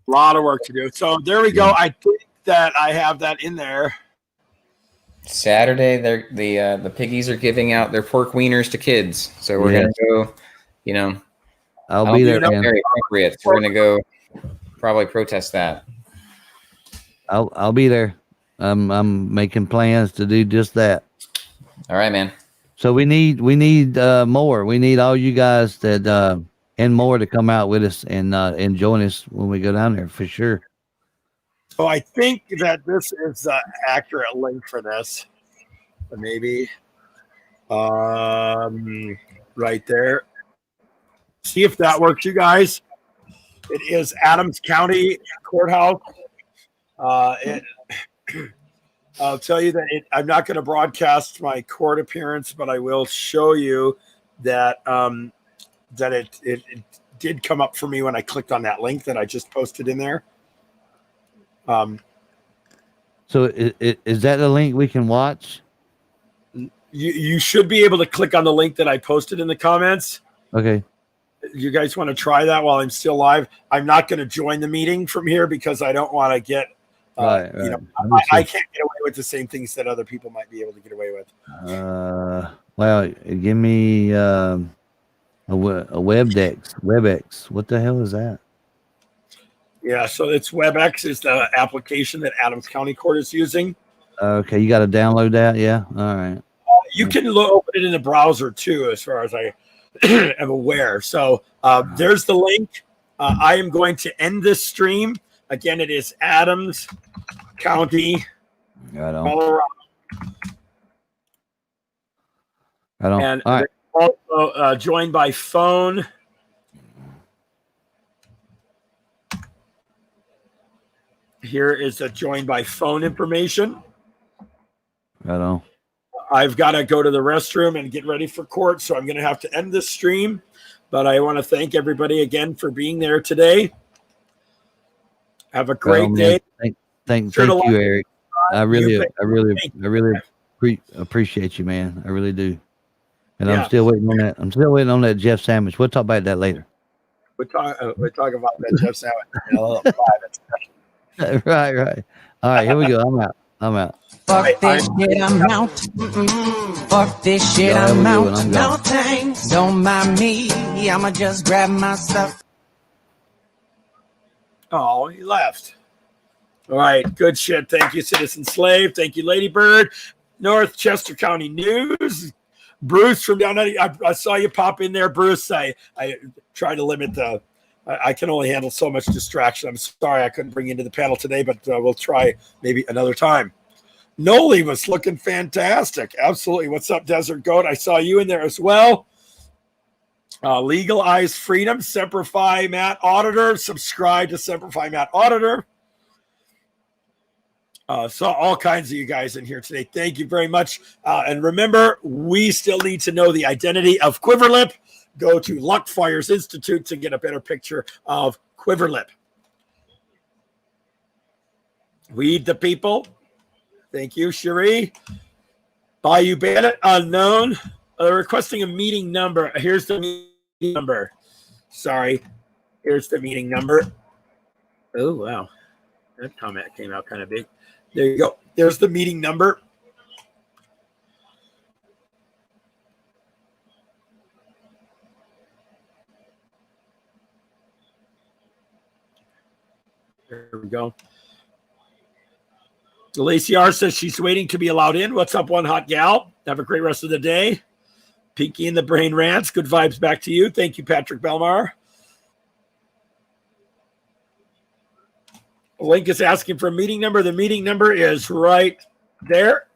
A lot of work to do. So there we go. I think that I have that in there. Saturday, the piggies are giving out their pork wieners to kids, so we're gonna go. You know, I'll be there, man. Very appropriate. So we're gonna go probably protest that. I'll be there. I'm making plans to do just that. All right, man. So we need more. We need all you guys that and more to come out with us and join us when we go down there for sure. So I think that this is the accurate link for this. Maybe right there. See if that works, you guys. It is Adams County Courthouse. I'll tell you that I'm not going to broadcast my court appearance, but I will show you that that it did come up for me when I clicked on that link that I just posted in there. So is that the link we can watch? You should be able to click on the link that I posted in the comments. Okay. You guys want to try that while I'm still live? I'm not going to join the meeting from here because I don't want to get, right. you know, I can't get away with the same things that other people might be able to get away with. Well, give me a WebEx. What the hell is that? Yeah, so it's WebEx is the application that Adams County Court is using. Okay, you got to download that. Yeah. All right. You can open it in the browser too, as far as I am aware. So there's the link. I am going to end this stream. Again, it is Adams County, Colorado. And all right. Also joined by phone. Here is a joined by phone information. Right on. I've got to go to the restroom and get ready for court, so I'm going to have to end this stream. But I want to thank everybody again for being there today. Have a great day. Thank you, Eric. I really appreciate you, man. I really do. And Yeah. I'm still waiting on that. I'm still waiting on that Jeff sandwich. We'll talk about that later. We're talking about that Jeff sandwich in a little private. Right. All right, here we go. I'm out. Fuck this shit, I'm out. Fuck this shit, I'm out. No thanks. Don't mind me. I'ma just grab my stuff. Oh, he left. All right, good shit. Thank you, Citizen Slave. Thank you, Lady Bird. North Chester County News. Bruce from down there. I saw you pop in there, Bruce. I try to limit the. I can only handle so much distraction. I'm sorry I couldn't bring you into the panel today, but we'll try maybe another time. Noli was looking fantastic. Absolutely. What's up, Desert Goat? I saw you in there as well. Legalize Freedom, Semper Matt Auditor. Subscribe to Semper Matt Auditor. Saw all kinds of you guys in here today. Thank you very much. And remember, we still need to know the identity of Quiver-Lip. Go to Luck Fires Institute to get a better picture of Quiver-Lip. Weed the people. Thank you, Cherie. Bayou Bandit, unknown. Requesting a meeting number. Here's the number. Sorry. Here's the meeting number. Oh, wow. That comment came out kind of big. There you go. There's the meeting number. There we go. Lacey R says she's waiting to be allowed in. What's up, one hot gal? Have a great rest of the day. Pinky in the Brain Rants. Good vibes back to you. Thank you, Patrick Belmar. Link is asking for a meeting number. The meeting number is right there.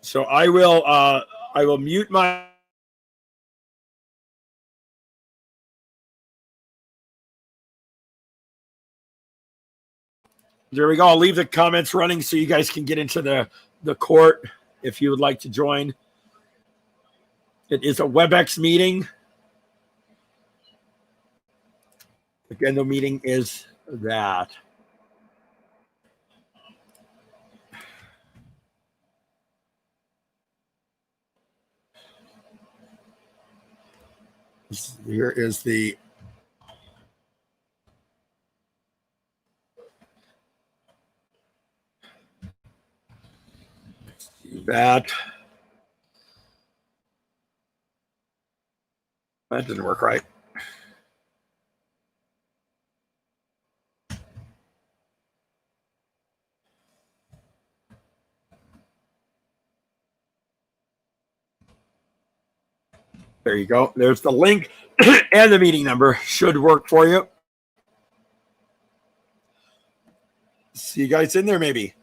So I will mute my. There we go. I'll leave the comments running so you guys can get into the court if you would like to join. It is a WebEx meeting. Again, the meeting is that. Here is the that didn't work right. There you go. There's the link and the meeting number. Should work for you. See you guys in there maybe.